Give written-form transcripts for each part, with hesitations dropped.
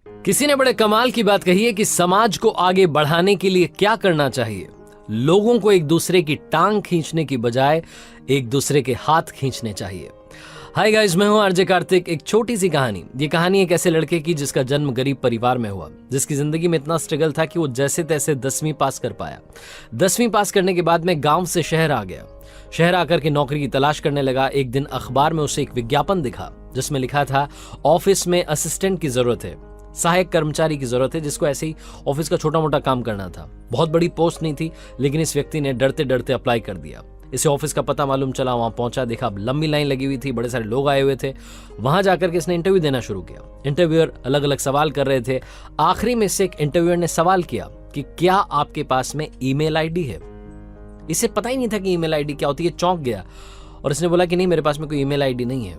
किसी ने बड़े कमाल की बात कही है कि समाज को आगे बढ़ाने के लिए क्या करना चाहिए। लोगों को एक दूसरे की टांग खींचने की बजाय एक दूसरे के हाथ खींचने चाहिए। हाय गाइस, मैं हूं आरजे कार्तिक। एक छोटी सी कहानी। ये कहानी एक ऐसे लड़के की जिसका जन्म गरीब परिवार में हुआ, जिसकी जिंदगी में इतना स्ट्रगल था कि वो जैसे तैसे 10वीं पास कर पाया। 10वीं पास करने के बाद में गांव से शहर आ गया। शहर आकर के नौकरी की तलाश करने लगा। एक दिन अखबार में उसे एक विज्ञापन दिखा जिसमें लिखा था, ऑफिस में असिस्टेंट की जरूरत है, सहायक कर्मचारी की जरूरत है, जिसको ऐसे ही ऑफिस का छोटा मोटा काम करना था। बहुत बड़ी पोस्ट नहीं थी, लेकिन इस व्यक्ति ने डरते डरते अप्लाई कर दिया। इसे ऑफिस का पता मालूम चला, वहां पहुंचा, देखा लंबी लाइन लगी हुई थी, बड़े सारे लोग आए हुए थे। वहां जाकर के इसने इंटरव्यू देना शुरू किया। इंटरव्यूअर अलग अलग सवाल कर रहे थे। आखिरी में से एक इंटरव्यूअर ने सवाल किया कि क्या आपके पास में ईमेल आईडी है। इसे पता ही नहीं था कि ईमेल आईडी क्या होती है। चौंक गया और इसने बोला कि नहीं, मेरे पास में कोई ईमेल आईडी नहीं है।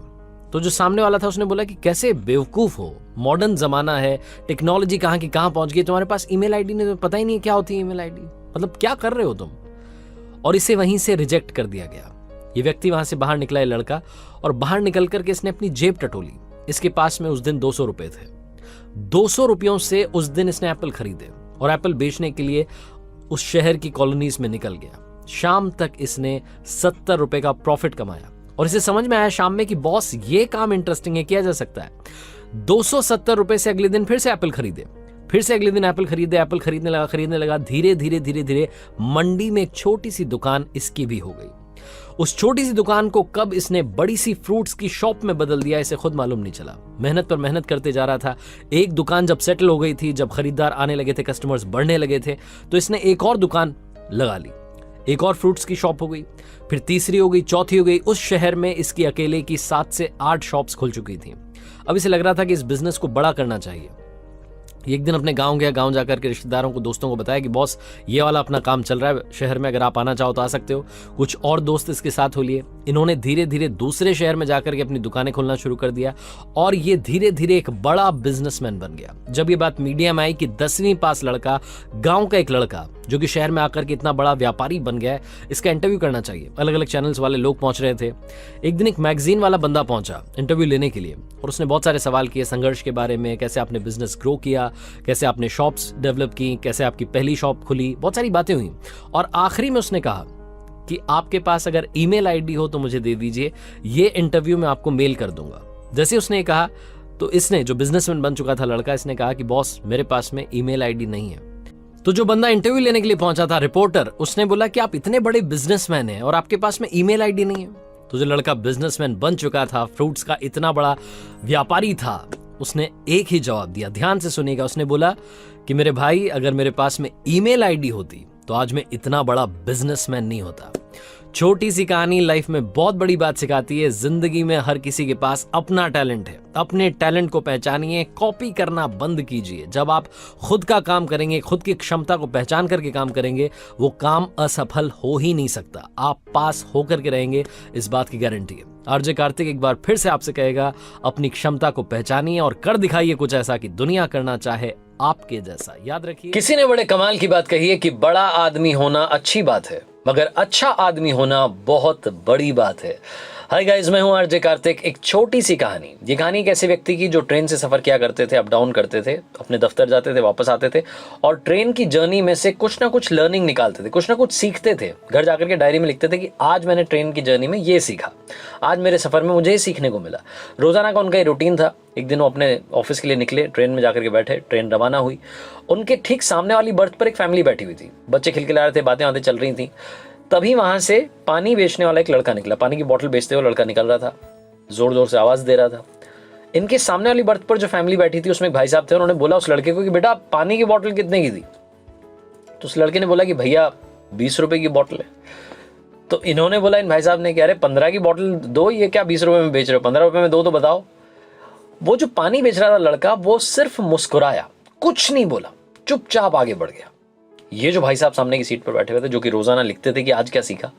तो जो सामने वाला था उसने बोला कि कैसे बेवकूफ हो, मॉडर्न जमाना है, टेक्नोलॉजी कहां की कहां पहुंच गई, तुम्हारे पास ईमेल आईडी नहीं, तुम्हें पता ही नहीं क्या होती है ईमेल आईडी, मतलब क्या कर रहे हो तुम। और इसे वहीं से रिजेक्ट कर दिया गया। ये व्यक्ति वहां से बाहर निकला, ये लड़का, और बाहर निकल करके इसने अपनी जेब टटोली। इसके पास में उस दिन 200 रुपए थे। 200 रुपयों से उस दिन इसने एप्पल खरीदे और एप्पल बेचने के लिए उस शहर की कॉलोनीज में निकल गया। शाम तक इसने 70 रुपए का प्रॉफिट कमाया और इसे समझ में आया शाम में कि बॉस, ये काम इंटरेस्टिंग है, किया जा सकता है। 270 रुपए से अगले दिन फिर से एप्पल खरीदे, फिर से अगले दिन एप्पल खरीदे, एप्पल खरीदने लगा। धीरे धीरे मंडी में एक छोटी सी दुकान इसकी भी हो गई। उस छोटी सी दुकान को कब इसने बड़ी सी फ्रूट्स की शॉप में बदल दिया, इसे खुद मालूम नहीं चला। मेहनत पर मेहनत करते जा रहा था। एक दुकान जब सेटल हो गई थी, जब खरीदार आने लगे थे, कस्टमर्स बढ़ने लगे थे, तो इसने एक और दुकान लगा ली। एक और फ्रूट्स की शॉप हो गई, फिर तीसरी हो गई, चौथी हो गई। उस शहर में इसकी अकेले की 7 से 8 शॉप्स खुल चुकी थी। अब इसे लग रहा था कि इस बिजनेस को बड़ा करना चाहिए। एक दिन अपने गांव गया, गांव जाकर के रिश्तेदारों को, दोस्तों को बताया कि बॉस, ये वाला अपना काम चल रहा है शहर में, अगर आप आना चाहो तो आ सकते हो। कुछ और दोस्त इसके साथ हो लिए। इन्होंने धीरे धीरे दूसरे शहर में जाकर के अपनी दुकानें खोलना शुरू कर दिया और ये धीरे धीरे एक बड़ा बिजनेसमैन बन गया। जब ये बात मीडिया में आई कि 10वीं पास लड़का, गांव का एक लड़का जो कि शहर में आकर के इतना बड़ा व्यापारी बन गया है, इसका इंटरव्यू करना चाहिए। अलग अलग चैनल्स वाले लोग पहुंच रहे थे। एक दिन एक मैगजीन वाला बंदा पहुंचा इंटरव्यू लेने के लिए और उसने बहुत सारे सवाल किए संघर्ष के बारे में, कैसे आपने बिजनेस ग्रो किया, कैसे आपने शॉप्स डेवलप की, कैसे आपकी पहली शॉप खुली, बहुत सारी बातें हुई। और आखिरी में उसने कहा कि आपके पास अगर ईमेल आईडी हो तो मुझे दे दीजिए, ये इंटरव्यू में आपको मेल कर दूंगा। जैसे उसने कहा तो इसने, जो बिजनेसमैन बन चुका था लड़का, इसने कहा कि बॉस, मेरे पास में ईमेल आईडी नहीं है। तो जो बंदा इंटरव्यू लेने के लिए पहुंचा था, रिपोर्टर, उसने बोला कि आप इतने बड़े बिजनेसमैन हैं और आपके पास में ईमेल आईडी नहीं है। तो जो लड़का बिजनेसमैन बन चुका था, फ्रूट्स का इतना बड़ा व्यापारी था, उसने एक ही जवाब दिया। ध्यान से सुनिएगा। उसने बोला कि मेरे भाई, अगर मेरे पास में ईमेल आईडी होती तो आज मैं इतना बड़ा बिजनेसमैन नहीं होता। छोटी सी कहानी लाइफ में बहुत बड़ी बात सिखाती है। जिंदगी में हर किसी के पास अपना टैलेंट है। अपने टैलेंट को पहचानिए, कॉपी करना बंद कीजिए। जब आप खुद का काम करेंगे, खुद की क्षमता को पहचान करके काम करेंगे, वो काम असफल हो ही नहीं सकता। आप पास होकर के रहेंगे, इस बात की गारंटी है। आरजे कार्तिक एक बार फिर से आपसे कहेगा, अपनी क्षमता को पहचानिए और कर दिखाइए कुछ ऐसा कि दुनिया करना चाहे आपके जैसा। याद रखिए, किसी ने बड़े कमाल की बात कही है कि बड़ा आदमी होना अच्छी बात है, मगर अच्छा आदमी होना बहुत बड़ी बात है। हाय गाइस, मैं हूं आरजे कार्तिक। एक छोटी सी कहानी। ये कहानी एक ऐसे व्यक्ति की जो ट्रेन से सफर किया करते थे, अप डाउन करते थे, अपने दफ्तर जाते थे, वापस आते थे और ट्रेन की जर्नी में से कुछ ना कुछ लर्निंग निकालते थे, कुछ ना कुछ सीखते थे। घर जाकर के डायरी में लिखते थे कि आज मैंने ट्रेन की जर्नी में ये सीखा, आज मेरे सफर में मुझे ये सीखने को मिला। रोजाना का उनका ये रूटीन था। एक दिन वो अपने ऑफिस के लिए निकले, ट्रेन में जाकर के बैठे, ट्रेन रवाना हुई। उनके ठीक सामने वाली बर्थ पर एक फैमिली बैठी हुई थी। बच्चे खिलखिला रहे थे, बातें चल रही थी। तभी वहां से पानी बेचने वाला एक लड़का निकला। पानी की बोतल बेचते हुए लड़का निकल रहा था, जोर जोर से आवाज दे रहा था। इनके सामने वाली बर्थ पर जो फैमिली बैठी थी, उसमें एक भाई साहब थे। उन्होंने बोला उस लड़के को कि बेटा, पानी की बोतल कितने की थी? तो उस लड़के ने बोला कि भैया 20 रुपए की बोतल है। तो इन्होंने बोला, इन भाई साहब ने, कि अरे 15 की बोतल दो, ये क्या 20 रुपए में बेच रहे हो? 15 रुपए में दो तो बताओ। वो जो पानी बेच रहा था लड़का, वो सिर्फ मुस्कुराया, कुछ नहीं बोला, चुपचाप आगे बढ़ गया। ये जो भाई साहब सामने की सीट पर बैठे हुए थे, जो कि रोजाना लिखते थे कि आज क्या सीखा,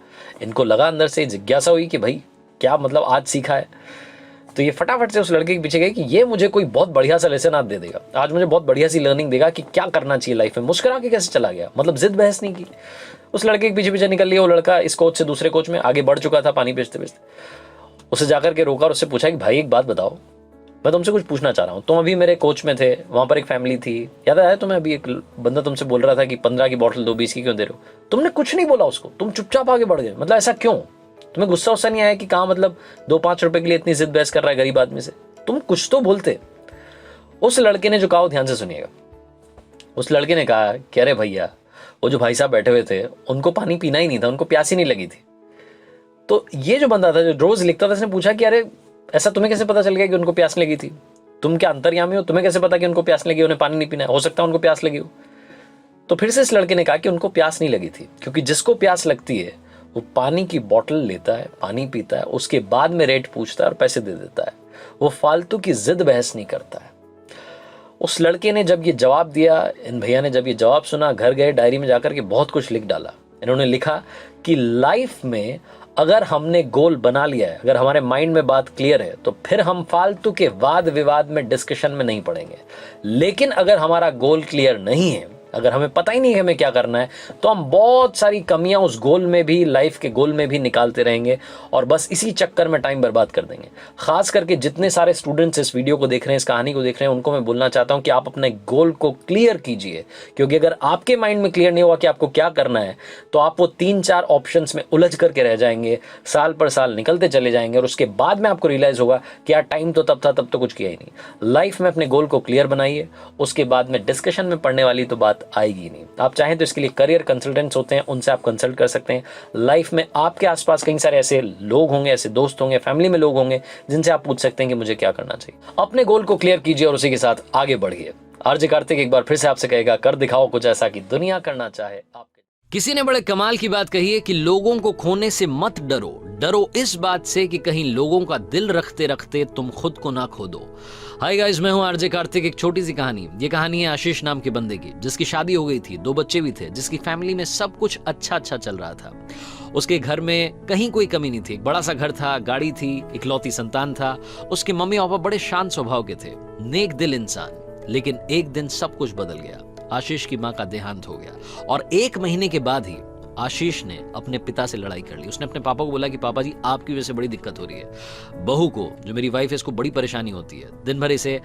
इनको लगा, अंदर से जिज्ञासा हुई कि भाई क्या मतलब आज सीखा है। तो ये फटाफट से उस लड़के के पीछे गए कि ये मुझे कोई बहुत बढ़िया सा लेसन आज दे देगा, आज मुझे बहुत बढ़िया सी लर्निंग देगा कि क्या करना चाहिए लाइफ में। मुस्कुरा के कैसे चला गया, मतलब जिद बहस नहीं की। उस लड़के के पीछे पीछे निकल लिया। वो लड़का इस कोच से दूसरे कोच में आगे बढ़ चुका था पानी बेचते बेचते। उसे जाकर के रोका और उससे पूछा कि भाई एक बात बताओ, मैं तुमसे कुछ पूछना चाह रहा हूँ। तुम अभी मेरे कोच में थे, वहाँ पर एक फैमिली थी, याद आया तुम्हें? अभी एक बंदा तुमसे बोल रहा था कि 15 की बॉटल दो, 20 की क्यों दे रहे हो? तुमने कुछ नहीं बोला उसको, तुम चुपचाप आगे बढ़ गए। मतलब ऐसा क्यों? तुम्हें गुस्सा उस्सा नहीं आया कि कहाँ मतलब 2-5 रुपए के लिए इतनी जिद बहस कर रहा है गरीब आदमी से? तुम कुछ तो बोलते। उस लड़के ने जो कहा, ध्यान से सुनिएगा। उस लड़के ने कहा कि अरे भैया, वो जो भाई साहब बैठे हुए थे उनको पानी पीना ही नहीं था, उनको प्यास ही नहीं लगी थी। तो ये जो बंदा था जो रोज लिखता था, उसने पूछा कि अरे ऐसा तुम्हें कैसे पता चल गया कि उनको प्यास लगी थी? तुम क्या अंतर्यामी हो? तुम्हें कैसे पता कि उनको प्यास लगी, उन्हें पानी नहीं पीना है? हो सकता है उनको प्यास लगी हो। तो फिर से इस लड़के ने कहा कि उनको प्यास नहीं लगी थी, क्योंकि जिसको प्यास लगती है वो पानी की बोतल लेता है, पानी पीता है, उसके बाद में रेट पूछता है और पैसे दे देता है। वो फालतू की जिद बहस नहीं करता है। उस लड़के ने जब ये जवाब दिया, इन भैया ने जब ये जवाब सुना, घर गए, डायरी में जाकर के बहुत कुछ लिख डाला। इन्होंने लिखा कि लाइफ में अगर हमने गोल बना लिया है, अगर हमारे माइंड में बात क्लियर है, तो फिर हम फालतू के वाद विवाद में, डिस्कशन में नहीं पड़ेंगे। लेकिन अगर हमारा गोल क्लियर नहीं है, अगर हमें पता ही नहीं है हमें क्या करना है, तो हम बहुत सारी कमियां उस गोल में भी, लाइफ के गोल में भी निकालते रहेंगे और बस इसी चक्कर में टाइम बर्बाद कर देंगे। खास करके जितने सारे स्टूडेंट्स इस वीडियो को देख रहे हैं, इस कहानी को देख रहे हैं, उनको मैं बोलना चाहता हूं कि आप अपने गोल को क्लियर कीजिए। क्योंकि अगर आपके माइंड में क्लियर नहीं हुआ कि आपको क्या करना है, तो आप वो 3-4 ऑप्शंस में उलझ करके रह जाएंगे, साल पर साल निकलते चले जाएंगे और उसके बाद में आपको रियलाइज होगा कि यार टाइम तो तब था, तब तो कुछ किया ही नहीं। लाइफ में अपने गोल को क्लियर बनाइए, उसके बाद में डिस्कशन में पढ़ने वाली तो बात आएगी नहीं। आप चाहें तो इसके लिए करियर कंसल्टेंट्स होते हैं, उनसे आप कंसल्ट कर सकते हैं। लाइफ में आपके आसपास कई सारे ऐसे लोग होंगे, ऐसे दोस्त होंगे, फैमिली में लोग होंगे जिनसे आप पूछ सकते हैं कि मुझे क्या करना चाहिए। अपने गोल को क्लियर कीजिए और उसी के साथ आगे बढ़िए। आरजे कार्तिक एक बार फिर से आपसे कहेगा, कर दिखाओ कुछ ऐसा कि दुनिया करना चाहे आपके। किसी ने बड़े कमाल की बात कही है कि लोगों को खोने से मत डरो, डरो इस बात से कि कहीं लोगों का दिल रखते रखते तुम खुद को ना खो दो। हाय गाइस, मैं हूं आरजे कार्तिक। एक छोटी सी कहानी। ये कहानी है आशीष नाम के बंदे की, जिसकी शादी हो गई थी, 2 बच्चे भी थे, जिसकी फैमिली में सब कुछ अच्छा चल रहा था। उसके घर में कहीं कोई कमी नहीं थी। एक बड़ा सा घर था, गाड़ी थी, इकलौती संतान था। उसके मम्मी पापा बड़े शांत स्वभाव के थे, नेक दिल इंसान। लेकिन एक दिन सब कुछ बदल गया। आशीष की मां का देहांत हो गया और 1 महीने के बाद ही आशीष ने अपने पिता से लड़ाई कर ली। उसने अपने पापा को बोला कि पापा जी, आपकी वजह से बड़ी दिक्कत हो रही है। बहू को, जो मेरी वाइफ है, इसको बड़ी परेशानी होती है। दिन भर इसे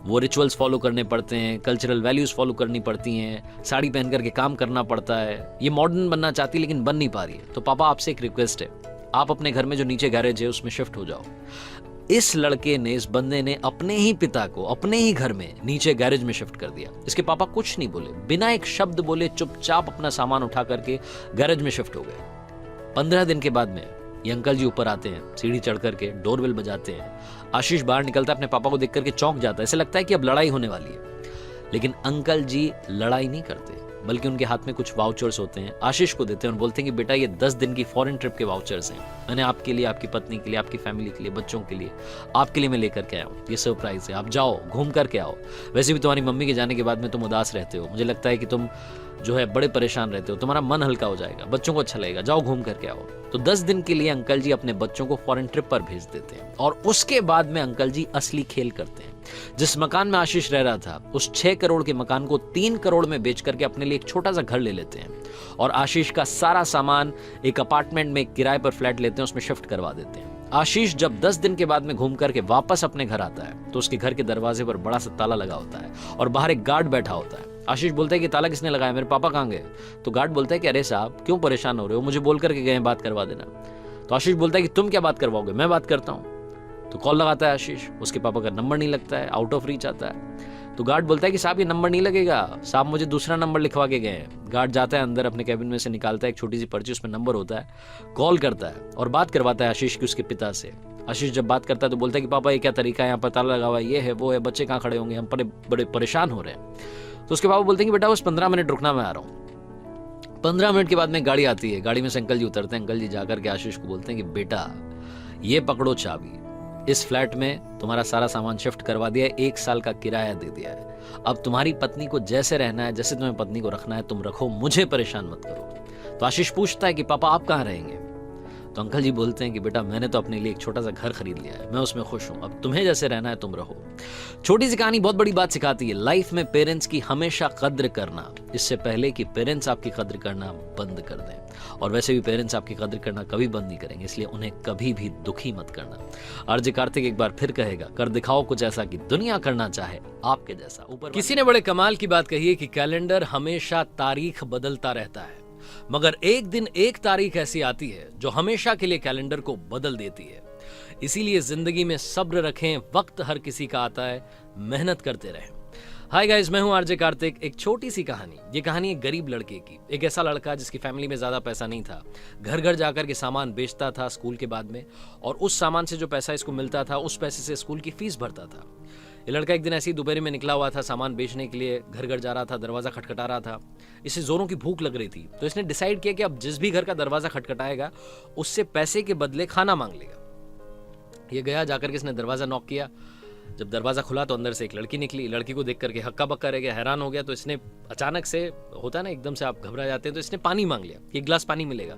वो रिचुअल्स फॉलो करने पड़ते हैं, कल्चरल वैल्यूज फॉलो करनी पड़ती हैं, साड़ी पहन करके काम करना पड़ता है। ये मॉडर्न बनना चाहती है लेकिन बन नहीं पा रही है। तो पापा, आपसे एक रिक्वेस्ट है, आप अपने घर में जो नीचे गैरेज है उसमें शिफ्ट हो जाओ। इस लड़के ने, इस बंदे ने अपने ही पिता को अपने ही घर में नीचे गैरेज में शिफ्ट कर दिया। इसके पापा कुछ नहीं बोले, बिना एक शब्द बोले चुपचाप अपना सामान उठा करके गैरेज में शिफ्ट हो गए। 15 दिन के बाद में ये अंकल जी ऊपर आते हैं, सीढ़ी चढ़ करके डोरबेल बजाते हैं। आशीष बाहर निकलता है, अपने पापा को देख करके चौंक जाता है। ऐसे लगता है कि अब लड़ाई होने वाली है, लेकिन अंकल जी लड़ाई नहीं करते, बल्कि उनके हाथ में कुछ वाउचर्स होते हैं, आशीष को देते हैं और बोलते हैं कि बेटा, ये 10 दिन की फॉरेन ट्रिप के वाउचर्स हैं। मैंने आपके लिए, आपकी पत्नी के लिए, आपकी फैमिली के लिए, बच्चों के लिए, आपके लिए मैं लेकर के आया हूँ। ये सरप्राइज है, आप जाओ, घूम करके आओ। वैसे भी तुम्हारी मम्मी के जाने के बाद में तुम उदास रहते हो, मुझे लगता है कि तुम जो है बड़े परेशान रहते हो, तुम्हारा मन हल्का हो जाएगा, बच्चों को अच्छा लगेगा, जाओ घूम करके आओ। तो 10 दिन के लिए अंकल जी अपने बच्चों को फॉरेन ट्रिप पर भेज देते हैं और उसके बाद में अंकल जी असली खेल करते हैं। जिस मकान में आशीष रह रहा था, उस 6 करोड़ के मकान को 3 करोड़ में बेच करके अपने लिए एक छोटा सा घर ले लेते हैं और आशीष का सारा सामान एक अपार्टमेंट में किराए पर फ्लैट लेते हैं, उसमें शिफ्ट करवा देते हैं। आशीष जब 10 दिन के बाद में घूम करके वापस अपने घर आता है, तो उसके घर के दरवाजे पर बड़ा सा ताला लगा होता है और बाहर एक गार्ड बैठा होता है। आशीष बोलता है कि ताला किसने लगाया, मेरे पापा कहाँ गए? तो गार्ड बोलता है कि अरे साहब, क्यों परेशान हो रहे हो, मुझे बोल करके गए, बात करवा देना। तो आशीष बोलता है कि तुम क्या बात करवाओगे, मैं बात करता हूँ। तो कॉल लगाता है आशीष, उसके पापा का नंबर नहीं लगता है, आउट ऑफ रीच आता है। तो गार्ड बोलता है कि साहब, ये नंबर नहीं लगेगा, साहब मुझे दूसरा नंबर लिखवा के गए हैं। गार्ड जाता है अंदर, अपने कैबिन में से निकालता है एक छोटी सी पर्ची, उसमें नंबर होता है, कॉल करता है और बात करवाता है आशीष की उसके पिता से। आशीष जब बात करता है तो बोलता है कि पापा, ये क्या तरीका है, यहाँ पर ताला लगा हुआ है, ये है वो है, बच्चे कहाँ खड़े होंगे, हम बड़े परेशान हो रहे हैं। तो उसके पापा बोलते हैं कि बेटा बस 15 मिनट रुकना, मैं आ रहा हूँ। 15 मिनट के बाद में गाड़ी आती है, गाड़ी में से अंकल जी उतरते हैं। अंकल जी जाकर के आशीष को बोलते हैं कि बेटा, ये पकड़ो चाबी, इस फ्लैट में तुम्हारा सारा सामान शिफ्ट करवा दिया है, 1 साल का किराया दे दिया है। अब तुम्हारी पत्नी को जैसे रहना है, जैसे तुम्हें पत्नी को रखना है तुम रखो, मुझे परेशान मत करो। तो आशीष पूछता है कि पापा आप कहाँ रहेंगे? तो अंकल जी बोलते हैं कि बेटा मैंने तो अपने लिए एक छोटा सा घर खरीद लिया है, मैं उसमें खुश हूँ, अब तुम्हें जैसे रहना है तुम रहो। छोटी सी कहानी बहुत बड़ी बात सिखाती है। लाइफ में पेरेंट्स की हमेशा कद्र करना, इससे पहले कि पेरेंट्स आपकी कद्र करना बंद कर दें। और वैसे भी पेरेंट्स आपकी कद्र करना कभी बंद नहीं करेंगे, इसलिए उन्हें कभी भी दुखी मत करना। आरजे कार्तिक एक बार फिर कहेगा, कर दिखाओ कुछ ऐसा कि दुनिया करना चाहे आपके जैसा। ऊपर किसी ने बड़े कमाल की बात कही है कि कैलेंडर हमेशा तारीख बदलता रहता है, मगर एक दिन एक तारीख ऐसी आती है जो हमेशा के लिए कैलेंडर को बदल देती है। इसीलिए जिंदगी में सब्र रखें, वक्त हर किसी का आता है, मेहनत करते रहें। हाय गाइस, मैं हूं आरजे कार्तिक। एक छोटी सी कहानी, ये कहानी एक गरीब लड़के की। एक ऐसा लड़का जिसकी फैमिली में ज्यादा पैसा नहीं था, घर घर जाकर के सामान बेचता था स्कूल के बाद में, और उस सामान से जो पैसा इसको मिलता था उस पैसे से स्कूल की फीस भरता था। ये लड़का एक दिन ऐसे ही दोपहर में निकला हुआ था सामान बेचने के लिए, घर घर जा रहा था, दरवाजा खटखटा रहा था। इसे जोरों की भूख लग रही थी, तो इसने डिसाइड किया कि अब जिस भी घर का दरवाजा खटखटाएगा उससे पैसे के बदले खाना मांग लेगा। ये गया, जाकर के इसने दरवाजा नॉक किया। जब दरवाजा खुला तो अंदर से एक लड़की निकली। लड़की को देख करके हक्का बक्का रह गया, हैरान हो गया। तो इसने अचानक से, होता है ना एकदम से आप घबरा जाते हैं, तो इसने पानी मांग लिया, एक गिलास पानी मिलेगा।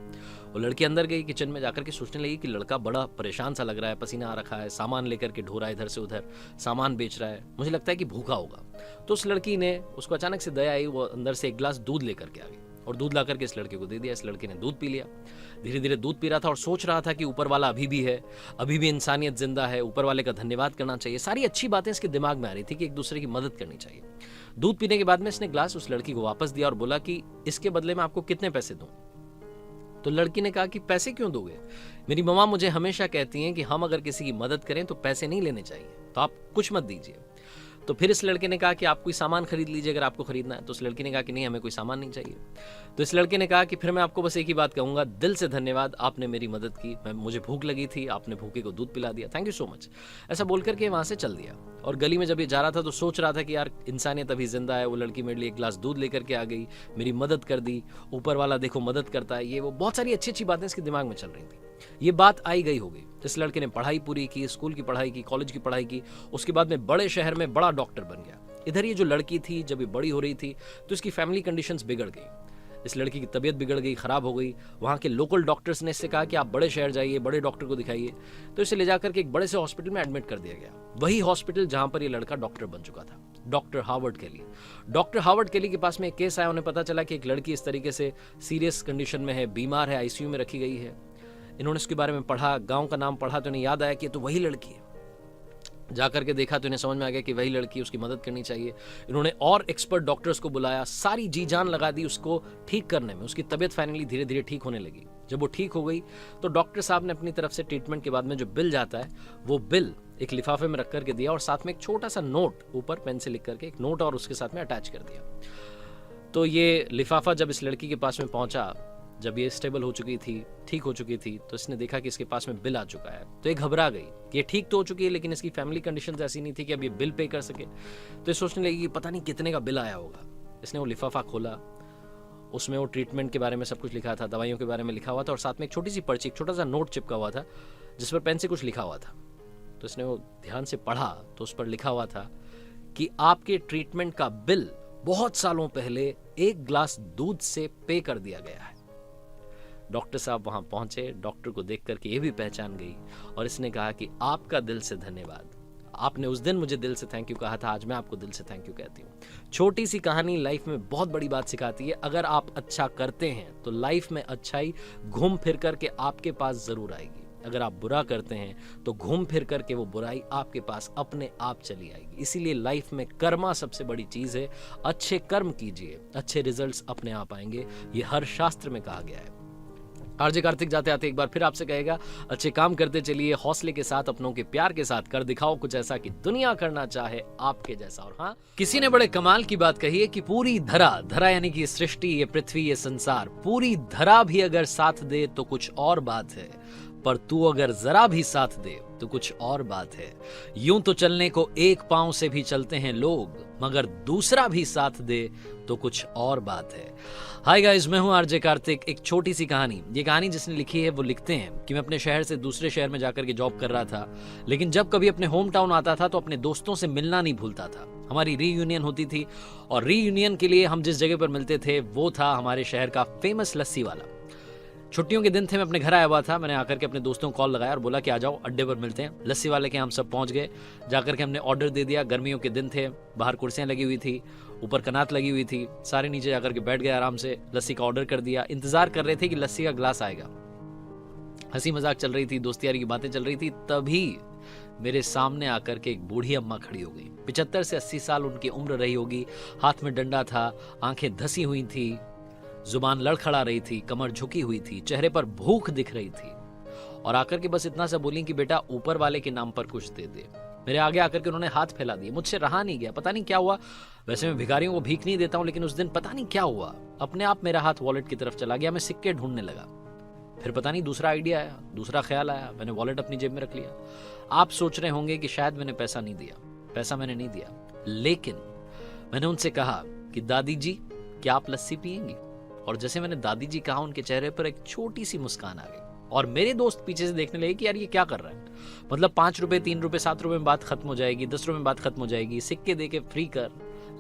वो लड़की अंदर गई किचन में, जाकर के सोचने लगी कि लड़का बड़ा परेशान सा लग रहा है, पसीना आ रखा है, सामान लेकर के ढो रहा है इधर से उधर, सामान बेच रहा है, मुझे लगता है कि भूखा होगा। तो उस लड़की ने, उसको अचानक से दया आई, वो अंदर से एक गिलास दूध लेकर के आ गई और दूध ला करके इस लड़के को दे दिया। इस लड़के ने दूध पी लिया। धीरे धीरे दूध पी रहा था और सोच रहा था कि ऊपर वाला अभी भी है, अभी भी इंसानियत जिंदा है, ऊपर वाले का धन्यवाद करना चाहिए। सारी अच्छी बातें इसके दिमाग में आ रही थी कि एक दूसरे की मदद करनी चाहिए। दूध पीने के बाद में इसने ग्लास उस लड़की को वापस दिया और बोला कि इसके बदले में आपको कितने पैसे दूं। तो लड़की ने कहा कि पैसे क्यों दोगे, मेरी मम्मा मुझे हमेशा कहती हैं कि हम अगर किसी की मदद करें तो पैसे नहीं लेने चाहिए, तो आप कुछ मत दीजिए। तो फिर इस लड़के ने कहा कि आप कोई सामान खरीद लीजिए अगर आपको खरीदना है। तो उस लड़की ने कहा कि नहीं, हमें कोई सामान नहीं चाहिए। तो इस लड़के ने कहा कि फिर मैं आपको बस एक ही बात कहूंगा, दिल से धन्यवाद, आपने मेरी मदद की, मुझे भूख लगी थी, आपने भूखे को दूध पिला दिया, थैंक यू सो मच। ऐसा बोल करके वहां से चल दिया। और गली में जब ये जा रहा था तो सोच रहा था कि यार इंसानियत अभी जिंदा है, वो लड़की मेरे लिए एक गिलास दूध लेकर के आ गई, मेरी मदद कर दी, ऊपर वाला देखो मदद करता है, ये वो बहुत सारी अच्छी अच्छी बातें इसके दिमाग में चल रही थी। ये बात आई गई हो गई। इस लड़के ने पढ़ाई पूरी की, स्कूल की पढ़ाई की, कॉलेज की पढ़ाई की, उसके बाद में बड़े शहर में बड़ा डॉक्टर बन गया। इधर ये जो लड़की थी, जब ये बड़ी हो रही थी तो इसकी फैमिली कंडीशंस बिगड़ गई। इस लड़की की तबीयत बिगड़ गई, खराब हो गई। वहाँ के लोकल डॉक्टर्स ने इससे कहा कि आप बड़े शहर जाइए, बड़े डॉक्टर को दिखाइए। तो इसे ले जाकर के एक बड़े से हॉस्पिटल में एडमिट कर दिया गया, वही हॉस्पिटल जहाँ पर ये लड़का डॉक्टर बन चुका था, डॉक्टर हार्वर्ड केली। डॉक्टर हार्वर्ड केली के पास में एक केस आया, उन्हें पता चला कि एक लड़की इस तरीके से सीरियस कंडीशन में है, बीमार है, आईसीयू में रखी गई है। इन्होंने इसके बारे में पढ़ा, गांव का नाम पढ़ा, तो इन्हें याद आया कि ये तो वही लड़की है। जाकर के देखा तो इन्हें समझ में आ गया कि वही लड़की, उसकी मदद करनी चाहिए। इन्होंने और एक्सपर्ट डॉक्टर्स को बुलाया, सारी जी जान लगा दी उसको ठीक करने में। उसकी तबीयत फाइनली धीरे धीरे ठीक होने लगी। जब वो ठीक हो गई तो डॉक्टर साहब ने अपनी तरफ से ट्रीटमेंट के बाद में जो बिल जाता है वो बिल एक लिफाफे में रख करके दिया और साथ में एक छोटा सा नोट, ऊपर पेन से लिख करके एक नोट और उसके साथ में अटैच कर दिया। तो ये लिफाफा जब इस लड़की के पास में पहुंचा, जब ये स्टेबल हो चुकी थी, ठीक हो चुकी थी, तो इसने देखा कि इसके पास में बिल आ चुका है। तो ये घबरा गई। ये ठीक तो हो चुकी है लेकिन इसकी फैमिली कंडीशंस ऐसी नहीं थी कि अब ये बिल पे कर सके। तो ये सोचने लगी कि पता नहीं कितने का बिल आया होगा। इसने वो लिफाफा खोला, उसमें वो ट्रीटमेंट के बारे में सब कुछ लिखा था, दवाइयों के बारे में लिखा हुआ था और साथ में एक छोटी सी पर्ची, एक छोटा सा नोट चिपका हुआ था जिस पर पेन से कुछ लिखा हुआ था। तो इसने वो ध्यान से पढ़ा तो उस पर लिखा हुआ था कि आपके ट्रीटमेंट का बिल बहुत सालों पहले एक गिलास दूध से पे कर दिया गया है। डॉक्टर साहब वहां पहुंचे, डॉक्टर को देख करके ये भी पहचान गई और इसने कहा कि आपका दिल से धन्यवाद, आपने उस दिन मुझे दिल से थैंक यू कहा था, आज मैं आपको दिल से थैंक यू कहती हूँ। छोटी सी कहानी लाइफ में बहुत बड़ी बात सिखाती है। अगर आप अच्छा करते हैं तो लाइफ में अच्छाई घूम फिर करके आपके पास जरूर आएगी। अगर आप बुरा करते हैं तो घूम फिर करके वो बुराई आपके पास अपने आप चली आएगी। इसीलिए लाइफ में कर्मा सबसे बड़ी चीज है। अच्छे कर्म कीजिए, अच्छे रिजल्ट्स अपने आप आएंगे, ये हर शास्त्र में कहा गया है। आरजे कार्तिक जाते आते एक बार फिर आपसे कहेगा, अच्छे काम करते चलिए, हौसले के साथ, अपनों के प्यार के साथ, कर दिखाओ कुछ ऐसा कि दुनिया करना चाहे आपके जैसा। और हाँ, किसी ने बड़े कमाल की बात कही है कि पूरी धरा यानी कि सृष्टि, ये पृथ्वी, ये संसार, पूरी धरा भी अगर साथ दे तो कुछ और बात है, पर तू अगर जरा भी साथ दे तो कुछ और बात है। यूं तो चलने को एक पांव से भी चलते हैं लोग, मगर दूसरा भी साथ दे तो कुछ और बात है। हाय गाइस, मैं हूं आरजे कार्तिक। एक छोटी सी कहानी, ये कहानी जिसने लिखी है वो लिखते हैं कि मैं अपने शहर से दूसरे शहर में जाकर के जॉब कर रहा था, लेकिन जब कभी अपने होम टाउन आता था तो अपने दोस्तों से मिलना नहीं भूलता था। हमारी रीयूनियन होती थी और रीयूनियन के लिए हम जिस जगह पर मिलते थे वो था हमारे शहर का फेमस लस्सी वाला। छुट्टियों के दिन थे, मैं अपने घर आया हुआ था। मैंने आकर के अपने दोस्तों को कॉल लगाया और बोला कि आ जाओ अड्डे पर मिलते हैं। लस्सी वाले के हम सब पहुंच गए। जाकर के हमने ऑर्डर दे दिया। गर्मियों के दिन थे, बाहर कुर्सियां लगी हुई थी, ऊपर कनात लगी हुई थी। सारे नीचे जाकर के बैठ गए आराम से। लस्सी का ऑर्डर कर दिया। इंतजार कर रहे थे कि लस्सी का ग्लास आएगा। हंसी मजाक चल रही थी, दोस्ती यारी की बातें चल रही थी। तभी मेरे सामने आकर के एक बूढ़ी अम्मा खड़ी हो गई। 75 से 80 साल उनकी उम्र रही होगी। हाथ में डंडा था, आंखें धसी हुई थी, जुबान लड़खड़ा रही थी, कमर झुकी हुई थी, चेहरे पर भूख दिख रही थी। और आकर के बस इतना सा बोली कि बेटा ऊपर वाले के नाम पर कुछ दे दे। मेरे आगे आकर के उन्होंने हाथ फैला दिए। मुझसे रहा नहीं गया, पता नहीं क्या हुआ। वैसे मैं भिखारियों को भीख नहीं देता हूं, लेकिन उस दिन पता नहीं क्या हुआ, अपने आप मेरा हाथ वॉलेट की तरफ चला गया। मैं सिक्के ढूंढने लगा। फिर पता नहीं दूसरा आइडिया आया, दूसरा ख्याल आया, मैंने वॉलेट अपनी जेब में रख लिया। आप सोच रहे होंगे कि शायद मैंने पैसा नहीं दिया। पैसा मैंने नहीं दिया, लेकिन मैंने उनसे कहा कि दादी जी क्या आप लस्सी पिएंगी? और जैसे मैंने दादी जी कहा, उनके चेहरे पर एक छोटी सी मुस्कान आ गई। और मेरे दोस्त पीछे से देखने लगे कि यार ये क्या कर रहा है। मतलब 5 रुपए, 3 रुपए, 7 रुपए में बात खत्म हो जाएगी, 10 रुपए में बात खत्म हो जाएगी। सिक्के दे के फ्री कर,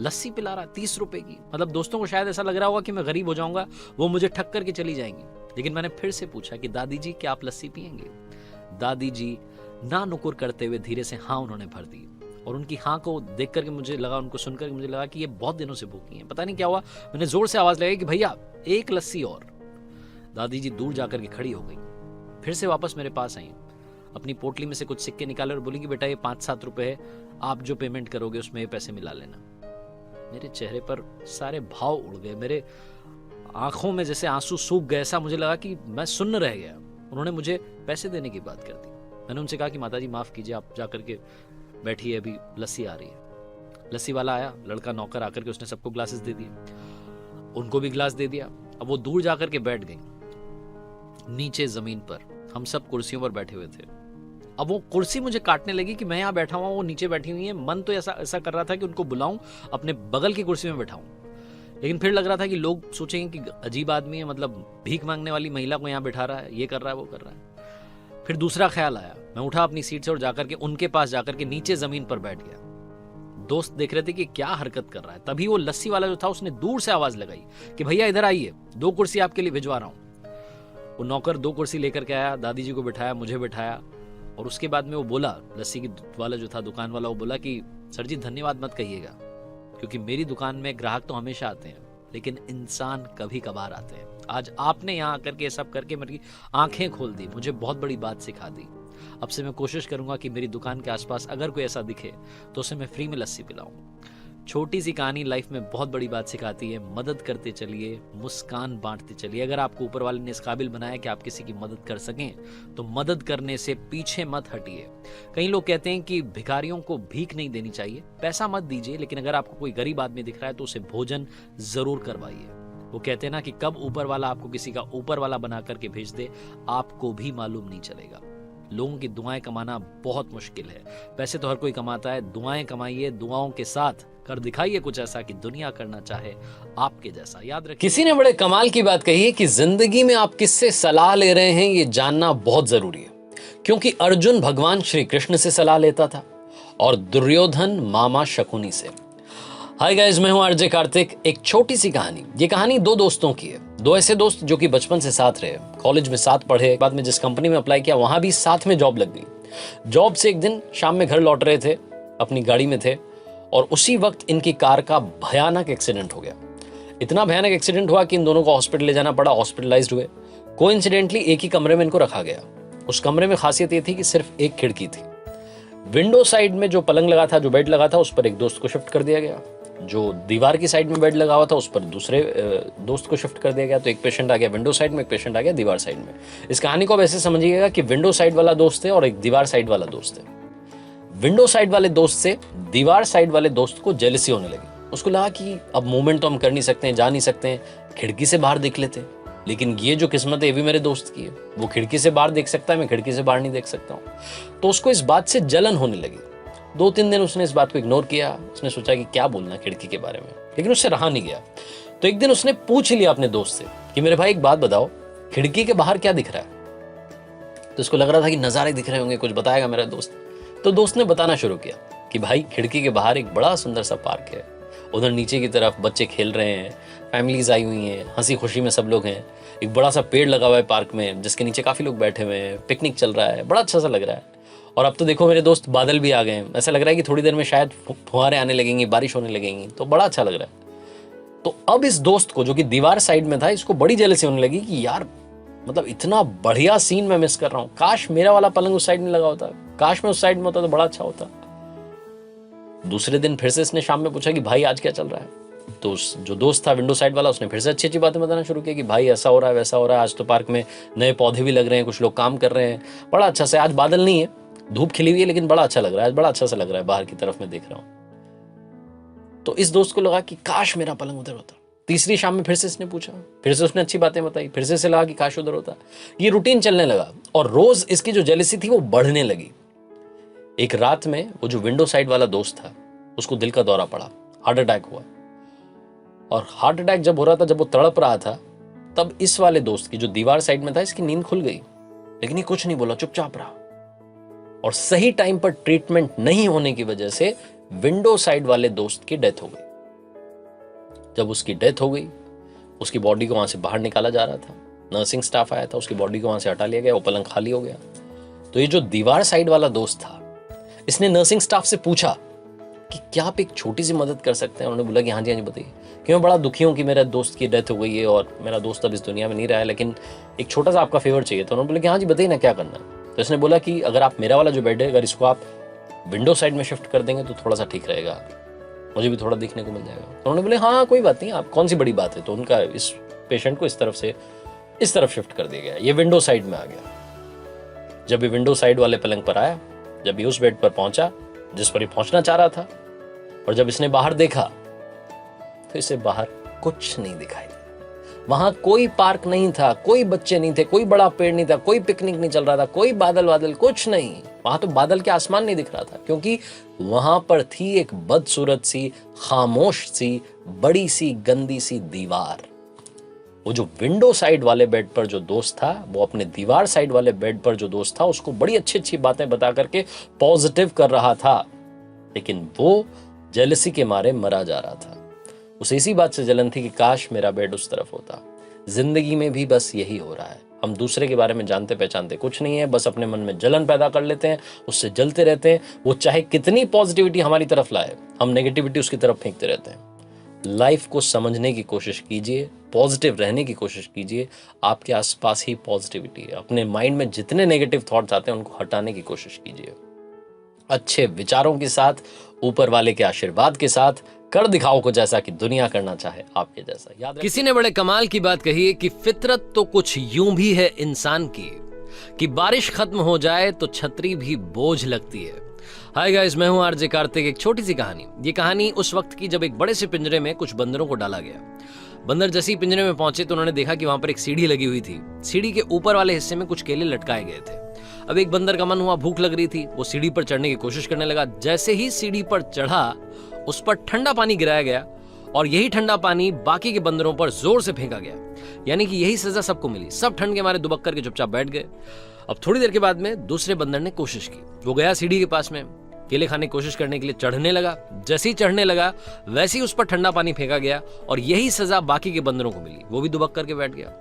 लस्सी पिला रहा 30 रुपए की। मतलब दोस्तों को शायद ऐसा लग रहा होगा कि मैं गरीब हो जाऊंगा, वो मुझे ठग करके चली जाएंगी। लेकिन मैंने फिर से पूछा कि दादी जी क्या आप लस्सी पिएंगे? दादी जी ना नुकुर करते हुए धीरे से हाँ उन्होंने भर दी। और उनकी हाँ को देख करके मुझे लगा, उनको सुनकर मुझे लगा कि ये बहुत दिनों से भूखी हैं। पता नहीं क्या हुआ, मैंने जोर से आवाज लगाई कि भैया एक लस्सी और। दादी जी दूर जाकर के खड़ी हो गई, फिर से वापस मेरे पास आई, अपनी पोटली में से कुछ सिक्के निकाले और बोली कि बेटा ये 5-7 रुपए है, आप जो पेमेंट करोगे उसमें ये पैसे मिला लेना। मेरे चेहरे पर सारे भाव उड़ गए, मेरे आंखों में जैसे आंसू सूख गए। ऐसा मुझे लगा कि मैं सुन्न रह गया। उन्होंने मुझे पैसे देने की बात कर दी। मैंने उनसे कहा कि माताजी माफ कीजिए, आप जाकर के बैठिए, अभी लस्सी आ रही है। लस्सी वाला आया, लड़का नौकर आकर के उसने सबको ग्लासेस दे दिए, उनको भी ग्लास दे दिया। अब वो दूर जाकर के बैठ गई नीचे जमीन पर। हम सब कुर्सियों पर बैठे हुए थे। अब वो कुर्सी मुझे काटने लगी कि मैं यहाँ बैठा हुआ, वो नीचे बैठी हुई है। मन तो ऐसा कर रहा था कि उनको बुलाऊं, अपने बगल की कुर्सी में बैठाऊं, लेकिन फिर लग रहा था कि लोग सोचेंगे कि अजीब आदमी है, मतलब भीख मांगने वाली महिला को यहाँ बैठा रहा है, ये कर रहा है, वो कर रहा है। फिर दूसरा ख्याल आया, मैं उठा अपनी सीट से और जाकर के उनके पास जाकर के नीचे जमीन पर बैठ गया। दोस्त देख रहे थे कि क्या हरकत कर रहा है। तभी वो लस्सी वाला जो था उसने दूर से आवाज लगाई कि भैया इधर आइए, 2 कुर्सी आपके लिए भिजवा रहा हूं। वो नौकर 2 कुर्सी लेकर के आया, दादी जी को बिठाया, मुझे बिठाया। और उसके बाद में वो बोला, लस्सी की वाला जो था, दुकान वाला, वो बोला कि सर जी धन्यवाद मत कहिएगा, क्योंकि मेरी दुकान में ग्राहक तो हमेशा आते हैं, लेकिन इंसान कभी कभार आते हैं। आज आपने यहाँ आकर के सब करके मेरी आंखें खोल दी, मुझे बहुत बड़ी बात सिखा दी। अब से मैं कोशिश करूंगा कि मेरी दुकान के आसपास अगर कोई ऐसा दिखे तो उसे मैं फ्री में लस्सी पिलाऊं। छोटी सी कहानी लाइफ में बहुत बड़ी बात सिखाती है। मदद करते चलिए, मुस्कान बांटते चलिए। अगर आपको ऊपर वाले ने इस काबिल बनाया कि आप किसी की मदद कर सकें, तो मदद करने से पीछे मत हटिए। कई लोग कहते हैं कि भिखारियों को भीख नहीं देनी चाहिए, पैसा मत दीजिए, लेकिन अगर आपको कोई गरीब आदमी दिख रहा है तो उसे भोजन जरूर करवाइए। वो कहते हैं ना कि कब ऊपर वाला आपको किसी का ऊपर वाला बना करके भेज दे, आपको भी मालूम नहीं चलेगा। लोगों की दुआएं कमाना बहुत मुश्किल है। पैसे तो हर कोई कमाता है, दुआएं कमाइए, दुआओं के साथ कर दिखाइए कुछ ऐसा कि दुनिया करना चाहे आपके जैसा। याद रखिए, किसी ने बड़े कमाल की बात कही है कि जिंदगी में आप किससे सलाह ले रहे हैं ये जानना बहुत जरूरी है, क्योंकि अर्जुन भगवान श्री कृष्ण से सलाह लेता था और दुर्योधन मामा शकुनी से। हाय गाइस, मैं हूं आरजे कार्तिक। एक छोटी सी कहानी। ये कहानी 2 दोस्तों की है। 2 ऐसे दोस्त जो कि बचपन से साथ रहे, कॉलेज में साथ पढ़े, बाद में जिस कंपनी में अप्लाई किया वहां भी साथ में जॉब लग गई। जॉब से एक दिन शाम में घर लौट रहे थे, अपनी गाड़ी में थे, और उसी वक्त इनकी कार का भयानक एक्सीडेंट हो गया। इतना भयानक एक्सीडेंट हुआ कि इन दोनों को हॉस्पिटल ले जाना पड़ा, हॉस्पिटलाइज्ड हुए। कोइंसिडेंटली एक ही कमरे में इनको रखा गया। उस कमरे में खासियत ये थी कि सिर्फ एक खिड़की थी। विंडो साइड में जो पलंग लगा था, जो बेड लगा था, उस पर एक दोस्त को शिफ्ट कर दिया गया। जो दीवार की साइड में बेड लगा हुआ था उस पर दूसरे दोस्त को शिफ्ट कर दिया गया। तो एक पेशेंट आ गया विंडो साइड में, एक पेशेंट आ गया दीवार साइड में। इस कहानी को अब ऐसे समझिएगा कि विंडो साइड वाला दोस्त है और एक दीवार साइड वाला दोस्त है। विंडो साइड वाले दोस्त से दीवार साइड वाले दोस्त को जेलसी होने लगी। उसको लगा कि अब मूवमेंट तो हम कर नहीं सकते हैं, जा नहीं सकते हैं, खिड़की से बाहर देख लेते, लेकिन ये जो किस्मत है ये भी मेरे दोस्त की है। वो खिड़की से बाहर देख सकता है, मैं खिड़की से बाहर नहीं देख सकता हूँ। तो उसको इस बात से जलन होने लगी। 2-3 दिन उसने इस बात को इग्नोर किया। उसने सोचा कि क्या बोलना खिड़की के बारे में, लेकिन उससे रहा नहीं गया। तो एक दिन उसने पूछ लिया अपने दोस्त से कि मेरे भाई एक बात बताओ, खिड़की के बाहर क्या दिख रहा है? तो उसको लग रहा था कि नज़ारे दिख रहे होंगे, कुछ बताएगा मेरा दोस्त। तो दोस्त ने बताना शुरू किया कि भाई खिड़की के बाहर एक बड़ा सुंदर सा पार्क है, उधर नीचे की तरफ बच्चे खेल रहे हैं, फैमिलीज आई हुई हैं, हंसी खुशी में सब लोग हैं। एक बड़ा सा पेड़ लगा हुआ है पार्क में जिसके नीचे काफ़ी लोग बैठे हुए हैं, पिकनिक चल रहा है, बड़ा अच्छा सा लग रहा है। और अब तो देखो मेरे दोस्त, बादल भी आ गए हैं, ऐसा लग रहा है कि थोड़ी देर में शायद फुहारें आने लगेंगी, बारिश होने लगेंगी, तो बड़ा अच्छा लग रहा है। तो अब इस दोस्त को जो कि दीवार साइड में था, इसको बड़ी जेलसी होने लगी कि यार मतलब इतना बढ़िया सीन मैं मिस कर रहा हूँ, काश मेरा वाला पलंग उस साइड में लगा होता, काश मैं उस साइड में होता तो बड़ा अच्छा होता। दूसरे दिन फिर से इसने शाम में पूछा कि भाई आज क्या चल रहा है। तो जो दोस्त था विंडो साइड वाला, उसने फिर से अच्छी अच्छी बातें बताना शुरू किया कि भाई ऐसा हो रहा है, वैसा हो रहा है, आज तो पार्क में नए पौधे भी लग रहे हैं, कुछ लोग काम कर रहे हैं, बड़ा अच्छा से, आज बादल नहीं है, धूप खिली हुई है, लेकिन बड़ा अच्छा लग रहा है, आज बड़ा अच्छा सा लग रहा है, बाहर की तरफ मैं देख रहा हूँ। तो इस दोस्त को लगा कि काश मेरा पलंग उधर होता। तीसरी शाम में फिर से इसने पूछा, फिर से उसने अच्छी बातें बताई, फिर से लगा कि काश उधर होता। ये रूटीन चलने लगा और रोज इसकी जो जेलसी थी वो बढ़ने लगी। एक रात में वो जो विंडो साइड वाला दोस्त था, उसको दिल का दौरा पड़ा, हार्ट अटैक हुआ। और हार्ट अटैक जब हो रहा था, जब वो तड़प रहा था, तब इस वाले दोस्त की जो दीवार साइड में था, इसकी नींद खुल गई, लेकिन ये कुछ नहीं बोला, चुपचाप रहा। और सही टाइम पर ट्रीटमेंट नहीं होने की वजह से विंडो साइड वाले दोस्त की डेथ हो गई। जब उसकी डेथ हो गई, उसकी बॉडी को वहां से बाहर निकाला जा रहा था, नर्सिंग स्टाफ आया था, उसकी बॉडी को वहां से हटा लिया गया, वो पलंग खाली हो गया। तो ये जो दीवार साइड वाला दोस्त था, इसने नर्सिंग स्टाफ से पूछा कि क्या आप एक छोटी सी मदद कर सकते हैं। उन्होंने बोला कि हाँ जी बताइए, कि मैं बड़ा दुखी हूँ कि मेरे दोस्त की डेथ हो गई है और मेरा दोस्त अब इस दुनिया में नहीं रहा है, लेकिन एक छोटा सा आपका फेवर चाहिए। तो उन्होंने बोला कि हाँ जी बताइए ना, क्या करना है। तो इसने बोला कि अगर आप मेरा वाला जो बेड है, अगर इसको आप विंडो साइड में शिफ्ट कर देंगे तो थोड़ा सा ठीक रहेगा, मुझे भी थोड़ा देखने को मिल जाएगा। तो उन्होंने बोले हाँ कोई बात नहीं, आप कौन सी बड़ी बात है। तो उनका इस पेशेंट को इस तरफ से इस तरफ शिफ्ट कर दिया गया, ये विंडो साइड में आ गया। जब ये विंडो साइड वाले पलंग पर आया, जब ये उस बेड पर पहुंचा जिस पर ये पहुंचना चाह रहा था, और जब इसने बाहर देखा तो इसे बाहर कुछ नहीं दिखाई दिया। वहां कोई पार्क नहीं था, कोई बच्चे नहीं थे, कोई बड़ा पेड़ नहीं था, कोई पिकनिक नहीं चल रहा था, कोई बादल कुछ नहीं। वहां तो बादल के आसमान नहीं दिख रहा था, क्योंकि वहां पर थी एक बदसूरत सी, खामोश सी, बड़ी सी, गंदी सी दीवार। वो जो विंडो साइड वाले बेड पर जो दोस्त था, वो अपने दीवार साइड वाले बेड पर जो दोस्त था, उसको बड़ी अच्छी अच्छी बातें बता करके पॉजिटिव कर रहा था, लेकिन वो जेलसी के मारे मरा जा रहा था। उसे इसी बात से जलन थी कि काश मेरा बेड उस तरफ होता। जिंदगी में भी बस यही हो रहा है, हम दूसरे के बारे में जानते पहचानते कुछ नहीं है, बस अपने मन में जलन पैदा कर लेते हैं, उससे जलते रहते हैं। वो चाहे कितनी पॉजिटिविटी हमारी तरफ लाए, हम नेगेटिविटी उसकी तरफ फेंकते रहते हैं। लाइफ को समझने की कोशिश कीजिए, पॉजिटिव रहने की कोशिश कीजिए। आपके आसपास ही पॉजिटिविटी है। अपने माइंड में जितने नेगेटिव थॉट्स आते हैं उनको हटाने की कोशिश कीजिए। अच्छे विचारों के साथ, ऊपर वाले के आशीर्वाद के साथ कर दिखाओ कुछ ऐसा कि दुनिया करना चाहे आपके जैसा। याद किसी ने बड़े कमाल की बात कही है कि फितरत तो कुछ यूं भी है इंसान की कि बारिश खत्म हो जाए तो छतरी भी बोझ लगती है। हाय गाइस, मैं हूं आरजे कार्तिक। एक छोटी सी कहानी। ये कहानी उस वक्त की जब एक बड़े से पिंजरे में कुछ बंदरों को डाला गया। बंदर जैसे ही पिंजरे में पहुंचे तो उन्होंने देखा कि वहां पर एक सीढ़ी लगी हुई थी। सीढ़ी के ऊपर वाले हिस्से में कुछ केले लटकाए गए थे। अब एक बंदर का मन हुआ, भूख लग रही थी, वो सीढ़ी पर चढ़ने की कोशिश करने लगा। जैसे ही सीढ़ी पर चढ़ा, उस पर ठंडा पानी गिराया गया और यही ठंडा पानी बाकी के बंदरों पर जोर से फेंका गया। यानी कि यही सजा सबको मिली। सब ठंड के मारे दुबक करके चुपचाप बैठ गए। अब थोड़ी देर के बाद में दूसरे बंदर ने कोशिश की। वो गया सीढ़ी के पास में, केले खाने की कोशिश करने के लिए चढ़ने लगा। जैसे ही चढ़ने लगा वैसे ही उस पर ठंडा पानी फेंका गया और यही सजा बाकी के बंदरों को मिली। वो भी दुबक करके बैठ गया।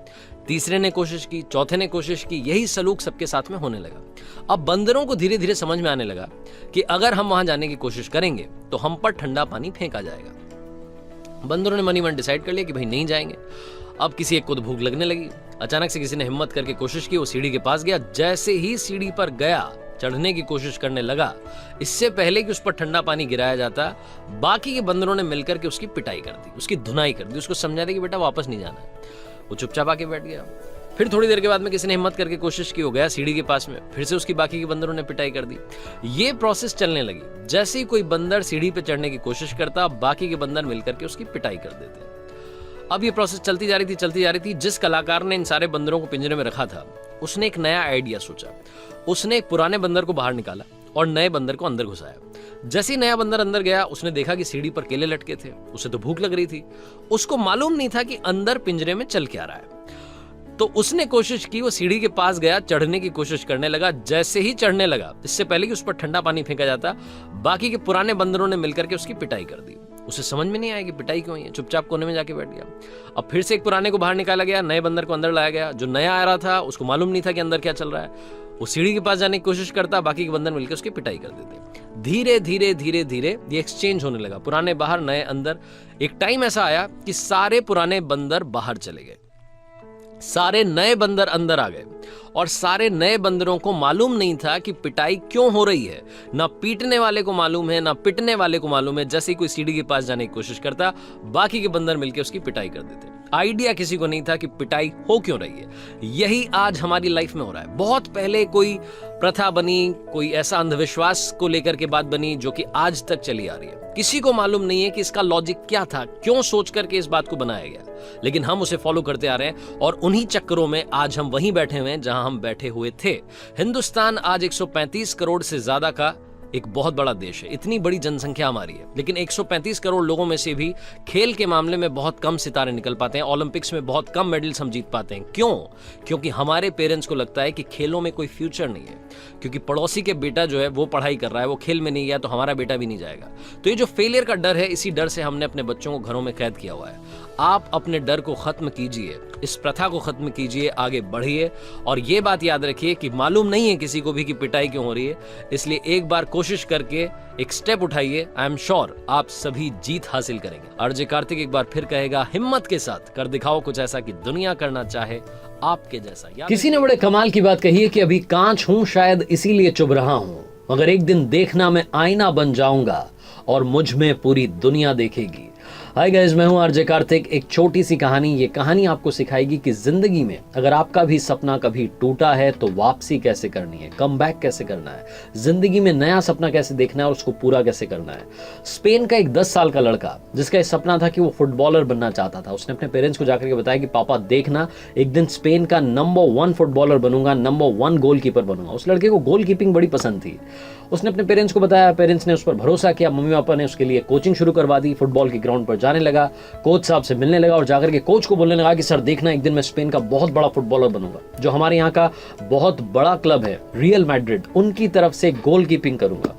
तीसरे ने कोशिश की, चौथे ने कोशिश की, यही सलूक सबके साथ में होने लगा। अब बंदरों को धीरे धीरे समझ में आने लगा कि अगर हम वहां जाने की कोशिश करेंगे तो हम पर ठंडा पानी फेंका जाएगा। बंदरों ने मनी मन डिसाइड कर लिया कि भाई नहीं जाएंगे। अब किसी एक को तो भूख लगने लगी। अचानक से किसी ने हिम्मत करके कोशिश की, वो सीढ़ी के पास गया। जैसे ही सीढ़ी पर गया, चढ़ने की कोशिश करने लगा, इससे पहले कि उस पर ठंडा पानी गिराया जाता, बाकी के बंदरों ने मिलकर के उसकी पिटाई कर दी, उसकी धुनाई कर दी, उसको समझा दिया कि बेटा वापस नहीं जाना है। वो चुपचाप आके बैठ गया। फिर थोड़ी देर के बाद में किसी ने हिम्मत करके कोशिश की, हो गया सीढ़ी के पास में, फिर से उसकी बाकी के बंदरों ने पिटाई कर दी। ये प्रोसेस चलने लगी। जैसे ही कोई बंदर सीढ़ी पे चढ़ने की कोशिश करता, बाकी के बंदर मिलकर के उसकी पिटाई कर देते। अब ये प्रोसेस चलती जा रही थी। जिस कलाकार ने इन सारे बंदरों को पिंजरे में रखा था, उसने एक नया आइडिया सोचा। उसने एक पुराने बंदर को बाहर निकाला और नए बंदर को अंदर घुसाया। जैसे ही नया बंदर अंदर गया, उसने देखा कि सीढ़ी पर केले लटके थे। उसे तो भूख लग रही थी। उसको मालूम नहीं था कि अंदर पिंजरे में चल क्या रहा है। तो उसने कोशिश की, वो सीढ़ी के पास गया, चढ़ने की कोशिश करने लगा। जैसे ही चढ़ने लगा, इससे पहले कि उस पर ठंडा पानी फेंका जाता, बाकी के पुराने बंदरों ने मिलकर के उसकी पिटाई कर दी। उसे समझ में नहीं आया कि पिटाई क्यों हुई है, चुपचाप कोने में जाके बैठ गया। अब फिर से एक पुराने को बाहर निकाला गया, नए बंदर को अंदर लाया गया। जो नया आ रहा था उसको मालूम नहीं था कि अंदर क्या चल रहा है, वो सीढ़ी के पास जाने की कोशिश करता, बाकी के बंदर मिलकर उसकी पिटाई कर देते। धीरे धीरे धीरे धीरे ये एक्सचेंज होने लगा, पुराने बाहर नए अंदर। एक टाइम ऐसा आया कि सारे पुराने बंदर बाहर चले गए, सारे नए बंदर अंदर आ गए, और सारे नए बंदरों को मालूम नहीं था कि पिटाई क्यों हो रही है। ना पीटने वाले को मालूम है, ना पिटने वाले को मालूम है। जैसे ही कोई सीढ़ी के पास जाने की कोशिश करता, बाकी के बंदर मिलकर उसकी पिटाई कर देते। आइडिया किसी को नहीं था कि पिटाई हो क्यों रही है। यही आज हमारी लाइफ में हो रहा है। बहुत पहले कोई प्रथा बनी, कोई ऐसा अंधविश्वास को लेकर के बात बनी जो कि आज तक चली आ रही है। किसी को मालूम नहीं है कि इसका लॉजिक क्या था, क्यों सोच करके इस बात को बनाया गया, लेकिन हम उसे फॉलो करते आ रहे हैं, और उन्हीं चक्करों में आज हम वहीं बैठे हुए हैं जहां हम बैठे हुए थे। हिंदुस्तान आज 135 करोड़ से ज्यादा का एक बहुत बड़ा देश है, इतनी बड़ी जनसंख्या हमारी है, लेकिन 135 करोड़ लोगों में से भी खेल के मामले में बहुत कम सितारे निकल पाते हैं। ओलंपिक्स में बहुत कम मेडल्स हम जीत पाते हैं। क्यों? क्योंकि हमारे पेरेंट्स को लगता है कि खेलों में कोई फ्यूचर नहीं है, क्योंकि पड़ोसी के बेटा जो है वो पढ़ाई कर रहा है, वो खेल में नहीं गया तो हमारा बेटा भी नहीं जाएगा। तो ये जो फेलियर का डर है, इसी डर से हमने अपने बच्चों को घरों में कैद किया हुआ है। आप अपने डर को खत्म कीजिए, इस प्रथा को खत्म कीजिए, आगे बढ़िए, और ये बात याद रखिए कि मालूम नहीं है किसी को भी कि पिटाई क्यों हो रही है। इसलिए एक बार कोशिश करके एक स्टेप उठाइए, आई एम श्योर आप सभी जीत हासिल करेंगे। आरजे कार्तिक एक बार फिर कहेगा, हिम्मत के साथ कर दिखाओ कुछ ऐसा कि दुनिया करना चाहे आपके जैसा। किसी ने बड़े कमाल की बात कही है कि अभी कांच हूं, शायद इसीलिए चुभ रहा हूं, मगर एक दिन देखना मैं आईना बन जाऊंगा और मुझ में पूरी दुनिया देखेगी। हाय गाइस, मैं हूं आरजे कार्तिक। एक छोटी सी कहानी, ये कहानी आपको सिखाएगी कि जिंदगी में अगर आपका भी सपना कभी टूटा है तो वापसी कैसे करनी है, कम बैक कैसे करना है, जिंदगी में नया सपना कैसे देखना है और उसको पूरा कैसे करना है। स्पेन का एक 10 साल का लड़का, जिसका एक सपना था कि वो फुटबॉलर बनना चाहता था, उसने अपने पेरेंट्स को जाकर के बताया कि पापा देखना, एक दिन स्पेन का नंबर 1 फुटबॉलर बनूंगा, नंबर 1 गोलकीपर बनूंगा। उस लड़के को गोलकीपिंग बड़ी पसंद थी। उसने अपने पेरेंट्स को बताया, पेरेंट्स ने उस पर भरोसा किया। मम्मी पापा ने उसके लिए कोचिंग शुरू करवा दी, फुटबॉल के ग्राउंड पर जाने लगा, कोच साहब से मिलने लगा और जाकर के कोच को बोलने लगा कि सर देखना, एक दिन मैं स्पेन का बहुत बड़ा फुटबॉलर बनूंगा, जो हमारे यहाँ का बहुत बड़ा क्लब है रियल मैड्रिड, उनकी तरफ से गोलकीपिंग करूंगा।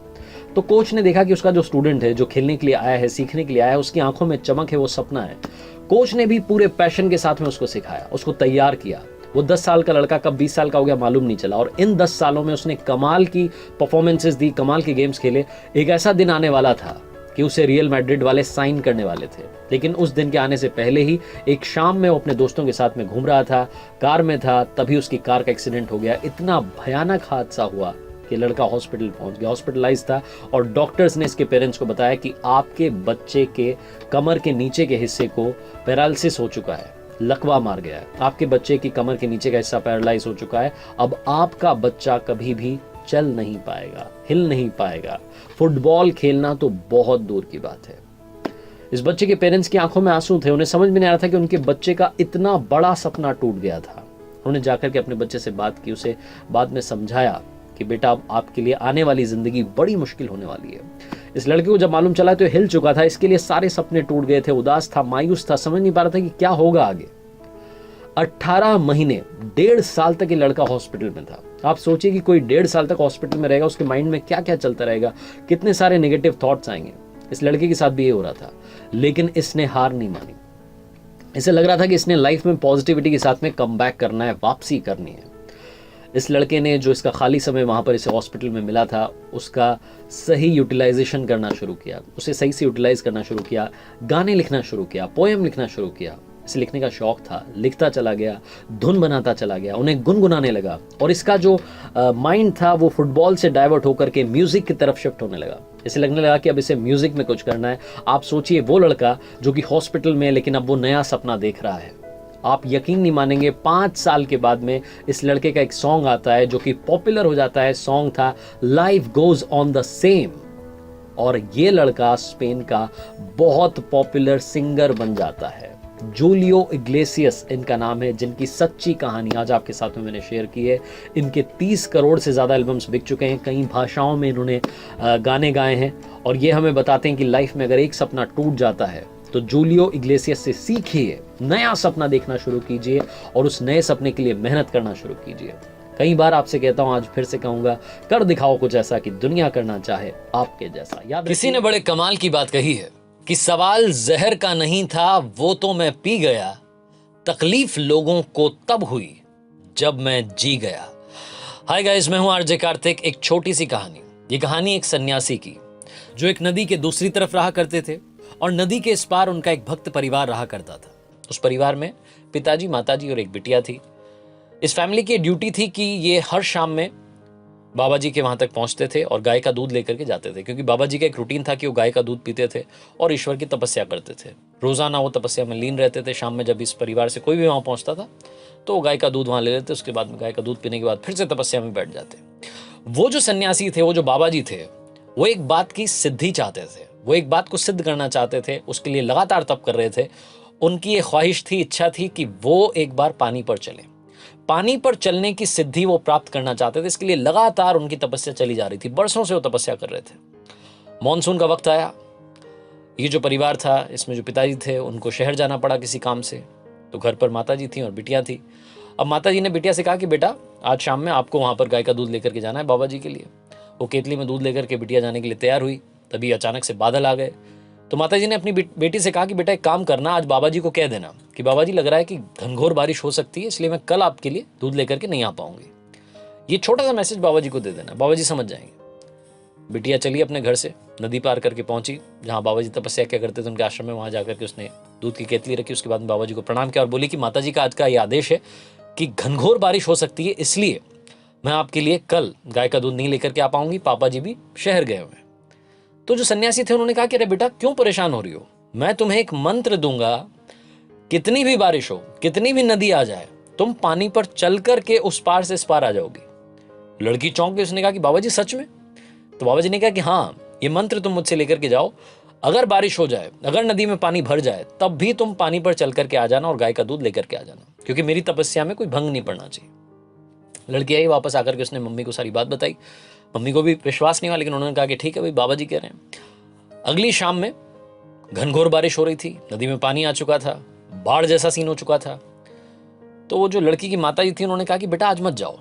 तो कोच ने देखा कि उसका जो स्टूडेंट है, जो खेलने के लिए आया है, सीखने के लिए आया है, उसकी आंखों में चमक है, वो सपना है। कोच ने भी पूरे पैशन के साथ में उसको सिखाया, उसको तैयार किया। वो 10 साल का लड़का कब 20 साल का हो गया मालूम नहीं चला, और इन 10 सालों में उसने कमाल की परफॉर्मेंसेस दी, कमाल के गेम्स खेले। एक ऐसा दिन आने वाला था कि उसे रियल मैड्रिड वाले साइन करने वाले थे, लेकिन उस दिन के आने से पहले ही एक शाम में वो अपने दोस्तों के साथ में घूम रहा था, कार में था, तभी उसकी कार का एक्सीडेंट हो गया। इतना भयानक हादसा हुआ कि लड़का हॉस्पिटल पहुंच गया, हॉस्पिटलाइज था, और डॉक्टर्स ने इसके पेरेंट्स को बताया कि आपके बच्चे के कमर के नीचे के हिस्से को पैरालिसिस हो चुका है, लकवा मार गया है, आपके बच्चे की कमर के नीचे का हिस्सा पैरालाइज हो चुका है, अब आपका बच्चा कभी भी चल नहीं पाएगा, हिल नहीं पाएगा, फुटबॉल खेलना तो बहुत दूर की बात है। इस बच्चे के पेरेंट्स की आंखों में आंसू थे, उन्हें समझ में नहीं आ रहा था कि उनके बच्चे का इतना बड़ा सपना टूट गया था। उन्होंने जाकर के अपने बच्चे से बात की, उसे बाद में समझाया कि बेटा अब आपके लिए आने वाली जिंदगी बड़ी मुश्किल होने वाली है। इस लड़के को जब मालूम चला तो हिल चुका था, इसके लिए सारे सपने टूट गए थे, उदास था, मायूस था, समझ नहीं पा रहा था कि क्या होगा आगे। 18 महीने, 1.5 साल तक ये लड़का हॉस्पिटल में था। आप सोचिए कि कोई 1.5 साल तक हॉस्पिटल में रहेगा, उसके माइंड में क्या क्या चलता रहेगा, कितने सारे नेगेटिव थॉट्स आएंगे। इस लड़के के साथ भी ये हो रहा था, लेकिन इसने हार नहीं मानी। इसे लग रहा था कि इसने लाइफ में पॉजिटिविटी के साथ में कम बैक करना है, वापसी करनी है। इस लड़के ने जो इसका खाली समय वहाँ पर इसे हॉस्पिटल में मिला था, उसका सही यूटिलाइजेशन करना शुरू किया, उसे सही से यूटिलाइज करना शुरू किया, गाने लिखना शुरू किया, पोएम लिखना शुरू किया। इसे लिखने का शौक था, लिखता चला गया, धुन बनाता चला गया, उन्हें गुनगुनाने लगा, और इसका जो माइंड था वो फुटबॉल से डाइवर्ट होकर के म्यूजिक की तरफ शिफ्ट होने लगा। इसे लगने लगा कि अब इसे म्यूजिक में कुछ करना है। आप सोचिए, वो लड़का जो कि हॉस्पिटल में, लेकिन अब वो नया सपना देख रहा है। आप यकीन नहीं मानेंगे, 5 साल के बाद में इस लड़के का एक सॉन्ग आता है जो कि पॉपुलर हो जाता है। सॉन्ग था life goes on the same, और ये लड़का स्पेन का बहुत पॉपुलर सिंगर बन जाता है। जूलियो इग्लेसियस इनका नाम है, जिनकी सच्ची कहानी आज आपके साथ में मैंने शेयर की है। इनके 30 करोड़ से ज़्यादा एल्बम्स बिक चुके हैं, कई भाषाओं में इन्होंने गाने गाए हैं, और ये हमें बताते हैं कि लाइफ में अगर एक सपना टूट जाता है तो जूलियो इग्लेसियस से सीखिए, नया सपना देखना शुरू कीजिए और उस नए सपने के लिए मेहनत करना शुरू कीजिए। कई बार आपसे कहता हूं, आज फिर से कहूंगा, कर दिखाओ कुछ ऐसा कि दुनिया करना चाहे आपके जैसा। याद किसी ने बड़े कमाल की बात कही है, कि सवाल जहर का नहीं था वो तो मैं पी गया, तकलीफ लोगों को तब हुई जब मैं जी गया। हाय गाइस, मैं हूं आरजे कार्तिक। एक छोटी सी कहानी। ये कहानी एक सन्यासी की जो एक नदी के दूसरी तरफ रहा करते थे और नदी के इस पार उनका एक भक्त परिवार रहा करता था। उस परिवार में पिताजी, माताजी और एक बिटिया थी। इस फैमिली की ड्यूटी थी कि ये हर शाम में बाबा जी के वहां तक पहुंचते थे और गाय का दूध लेकर के जाते थे, क्योंकि बाबा जी का एक रूटीन था कि वो गाय का दूध पीते थे और ईश्वर की तपस्या करते थे। रोजाना वो तपस्या में लीन रहते थे। शाम में जब इस परिवार से कोई भी वहां पहुंचता था तो वो गाय का दूध वहां ले लेते। उसके बाद में गाय का दूध पीने के बाद फिर से तपस्या में बैठ जाते। वो जो सन्यासी थे, वो जो बाबा जी थे, वो एक बात की सिद्धि चाहते थे। वो एक बात को सिद्ध करना चाहते थे। उसके लिए लगातार तप कर रहे थे। उनकी ये ख्वाहिश थी, इच्छा थी कि वो एक बार पानी पर चले। पानी पर चलने की सिद्धि वो प्राप्त करना चाहते थे। इसके लिए लगातार उनकी तपस्या चली जा रही थी। बरसों से वो तपस्या कर रहे थे। मॉनसून का वक्त आया। ये जो परिवार था, इसमें जो पिताजी थे, उनको शहर जाना पड़ा किसी काम से। तो घर पर माताजी थी और बिटिया थी। अब माताजी ने बिटिया से कहा कि बेटा, आज शाम में आपको वहां पर गाय का दूध लेकर के जाना है बाबा जी के लिए। वो केतली में दूध लेकर के बिटिया जाने के लिए तैयार हुई। तभी अचानक से बादल आ गए। तो माताजी ने अपनी बेटी से कहा कि बेटा, एक काम करना, आज बाबा जी को कह देना कि बाबा जी, लग रहा है कि घनघोर बारिश हो सकती है, इसलिए मैं कल आपके लिए दूध लेकर के नहीं आ पाऊंगी। ये छोटा सा मैसेज बाबा जी को दे देना, बाबा जी समझ जाएंगे। बिटिया चली अपने घर से, नदी पार करके पहुंची जहां बाबा जी तपस्या क्या करते थे, उनके आश्रम में। वहां जाकर के उसने दूध की केतली रखी। उसके बाद में बाबा जी को प्रणाम किया और बोली कि माता जी का आज का ये आदेश है कि घनघोर बारिश हो सकती है, इसलिए मैं आपके लिए कल गाय का दूध नहीं लेकर के आ पाऊंगी। पापा जी भी शहर गए हुए हैं। तो जो सन्यासी थे उन्होंने कहा कि अरे बेटा, क्यों परेशान हो रही हो? मैं तुम्हें एक मंत्र दूंगा, कितनी भी बारिश हो, कितनी भी नदी आ जाए, तुम पानी पर चल करके उस पार से इस पार आ जाओगी। लड़की चौंक गई। उसने कहा कि बाबा जी सच में? तो बाबा जी ने कहा कि हाँ, ये मंत्र तुम मुझसे लेकर के जाओ। अगर बारिश हो जाए, अगर नदी में पानी भर जाए, तब भी तुम पानी पर चल करके आ जाना और गाय का दूध लेकर के आ जाना, क्योंकि मेरी तपस्या में कोई भंग नहीं पड़ना चाहिए। लड़की आई वापस आकर के, उसने मम्मी को सारी बात बताई। मम्मी को भी विश्वास नहीं हुआ, लेकिन उन्होंने कहा कि ठीक है भाई, बाबा जी कह रहे हैं। अगली शाम में घनघोर बारिश हो रही थी। नदी में पानी आ चुका था। बाढ़ जैसा सीन हो चुका था। तो वो जो लड़की की माता जी थी, उन्होंने कहा कि बेटा, आज मत जाओ।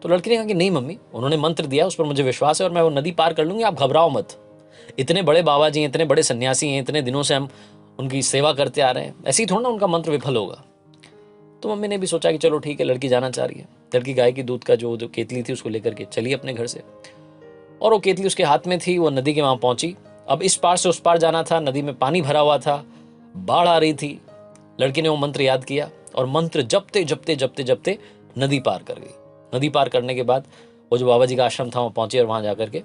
तो लड़की ने कहा कि नहीं मम्मी, उन्होंने मंत्र दिया, उस पर मुझे विश्वास है और मैं वो नदी पार कर लूंगी, आप घबराओ मत। इतने बड़े बाबा जी हैं, इतने बड़े सन्यासी हैं, इतने दिनों से हम उनकी सेवा करते आ रहे हैं, ऐसे ही थोड़ा ना उनका मंत्र विफल होगा। तो मम्मी ने भी सोचा कि चलो ठीक है, लड़की जाना चाह रही है। लड़की गाय की दूध का जो केतली थी उसको लेकर के चली अपने घर से, और वो केतली उसके हाथ में थी। वो नदी के वहां पहुंची। अब इस पार से उस पार जाना था। नदी में पानी भरा हुआ था, बाढ़ आ रही थी। लड़की ने वो मंत्र याद किया और मंत्र जपते जपते जपते जपते नदी पार कर गई। नदी पार करने के बाद वो जो बाबा जी का आश्रम था वहां पहुंची और वहां जाकर के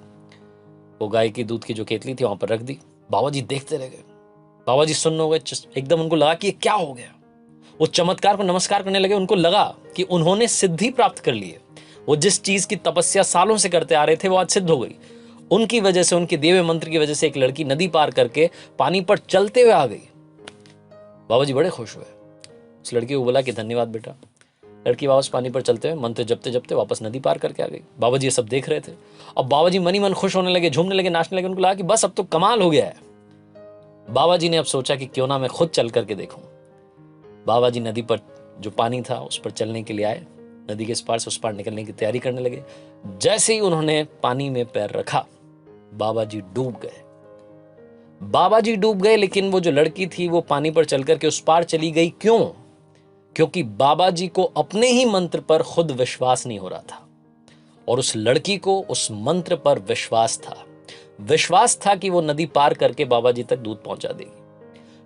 वो गाय की दूध की जो केतली थी वहां पर रख दी। बाबा जी देखते रह गए। बाबा जी सुन्न हो गए। एकदम उनको लगा कि ये क्या हो गया। वो चमत्कार को नमस्कार करने लगे। उनको लगा कि उन्होंने सिद्धि प्राप्त कर ली है। वो जिस चीज की तपस्या सालों से करते आ रहे थे वो आज सिद्ध हो गई। उनकी वजह से, उनके दिए हुए मंत्र की वजह से एक लड़की नदी पार करके पानी पर चलते हुए आ गई। बाबा जी बड़े खुश हुए। उस लड़की को बोला कि धन्यवाद बेटा। लड़की वापस पानी पर चलते हुए मंत्र जपते जपते वापस नदी पार करके आ गई। बाबा जी ये सब देख रहे थे। अब बाबा जी मन ही मन खुश होने लगे, झूमने लगे, नाचने लगे। उनको लगा कि बस अब तो कमाल हो गया है। बाबा जी ने अब सोचा कि क्यों ना मैं खुद चल करके देखूं। बाबा जी नदी पर जो पानी था उस पर चलने के लिए आए। नदी के इस पार से उस पार निकलने की तैयारी करने लगे। जैसे ही उन्होंने पानी में पैर रखा, बाबा जी डूब गए। बाबा जी डूब गए, लेकिन वो जो लड़की थी वो पानी पर चल करके उस पार चली गई। क्यों? क्योंकि बाबा जी को अपने ही मंत्र पर खुद विश्वास नहीं हो रहा था और उस लड़की को उस मंत्र पर विश्वास था। विश्वास था कि वो नदी पार करके बाबा जी तक दूध पहुंचा देगी।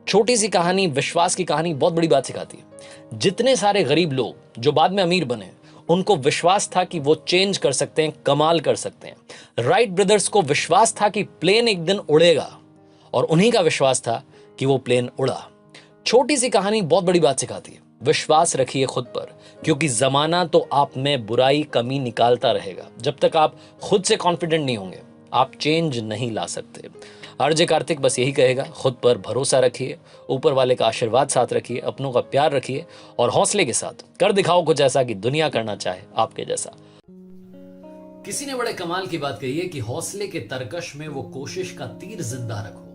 छोटी सी कहानी, विश्वास की कहानी बहुत बड़ी बात सिखाती है। जितने सारे गरीब लोग जो बाद में अमीर बने, उनको विश्वास था कि वो चेंज कर सकते हैं, कमाल कर सकते हैं। राइट ब्रदर्स को विश्वास था कि प्लेन एक दिन उड़ेगा और उन्हीं का विश्वास था कि वो प्लेन उड़ा। छोटी सी कहानी बहुत बड़ी बात सिखाती है। विश्वास रखिए खुद पर, क्योंकि जमाना तो आप में बुराई, कमी निकालता रहेगा। जब तक आप खुद से कॉन्फिडेंट नहीं होंगे, आप चेंज नहीं ला सकते। आरजे कार्तिक बस यही कहेगा, खुद पर भरोसा रखिए, ऊपर वाले का आशीर्वाद साथ रखिए, अपनों का प्यार रखिए और हौसले के साथ कर दिखाओ कुछ ऐसा कि दुनिया करना चाहे आपके जैसा। किसी ने बड़े कमाल की बात कही है कि हौसले के तरकश में वो कोशिश का तीर जिंदा रखो।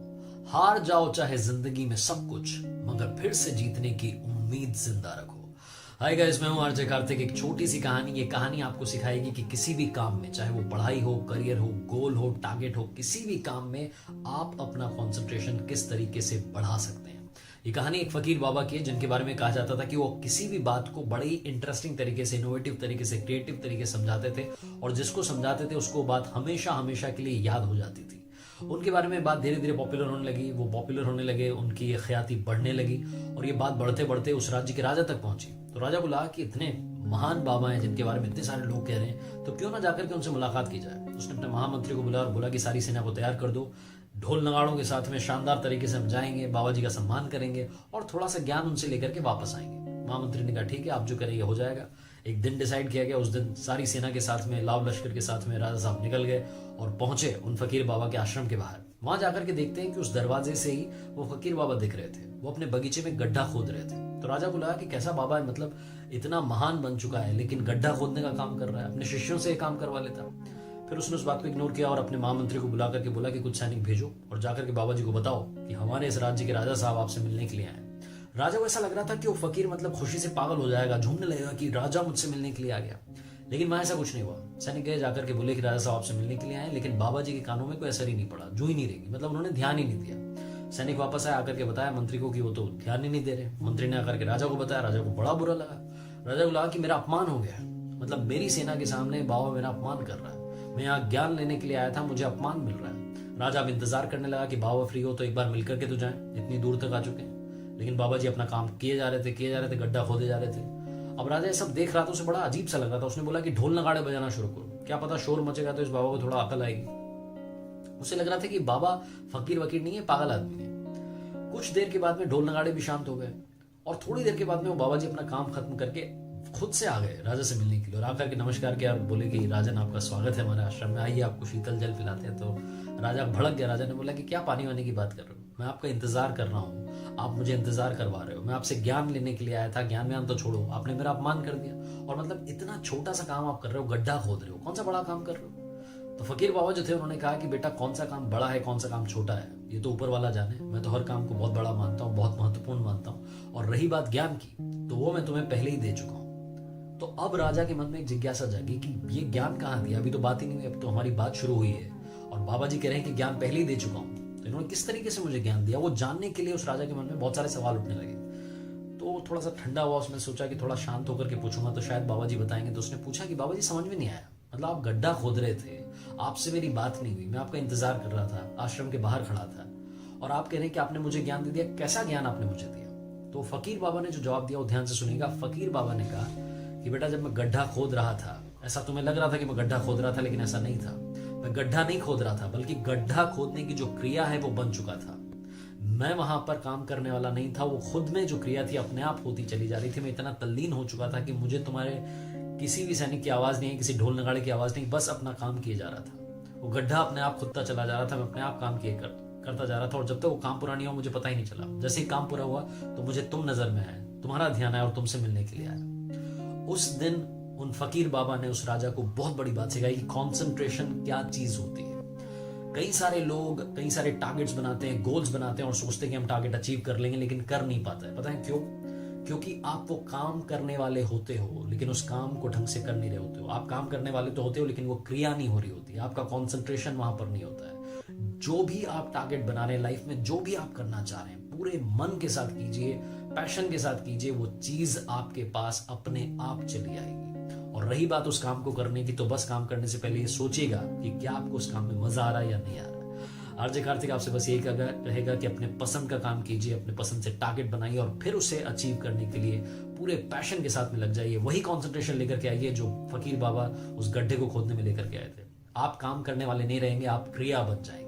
हार जाओ चाहे जिंदगी में सब कुछ, मगर फिर से जीतने की उम्मीद जिंदा रखो। हाय गाइस, मैं हूं आरजे कार्तिक। एक छोटी सी कहानी, ये कहानी आपको सिखाएगी कि किसी भी काम में, चाहे वो पढ़ाई हो, करियर हो, गोल हो, टारगेट हो, किसी भी काम में आप अपना कंसंट्रेशन किस तरीके से बढ़ा सकते हैं। ये कहानी एक फकीर बाबा की है, जिनके बारे में कहा जाता था कि वो किसी भी बात को बड़ी इंटरेस्टिंग तरीके से, इनोवेटिव तरीके से, क्रिएटिव तरीके से समझाते थे, और जिसको समझाते थे उसको बात हमेशा हमेशा के लिए याद हो जाती थी। उनके बारे में बात धीरे धीरे पॉपुलर होने लगी, वो पॉपुलर होने लगे, उनकी ख्याति बढ़ने लगी, और ये बात बढ़ते बढ़ते उस राज्य के राजा तक पहुंची। तो राजा को लगा कि इतने महान बाबा हैं जिनके बारे में इतने सारे लोग कह रहे हैं, तो क्यों ना जाकर के उनसे मुलाकात की जाए। उसने अपने महामंत्री को बुलाया और बोला कि सारी सेना को तैयार कर दो, ढोल नगाड़ों के साथ में शानदार तरीके से हम जाएंगे, बाबा जी का सम्मान करेंगे और थोड़ा सा ज्ञान उनसे लेकर के वापस आएंगे। महामंत्री ने कहा ठीक है, आप जो करेंगे हो जाएगा। एक दिन डिसाइड किया गया। उस दिन सारी सेना के साथ में, लाव लश्कर के साथ में राजा साहब निकल गए और पहुंचे उन फकीर बाबा के आश्रम के बाहर। वहां जाकर के देखते हैं कि उस दरवाजे से ही वो फकीर बाबा दिख रहे थे। वो अपने बगीचे में गड्ढा खोद रहे थे। तो राजा को लगा कि कैसा बाबा है, मतलब इतना महान बन चुका है लेकिन गड्ढा खोदने का काम कर रहा है, अपने शिष्यों से ये काम करवा लेता। फिर उसने उस बात को इग्नोर किया और अपने महामंत्री को बुला करके बोला कि कुछ सैनिक भेजो और जाकर के बाबा जी को बताओ कि हमारे इस राज्य के राजा साहब आपसे मिलने के लिए आए। राजा को ऐसा लग रहा था कि वो फकीर मतलब खुशी से पागल हो जाएगा, झूमने लगेगा कि राजा मुझसे मिलने के लिए आ गया। लेकिन वहां ऐसा कुछ नहीं हुआ। सैनिक गए, जाकर के बोले कि राजा साहब आपसे मिलने के लिए आए, लेकिन बाबा जी के कानों में कोई असर ही नहीं पड़ा, जू ही नहीं रहेगी, मतलब उन्होंने ध्यान ही नहीं दिया। सैनिक वापस आए, आकर के बताया मंत्री को कि वो तो ध्यान ही नहीं दे रहे। मंत्री ने आकर के राजा को बताया। राजा को बड़ा बुरा लगा। राजा को लगा कि मेरा अपमान हो गया, मतलब मेरी सेना के सामने बाबा मेरा अपमान कर रहा है। मैं यहाँ ज्ञान लेने के लिए आया था, मुझे अपमान मिल रहा है। राजा अब इंतजार करने लगा कि बाबा फ्री हो तो एक बार मिलकर के तो जाएं, इतनी दूर तक आ चुके हैं। लेकिन बाबा जी अपना काम किए जा रहे थे, गड्ढा खोदे जा रहे थे। अब राजा ये सब देख रहा था, उसे बड़ा अजीब सा लग रहा था। उसने बोला कि ढोल नगाड़े बजाना शुरू करो, क्या पता शोर मचेगा तो इस बाबा को थोड़ा अकल आएगी। उसे लग रहा था कि बाबा फकीर वकीर नहीं है, पागल आदमी है। कुछ देर के बाद में ढोल नगाड़े भी शांत हो गए और थोड़ी देर के बाद में वो बाबा जी अपना काम खत्म करके खुद से आ गए राजा से मिलने के लिए। और आकर के नमस्कार किया और बोले कि राजन आपका स्वागत है हमारे आश्रम में, आइए आपको शीतल जल पिलाते हैं। तो राजा भड़क गया। राजा ने बोला कि क्या पानी वानी की बात कर रहे हो, मैं आपका इंतजार कर रहा हूँ, आप मुझे इंतजार करवा रहे हो, मैं आपसे ज्ञान लेने के लिए आया था, ज्ञान व्यान तो छोड़ो, आपने मेरा अपमान कर दिया। और मतलब इतना छोटा सा काम आप कर रहे हो, गड्ढा खोद रहे हो, कौन सा बड़ा काम कर रहे हो। तो फकीर बाबा जो थे उन्होंने कहा कि बेटा कौन सा काम बड़ा है, कौन सा काम छोटा है, ये तो ऊपर वाला जाने, मैं तो हर काम को बहुत बड़ा मानता हूँ, बहुत महत्वपूर्ण मानता हूँ। और रही बात ज्ञान की, तो वो मैं तुम्हें पहले ही दे चुका हूँ। तो अब राजा के मन में एक जिज्ञासा जागी कि ये ज्ञान कहाँ दिया, अभी तो बात ही नहीं हुई, अब तो हमारी बात शुरू हुई है और बाबा जी कह रहे हैं कि ज्ञान पहले ही दे चुका हूँ, तो इन्होंने किस तरीके से मुझे ज्ञान दिया, वो जानने के लिए उस राजा के मन में बहुत सारे सवाल उठने लगे। तो थोड़ा सा ठंडा हुआ, उसने सोचा कि थोड़ा शांत होकर के पूछूंगा तो शायद बाबा जी बताएंगे। तो उसने पूछा कि बाबा जी समझ में नहीं आया, मतलब आप गड्ढा खोद रहे थे, आपसे मेरी बात नहीं हुई, मैं आपका इंतजार कर रहा था, आश्रम के बाहर खड़ा था, और आप कह रहे हैं कि आपने मुझे ज्ञान दे दिया, कैसा ज्ञान आपने मुझे दिया। तो फकीर बाबा ने जो जवाब दिया वो ध्यान से सुनिएगा। फकीर बाबा ने कहा कि बेटा जब मैं गड्ढा खोद रहा था, ऐसा तुम्हें लग रहा था कि मैं गड्ढा खोद रहा था, लेकिन ऐसा नहीं था। मैं गड्ढा नहीं खोद रहा था, बल्कि गड्ढा खोदने की जो क्रिया है वो बन चुका था। मैं वहां पर काम करने वाला नहीं था, वो खुद में जो क्रिया थी अपने आप होती चली जा रही थी। मैं इतना तल्लीन हो चुका था कि मुझे तुम्हारे किसी भी सैनिक की आवाज नहीं है, किसी ढोल नगाड़े की आवाज नहीं, बस अपना काम किए जा रहा था। वो गड्ढा अपने आप खुदता चला जा रहा था, मैं अपने आप काम करता जा रहा था। और जब तक वो काम पूरा नहीं हुआ मुझे पता ही नहीं चला। जैसे ही काम पूरा हुआ तो मुझे तुम नजर में आए, तुम्हारा ध्यान आया और तुमसे मिलने के लिए आया। उस दिन उन फकीर बाबा ने उस राजा को बहुत बड़ी बात सिखाई कि कंसंट्रेशन क्या चीज होती है। कई सारे लोग कई सारे टारगेट्स बनाते हैं, गोल्स बनाते हैं और सोचते हैं कि हम टारगेट अचीव कर लेंगे, लेकिन कर नहीं पाता है। पता है क्यों? क्योंकि आप वो काम करने वाले होते हो लेकिन उस काम को ढंग से कर नहीं रहे होते हो। आप काम करने वाले तो होते हो लेकिन वो क्रिया नहीं हो रही होती है, आपका कॉन्सेंट्रेशन वहां पर नहीं होता है। जो भी आप टारगेट बना रहे हैं लाइफ में, जो भी आप करना चाह रहे हैं, पूरे मन के साथ कीजिए, पैशन के साथ कीजिए, वो चीज आपके पास अपने आप चली आएगी। और रही बात उस काम को करने की, तो बस काम करने से पहले ये सोचिएगा कि क्या आपको उस काम में मजा आ रहा है या नहीं आ रहा है। आरजे कार्तिक आपसे बस यही रहेगा कि अपने पसंद का काम कीजिए, अपने पसंद से टारगेट बनाइए और फिर उसे अचीव करने के लिए पूरे पैशन के साथ में लग जाइए। वही कॉन्सेंट्रेशन लेकर के आइए जो फकीर बाबा उस गड्ढे को खोदने में लेकर के आए थे। आप काम करने वाले नहीं रहेंगे, आप क्रिया बन जाएंगे।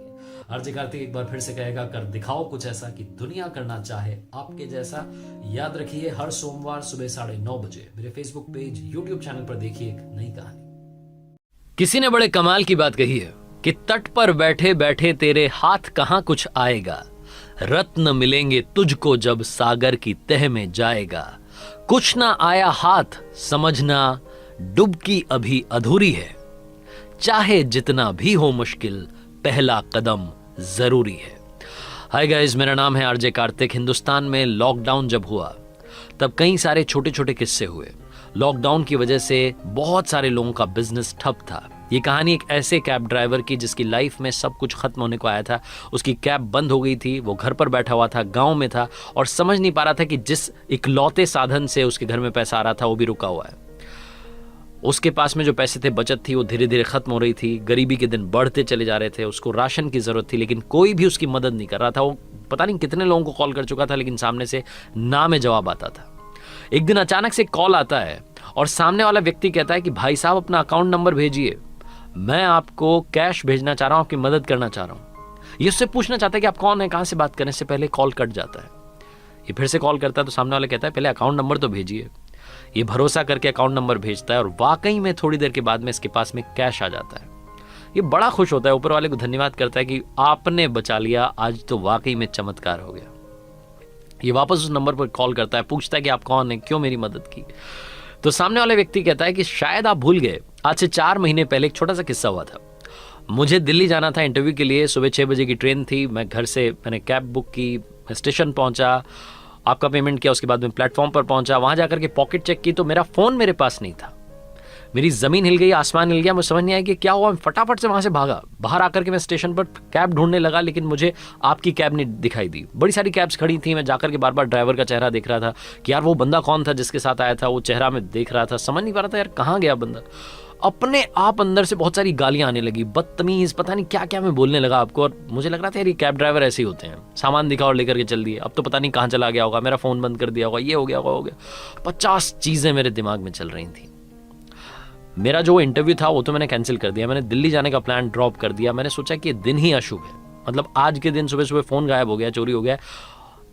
आरजे कार्तिक एक बार फिर से कहेगा, कर दिखाओ कुछ ऐसा कि दुनिया करना चाहे आपके जैसा। याद रखिए, हर सोमवार सुबह 9:30 बजे मेरे फेसबुक पेज, यूट्यूब चैनल पर देखिए एक नई कहानी। किसी ने बड़े कमाल की बात कही है कि तट पर बैठे बैठे तेरे हाथ कहां कुछ आएगा, रत्न मिलेंगे तुझको जब सागर की तह में जाएगा। कुछ ना आया हाथ समझना डुबकी अभी अधूरी है, चाहे जितना भी हो मुश्किल पहला कदम जरूरी है। हाय गाइस, मेरा नाम है आरजे कार्तिक। हिंदुस्तान में लॉकडाउन जब हुआ तब कई सारे छोटे छोटे किस्से हुए। लॉकडाउन की वजह से बहुत सारे लोगों का बिजनेस ठप था। ये कहानी एक ऐसे कैब ड्राइवर की जिसकी लाइफ में सब कुछ खत्म होने को आया था। उसकी कैब बंद हो गई थी, वो घर पर बैठा हुआ था, गांव में था और समझ नहीं पा रहा था कि जिस इकलौते साधन से उसके घर में पैसा आ रहा था वो भी रुका हुआ है। उसके पास में जो पैसे थे, बचत थी, वो धीरे धीरे खत्म हो रही थी। गरीबी के दिन बढ़ते चले जा रहे थे। उसको राशन की जरूरत थी, लेकिन कोई भी उसकी मदद नहीं कर रहा था। वो पता नहीं कितने लोगों को कॉल कर चुका था, लेकिन सामने से ना में जवाब आता था। एक दिन अचानक से कॉल आता है और सामने वाला व्यक्ति कहता है कि भाई साहब अपना अकाउंट नंबर भेजिए, मैं आपको कैश भेजना चाह रहा हूं, आपकी मदद करना चाह रहा हूं। ये उससे पूछना चाहता है कि आप कौन है, कहां से बात करने से पहले कॉल कट जाता है। ये फिर से कॉल करता है तो सामने वाला कहता है पहले अकाउंट नंबर तो भेजिए। ये भरोसा करके अकाउंट नंबर भेजता है और वाकई में थोड़ी देर के बाद में इसके पास में कैश आ जाता है। ये बड़ा खुश होता है, ऊपर वाले को धन्यवाद करता है कि आपने बचा लिया, आज तो वाकई में चमत्कार हो गया। ये वापस उस नंबर पर कॉल करता है, पूछता है कि आप कौन है, क्यों मेरी मदद की। तो सामने वाले व्यक्ति कहता है कि शायद आप भूल गए, आज से 4 महीने पहले एक छोटा सा किस्सा हुआ था। मुझे दिल्ली जाना था इंटरव्यू के लिए, सुबह 6 बजे की ट्रेन थी। मैं घर से मैंने कैब बुक की, मैं स्टेशन पहुंचा, आपका पेमेंट किया, उसके बाद मैं प्लेटफॉर्म पर पहुंचा। वहां जाकर के पॉकेट चेक की तो मेरा फोन मेरे पास नहीं था। मेरी जमीन हिल गई, आसमान हिल गया, मुझे समझ नहीं आया कि क्या हुआ। मैं फटाफट से वहां से भागा, बाहर आकर के मैं स्टेशन पर कैब ढूंढने लगा, लेकिन मुझे आपकी कैब नहीं दिखाई दी। बड़ी सारी कैब्स खड़ी थी। मैं जाकर के बार बार ड्राइवर का चेहरा देख रहा था कि यार वो बंदा कौन था जिसके साथ आया था, वो चेहरा मैं देख रहा था, समझ नहीं पा रहा था यार कहाँ गया बंदा। अपने आप अंदर से बहुत सारी गालियां आने लगी, बदतमीज, पता नहीं क्या क्या मैं बोलने लगा आपको। और मुझे लग रहा था यार ये कैब ड्राइवर ऐसे ही होते हैं, सामान दिखा और लेकर के चल दिए, अब तो पता नहीं कहाँ चला गया होगा, मेरा फोन बंद कर दिया होगा, ये हो गया होगा, हो गया। 50 चीजें मेरे दिमाग में चल रही थी। मेरा जो इंटरव्यू था वो तो मैंने कैंसिल कर दिया, मैंने दिल्ली जाने का प्लान ड्रॉप कर दिया। मैंने सोचा कि ये दिन ही अशुभ है, मतलब आज के दिन सुबह सुबह फोन गायब हो गया, चोरी हो गया,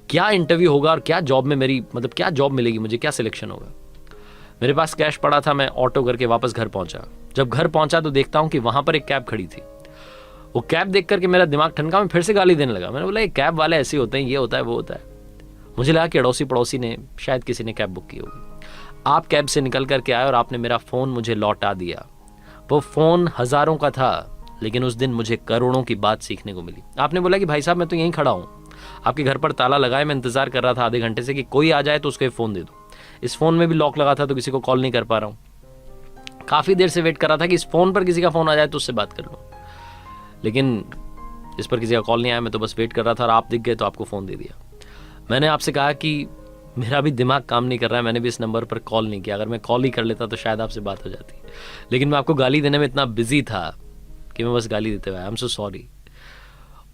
क्या इंटरव्यू होगा और क्या जॉब में मेरी, मतलब क्या जॉब मिलेगी मुझे, क्या सिलेक्शन होगा। मेरे पास कैश पड़ा था, मैं ऑटो करके वापस घर पहुंचा। जब घर पहुंचा तो देखता हूं कि वहां पर एक कैब खड़ी थी। वो कैब देख करके मेरा दिमाग ठनका, मैं फिर से गाली देने लगा। मैंने बोला ये कैब वाले ऐसे होते हैं, ये होता है, वो होता है। मुझे लगा कि अड़ोसी पड़ोसी ने, शायद किसी ने कैब बुक की होगी। आप कैब से निकल करके आए और आपने मेरा फोन मुझे लौटा दिया। वो फोन हजारों का था, लेकिन उस दिन मुझे करोड़ों की बात सीखने को मिली। आपने बोला कि भाई साहब मैं तो यहीं खड़ा हूं, आपके घर पर ताला लगाए, मैं इंतजार कर रहा था आधे घंटे से कि कोई आ जाए तो उसको फोन दे दो। इस फोन में भी लॉक लगा था तो किसी को कॉल नहीं कर पा रहा हूं। काफी देर से वेट कर रहा था कि इस फोन पर किसी का फोन आ जाए तो उससे बात कर लूं, लेकिन इस पर किसी का कॉल नहीं आया। मैं तो बस वेट कर रहा था और आप दिख गए तो आपको फोन दे दिया। मैंने आपसे कहा कि मेरा भी दिमाग काम नहीं कर रहा है, मैंने भी इस नंबर पर कॉल नहीं किया। अगर मैं कॉल ही कर लेता तो शायद आपसे बात हो जाती, लेकिन मैं आपको गाली देने में इतना बिजी था कि मैं बस गाली देते हुए, आई एम सो सॉरी।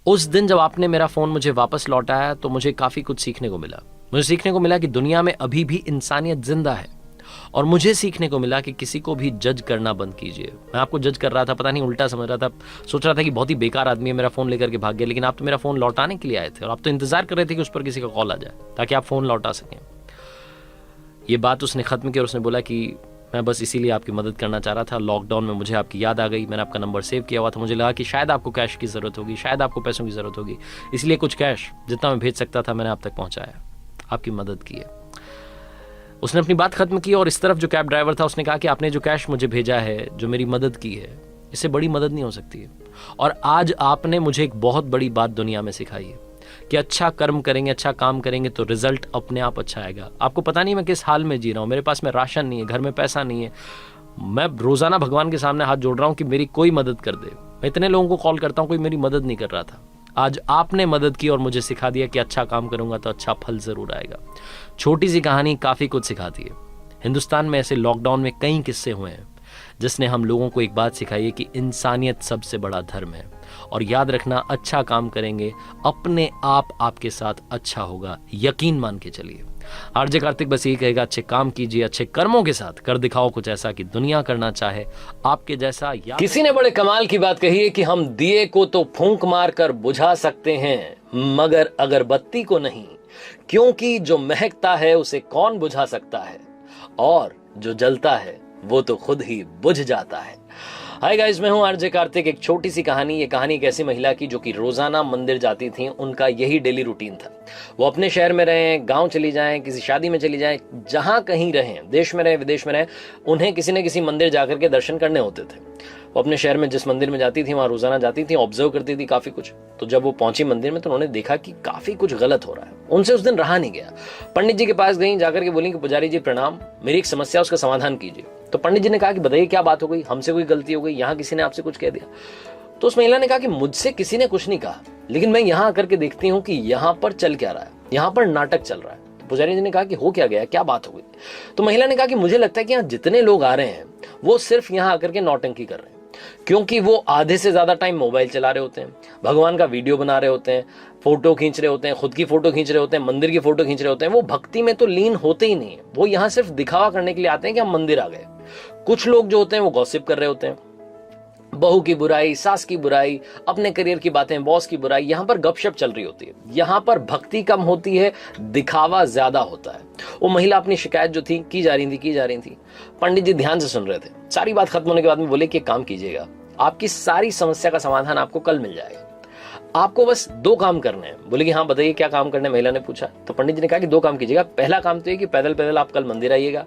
उस दिन जब आपने मेरा फोन मुझे वापस लौटाया तो मुझे काफी कुछ सीखने को मिला। मुझे सीखने को मिला कि दुनिया में अभी भी इंसानियत जिंदा है, और मुझे सीखने को मिला कि किसी को भी जज करना बंद कीजिए। मैं आपको जज कर रहा था, पता नहीं उल्टा समझ रहा था, सोच रहा था कि बहुत ही बेकार आदमी है, मेरा फोन लेकर के भाग गया। लेकिन आप तो मेरा फोन लौटाने के लिए आए थे और आप तो इंतजार कर रहे थे कि उस पर किसी का कॉल आ जाए ताकि आप फोन लौटा सकें। ये बात उसने खत्म की और उसने बोला कि मैं बस इसीलिए आपकी मदद करना चाह रहा था। लॉकडाउन में मुझे आपकी याद आ गई, मैंने आपका नंबर सेव किया हुआ था। मुझे लगा कि शायद आपको कैश की ज़रूरत होगी, शायद आपको पैसों की ज़रूरत होगी, इसलिए कुछ कैश जितना मैं भेज सकता था मैंने आप तक पहुंचाया, आपकी मदद की है। उसने अपनी बात खत्म की और इस तरफ जो कैब ड्राइवर था उसने कहा कि आपने जो कैश मुझे भेजा है, जो मेरी मदद की है, इससे बड़ी मदद नहीं हो सकती है। और आज आपने मुझे एक बहुत बड़ी बात दुनिया में सिखाई है कि अच्छा कर्म करेंगे, अच्छा काम करेंगे तो रिजल्ट अपने आप अच्छा आएगा। आपको पता नहीं मैं किस हाल में जी रहा हूँ, मेरे पास में राशन नहीं है, घर में पैसा नहीं है, मैं रोजाना भगवान के सामने हाथ जोड़ रहा हूँ कि मेरी कोई मदद कर दे। मैं इतने लोगों को कॉल करता हूँ, कोई मेरी मदद नहीं कर रहा था। आज आपने मदद की और मुझे सिखा दिया कि अच्छा काम करूंगा तो अच्छा फल जरूर आएगा। छोटी सी कहानी काफी कुछ सिखाती है। हिंदुस्तान में ऐसे लॉकडाउन में कई किस्से हुए हैं जिसने हम लोगों को एक बात सिखाई है कि इंसानियत सबसे बड़ा धर्म है। और याद रखना, अच्छा काम करेंगे अपने आप आपके साथ अच्छा होगा, यकीन मान के चलिए। आरजे कार्तिक बस यही कहेगा, अच्छे काम कीजिए, अच्छे कर्मों के साथ कर दिखाओ कुछ ऐसा कि दुनिया करना चाहे आपके जैसा। किसी ने बड़े कमाल की बात कही है कि हम दिए को तो फूंक मार कर बुझा सकते हैं, मगर अगरबत्ती को नहीं, क्योंकि जो महकता है उसे कौन बुझा सकता है, और जो जलता है वो तो खुद ही बुझ जाता है। हाय गाइस, मैं हूं आरजे कार्तिक। एक छोटी सी कहानी। ये कहानी एक ऐसी महिला की जो कि रोजाना मंदिर जाती थी, उनका यही डेली रूटीन था। वो अपने शहर में रहें, गांव चली जाएं, किसी शादी में चली जाएं, जहां कहीं रहें, देश में रहें, विदेश में रहें, उन्हें किसी न किसी मंदिर जाकर के दर्शन करने होते थे। वो अपने शहर में जिस मंदिर में जाती थी वहां रोजाना जाती थी, ऑब्जर्व करती थी काफी कुछ। तो जब वो पहुंची मंदिर में तो उन्होंने देखा कि काफी कुछ गलत हो रहा है। उनसे उस दिन रहा नहीं गया। पंडित जी के पास गई, जाकर के बोली कि पुजारी जी प्रणाम, मेरी एक समस्या, उसका समाधान कीजिए। तो पंडित जी ने कहा कि बताइए क्या बात हो गई, हमसे कोई गलती हो गई, यहाँ किसी ने आपसे कुछ कह दिया? तो उस महिला ने कहा कि मुझसे किसी ने कुछ नहीं कहा, लेकिन मैं यहाँ आकर के देखती हूँ कि यहाँ पर चल क्या रहा है, यहाँ पर नाटक चल रहा है। तो पुजारी जी ने कहा कि हो क्या गया, क्या बात हो गई? तो महिला ने कहा कि मुझे लगता है कि यहाँ जितने लोग आ रहे हैं वो सिर्फ यहाँ आकर के नौटंकी कर रहे हैं, क्योंकि वो आधे से ज्यादा टाइम मोबाइल चला रहे होते हैं, भगवान का वीडियो बना रहे होते हैं, फोटो खींच रहे होते हैं, खुद की फोटो खींच रहे होते हैं, मंदिर की फोटो खींच रहे होते हैं। वो भक्ति में तो लीन होते ही नहीं है। वो यहाँ सिर्फ दिखावा करने के लिए आते हैं कि हम मंदिर आ गए। कुछ लोग जो होते हैं वो गॉसिप कर रहे होते हैं, बहू की बुराई, सास की बुराई, अपने करियर की बातें, बॉस की बुराई, यहां पर गपशप चल रही होती है। यहां पर भक्ति कम होती है, दिखावा ज्यादा होता है। वो महिला अपनी शिकायत जो थी की जा रही थी। पंडित जी ध्यान से सुन रहे थे। सारी बात खत्म होने के बाद में बोले कि काम कीजिएगा, आपकी सारी समस्या का समाधान आपको कल मिल जाएगा, आपको बस 2 काम करने हैं। बोले कि हाँ बताइए क्या काम करने हैं, महिला ने पूछा। तो पंडित जी ने कहा कि 2 काम कीजिएगा। पहला काम तो ये कि पैदल पैदल आप कल मंदिर आइएगा,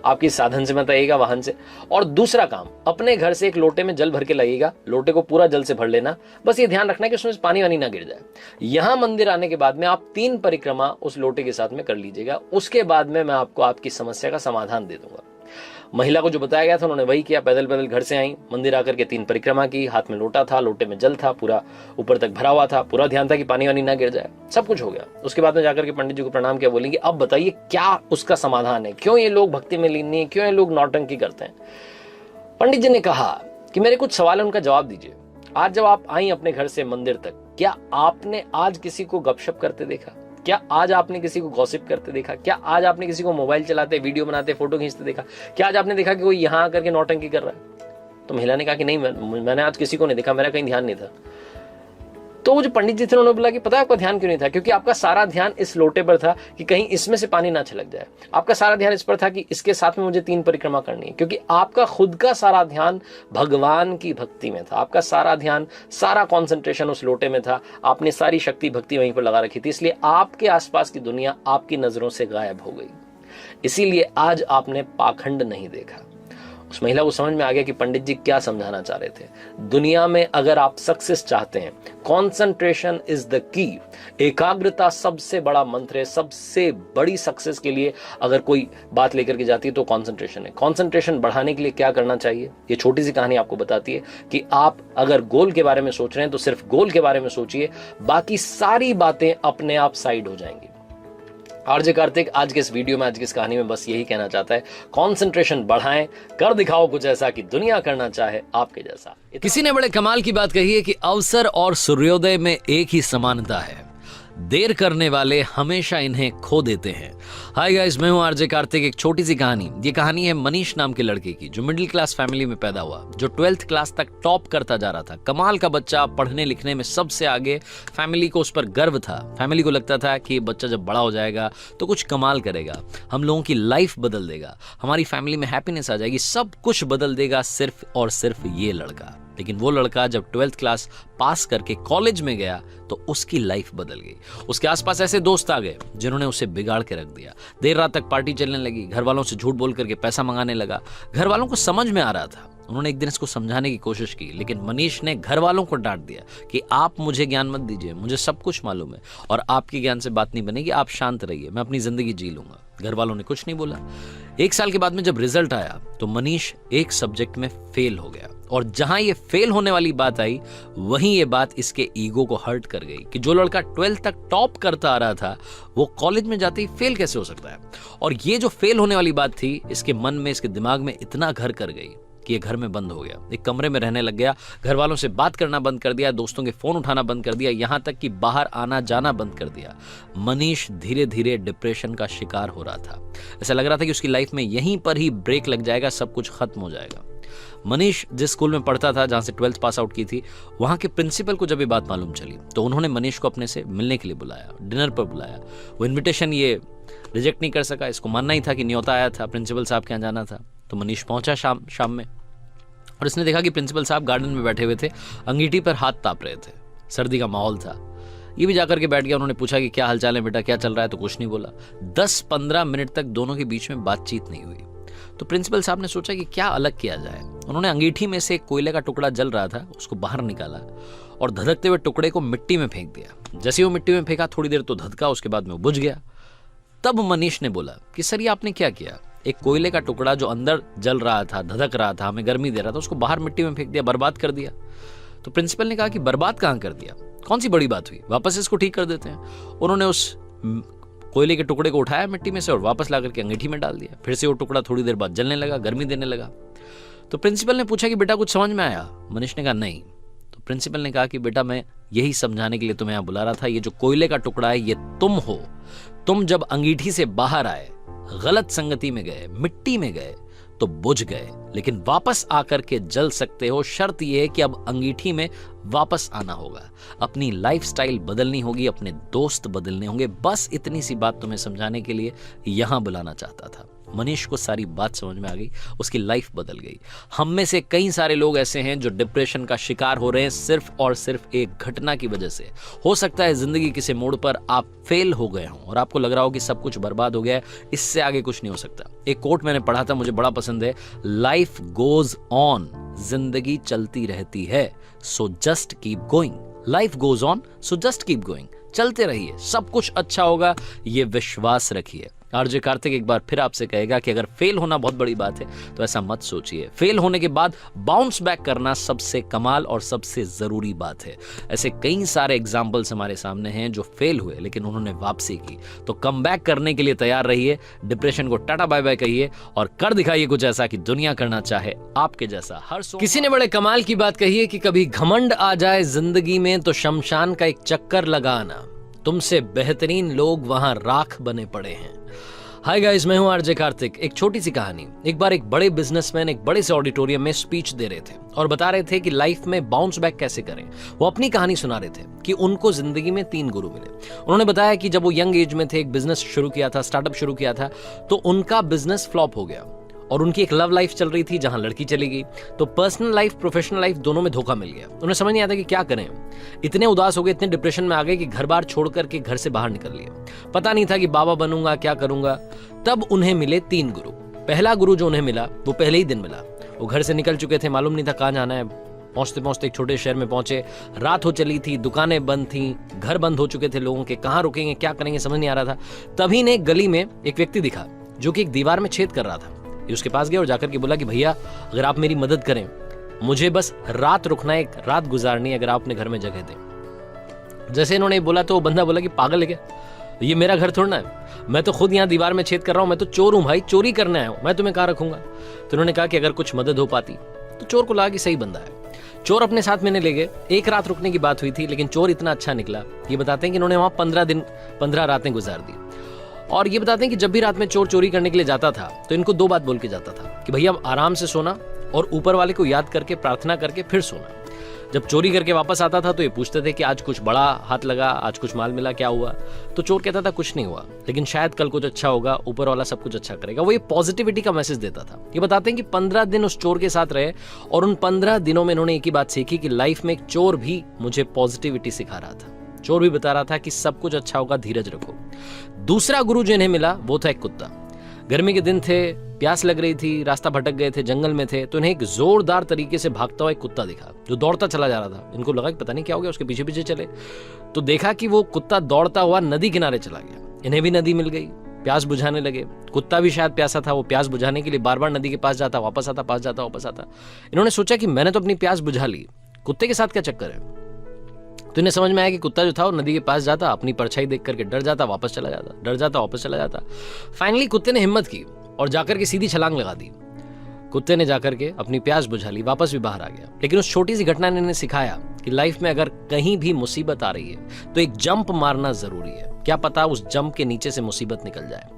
आपकी साधन से मत आइएगा, वाहन से। और दूसरा काम, अपने घर से एक लोटे में जल भर के लाइएगा, लोटे को पूरा जल से भर लेना। बस ये ध्यान रखना कि उसमें पानी वानी ना गिर जाए। यहां मंदिर आने के बाद में आप 3 परिक्रमा उस लोटे के साथ में कर लीजिएगा। उसके बाद में मैं आपको आपकी समस्या का समाधान दे दूंगा। महिला को जो बताया गया था उन्होंने वही किया। पैदल पैदल घर से आई, मंदिर आकर के 3 परिक्रमा की, हाथ में लोटा था, लोटे में जल था, पूरा ऊपर तक भरा हुआ था, पूरा ध्यान था कि पानी वानी ना गिर जाए। सब कुछ हो गया। उसके बाद में जाकर के पंडित जी को प्रणाम किया, बोलेंगे अब बताइए क्या उसका समाधान है, क्यों ये लोग भक्ति में लीन नहीं है, क्यों ये लोग नौटंकी करते हैं? पंडित जी ने कहा कि मेरे कुछ सवाल है, उनका जवाब दीजिए। आज जब आप आई अपने घर से मंदिर तक, क्या आपने आज किसी को गपशप करते देखा? क्या आज आपने किसी को गॉसिप करते देखा? क्या आज आपने किसी को मोबाइल चलाते, वीडियो बनाते, फोटो खींचते देखा? क्या आज आपने देखा कि कोई यहाँ आकर के नौटंकी कर रहा है? तो महिला ने कहा कि नहीं, मैंने आज किसी को नहीं देखा, मेरा कहीं ध्यान नहीं था। तो वो जो पंडित जी थे उन्होंने बोला कि पता है आपका ध्यान क्यों नहीं था? क्योंकि आपका सारा ध्यान इस लोटे पर था कि कहीं इसमें से पानी ना छलक जाए। आपका सारा ध्यान इस पर था कि इसके साथ में मुझे 3 परिक्रमा करनी है, क्योंकि आपका खुद का सारा ध्यान भगवान की भक्ति में था। आपका सारा ध्यान, सारा कॉन्सेंट्रेशन उस लोटे में था। आपने सारी शक्ति भक्ति वहीं पर लगा रखी थी, इसलिए आपके आसपास की दुनिया आपकी नजरों से गायब हो गई। इसीलिए आज आपने पाखंड नहीं देखा। उस महिला को समझ में आ गया कि पंडित जी क्या समझाना चाह रहे थे। दुनिया में अगर आप सक्सेस चाहते हैं, कॉन्सेंट्रेशन इज द की। एकाग्रता सबसे बड़ा मंत्र है। सबसे बड़ी सक्सेस के लिए अगर कोई बात लेकर के जाती है तो कॉन्सेंट्रेशन है। कॉन्सेंट्रेशन बढ़ाने के लिए क्या करना चाहिए, ये छोटी सी कहानी आपको बताती है कि आप अगर गोल के बारे में सोच रहे हैं तो सिर्फ गोल के बारे में सोचिए, बाकी सारी बातें अपने आप साइड हो जाएंगी। आरजे कार्तिक आज के इस वीडियो में, आज की इस कहानी में बस यही कहना चाहता है, कॉन्सेंट्रेशन बढ़ाएं, कर दिखाओ कुछ ऐसा कि दुनिया करना चाहे आपके जैसा। किसी ने बड़े कमाल की बात कही है कि अवसर और सूर्योदय में एक ही समानता है, देर करने वाले हमेशा इन्हें खो देते हैं। हाय गाइस, मैं हूं आरजे कार्तिक। एक छोटी सी कहानी, ये कहानी है मनीष नाम के लड़के की, जो मिडिल क्लास फैमिली में पैदा हुआ, जो 12th क्लास तक टॉप करता जा रहा था। कमाल का बच्चा, पढ़ने लिखने में सबसे आगे। फैमिली को उस पर गर्व था। फैमिली को लगता था कि ये बच्चा जब बड़ा हो जाएगा तो कुछ कमाल करेगा, हम लोगों की लाइफ बदल देगा, हमारी फैमिली में हैप्पीनेस आ जाएगी, सब कुछ बदल देगा सिर्फ और सिर्फ ये लड़का। लेकिन वो लड़का जब 12th क्लास पास करके कॉलेज में गया तो उसकी लाइफ बदल गई। उसके आसपास ऐसे दोस्त आ गए जिन्होंने उसे बिगाड़ के रख दिया। देर रात तक पार्टी चलने लगी, घर वालों से झूठ बोल करके पैसा मंगाने लगा। घर वालों को समझ में आ रहा था। उन्होंने एक दिन इसको समझाने की कोशिश की, लेकिन मनीष ने घर वालों को डांट दिया कि आप मुझे ज्ञान मत दीजिए, मुझे सब कुछ मालूम है और आपके ज्ञान से बात नहीं बनेगी, आप शांत रहिए, मैं अपनी जिंदगी जी लूंगा। घर वालों ने कुछ नहीं बोला। 1 साल के बाद में जब रिजल्ट आया तो मनीष एक सब्जेक्ट में फेल हो गया, और जहां ये फेल होने वाली बात आई वहीं ये बात इसके ईगो को हर्ट कर गई कि जो लड़का 12th तक टॉप करता आ रहा था वो कॉलेज में जाते ही फेल कैसे हो सकता है। और ये जो फेल होने वाली बात थी इसके मन में, इसके दिमाग में इतना घर कर गई कि ये घर में बंद हो गया, एक कमरे में रहने लग गया, घर वालों से बात करना बंद कर दिया, दोस्तों के फोन उठाना बंद कर दिया, यहां तक कि बाहर आना जाना बंद कर दिया। मनीष धीरे धीरे डिप्रेशन का शिकार हो रहा था। ऐसा लग रहा था कि उसकी लाइफ में यहीं पर ही ब्रेक लग जाएगा, सब कुछ खत्म हो जाएगा। मनीष जिस स्कूल में पढ़ता था, जहां से 12th पास आउट की थी, वहां के प्रिंसिपल को जब ये बात मालूम चली तो उन्होंने मनीष को अपने से मिलने के लिए बुलाया, डिनर पर बुलाया। वो इन्विटेशन ये रिजेक्ट नहीं कर सका, इसको मानना ही था कि न्योता आया था, प्रिंसिपल साहब के यहाँ जाना था। तो मनीष पहुंचा शाम में, और इसने देखा कि प्रिंसिपल साहब गार्डन में बैठे हुए थे, अंगीठी पर हाथ ताप रहे थे, सर्दी का माहौल था। ये भी जाकर के बैठ गया। उन्होंने पूछा कि क्या हालचाल है बेटा, क्या चल रहा है, तो कुछ नहीं बोला। 10-15 मिनट तक दोनों के बीच में बातचीत नहीं हुई। तो प्रिंसिपल साहब ने सोचा कि क्या अलग किया जाए। उन्होंने अंगीठी में से एक कोयले का टुकड़ा जल रहा था, उसको बाहर निकाला और धधकते हुए टुकड़े को मिट्टी में फेंक दिया। जैसे वो मिट्टी में फेंका, थोड़ी देर तो धधका, उसके बाद में वो बुझ गया। तब मनीष ने बोला कि सर ये आपने क्या किया? एक कोयले का टुकड़ा जो अंदर जल रहा था, धधक रहा था, हमें गर्मी दे रहा था, उसको बाहर मिट्टी में फेंक दिया, बर्बाद कर दिया। तो प्रिंसिपल ने कहा कि बर्बाद कहाँ कर दिया, कौन सी बड़ी बात हुई, वापस इसको ठीक कर देते हैं। उन्होंने उस कोयले के टुकड़े को उठाया मिट्टी में से और वापस ला करके अंगीठी में डाल दिया। फिर से वो टुकड़ा थोड़ी देर बाद जलने लगा, गर्मी देने लगा। तो प्रिंसिपल ने पूछा कि बेटा कुछ समझ में आया? मनीष ने कहा नहीं। तो प्रिंसिपल ने कहा कि बेटा मैं यही समझाने के लिए तुम्हें यहां बुला रहा था, ये जो कोयले का टुकड़ा है ये तुम हो। तुम जब अंगीठी से बाहर आए, गलत संगति में गए, मिट्टी में गए तो बुझ गए, लेकिन वापस आकर के जल सकते हो। शर्त यह है कि अब अंगीठी में वापस आना होगा, अपनी लाइफस्टाइल बदलनी होगी, अपने दोस्त बदलने होंगे। बस इतनी सी बात तुम्हें समझाने के लिए यहां बुलाना चाहता था। मनीष को सारी बात समझ में आ गई, उसकी लाइफ बदल गई। हम में से कई सारे लोग ऐसे हैं जो डिप्रेशन का शिकार हो रहे हैं सिर्फ और सिर्फ एक घटना की वजह से। हो सकता है जिंदगी किसी मोड़ पर आप फेल हो गए हों और आपको लग रहा हो कि सब कुछ बर्बाद हो गया है, इससे आगे कुछ नहीं हो सकता। एक कोट मैंने पढ़ा था, मुझे बड़ा पसंद है, लाइफ गोज ऑन, जिंदगी चलती रहती है, so just keep going. Life goes on, so just keep going, चलते रहिए, सब कुछ अच्छा होगा, ये विश्वास रखिए। आरजे कार्तिक एक बार फिर आपसे कहेगा कि अगर फेल होना बहुत बड़ी बात है तो ऐसा मत सोचिए। फेल होने के बाद बाउंस बैक करना सबसे कमाल और सबसे जरूरी बात है। ऐसे कई सारे एग्जाम्पल्स हमारे सामने हैं जो फेल हुए लेकिन उन्होंने वापसी की। तो कम बैक करने के लिए तैयार रहिए, डिप्रेशन को टाटा बाय बाय कहिए और कर दिखाइए कुछ ऐसा कि दुनिया करना चाहे आपके जैसा। हर किसी ने बड़े कमाल की बात कही है कि कभी घमंड आ जाए जिंदगी में तो शमशान का एक चक्कर लगाना, तुमसे बेहतरीन लोग वहां राख बने पड़े हैं। हाय गाइस, मैं हूं आरजे कार्तिक। एक छोटी सी कहानी। एक बार एक बड़े बिजनेसमैन एक बड़े से ऑडिटोरियम में स्पीच दे रहे थे और बता रहे थे कि लाइफ में बाउंस बैक कैसे करें। वो अपनी कहानी सुना रहे थे कि उनको जिंदगी में 3 गुरु मिले। उन्होंने बताया कि जब वो यंग एज में थे, एक बिजनेस शुरू किया था, स्टार्टअप शुरू किया था, तो उनका बिजनेस फ्लॉप हो गया और उनकी एक लव लाइफ चल रही थी जहां लड़की चली गई, तो पर्सनल लाइफ प्रोफेशनल लाइफ दोनों में धोखा मिल गया। उन्हें समझ नहीं आता कि क्या करें। इतने उदास हो गए, इतने डिप्रेशन में आ गए कि घर बार छोड़ करके घर से बाहर निकल लिए। पता नहीं था कि बाबा बनूंगा, क्या करूंगा। तब उन्हें मिले 3 गुरु। पहला गुरु जो उन्हें मिला वो पहले ही दिन मिला। वो घर से निकल चुके थे, मालूम नहीं था कहाँ जाना है। पहुंचते पहुंचते एक छोटे शहर में पहुंचे, रात हो चली थी, दुकानें बंद थी, घर बंद हो चुके थे लोगों के, कहाँ रुकेंगे, क्या करेंगे, समझ नहीं आ रहा था। तभी ने गली में एक व्यक्ति दिखा जो कि एक दीवार में छेद कर रहा था। ये उसके पास गया और जाकर के बोला कि भैया अगर आप मेरी मदद करें, मुझे बस रात रुकना है, एक रात गुजारनी है, अगर आप अपने घर में जगह दें। जैसे इन्होंने बोला तो वो बंदा बोला कि पागल है क्या, ये मेरा घर थोड़ा है, मैं तो खुद यहाँ दीवार में छेद कर रहा हूँ, मैं तो चोर हूँ भाई, चोरी करने आया हूँ, मैं तुम्हें कहाँ रखूंगा। तो उन्होंने कहा कि अगर कुछ मदद हो पाती। तो चोर को लगा कि सही बंदा है। चोर अपने साथ में ले गए। एक रात रुकने की बात हुई थी लेकिन चोर इतना अच्छा निकला, ये बताते हैं कि इन्होंने वहां 15 रातें गुजार दी। और ये बताते हैं कि जब भी रात में चोर चोरी करने के लिए जाता था तो इनको 2 बात बोल के जाता था कि भैया आराम से सोना और ऊपर वाले को याद करके प्रार्थना करके फिर सोना। जब चोरी करके वापस आता था तो ये पूछते थे कि आज कुछ बड़ा हाथ लगा, आज कुछ माल मिला, क्या हुआ। तो चोर कहता था कुछ नहीं हुआ, लेकिन शायद कल कुछ अच्छा होगा, ऊपर वाला सब कुछ अच्छा करेगा। वो ये पॉजिटिविटी का मैसेज देता था। ये बताते हैं कि 15 दिन उस चोर के साथ रहे और उन 15 दिनों में इन्होंने एक ही बात सीखी कि लाइफ में एक चोर भी मुझे पॉजिटिविटी सिखा रहा था। चोर भी बता रहा था कि सब कुछ अच्छा होगा, धीरज रखो। दूसरा गुरु जो इन्हें मिला वो था एक कुत्ता। गर्मी के दिन थे, प्यास लग रही थी, रास्ता भटक गए थे, जंगल में थे, तो इन्हें एक जोरदार तरीके से भागता हुआ एक कुत्ता दिखा जो दौड़ता चला जा रहा था। इनको लगा कि पता नहीं क्या हो गया, उसके पीछे पीछे चले तो देखा कि वो कुत्ता दौड़ता हुआ नदी किनारे चला गया। इन्हें भी नदी मिल गई, प्यास बुझाने लगे। कुत्ता भी शायद प्यासा था, वो प्यास बुझाने के लिए बार बार नदी के पास जाता, वापस आता, पास जाता, वापस आता। इन्होंने सोचा कि मैंने तो अपनी प्यास बुझा ली, कुत्ते के साथ क्या चक्कर है। तो इन्हें समझ में आया कि कुत्ता जो था वो नदी के पास जाता, अपनी परछाई देख करके डर जाता, वापस चला जाता, डर जाता, वापस चला जाता। फाइनली कुत्ते ने हिम्मत की और जाकर के सीधी छलांग लगा दी। कुत्ते ने जाकर के अपनी प्यास बुझा ली, वापस भी बाहर आ गया। लेकिन उस छोटी सी घटना ने इन्हें सिखाया कि लाइफ में अगर कहीं भी मुसीबत आ रही है तो एक जंप मारना जरूरी है, क्या पता उस जंप के नीचे से मुसीबत निकल जाए।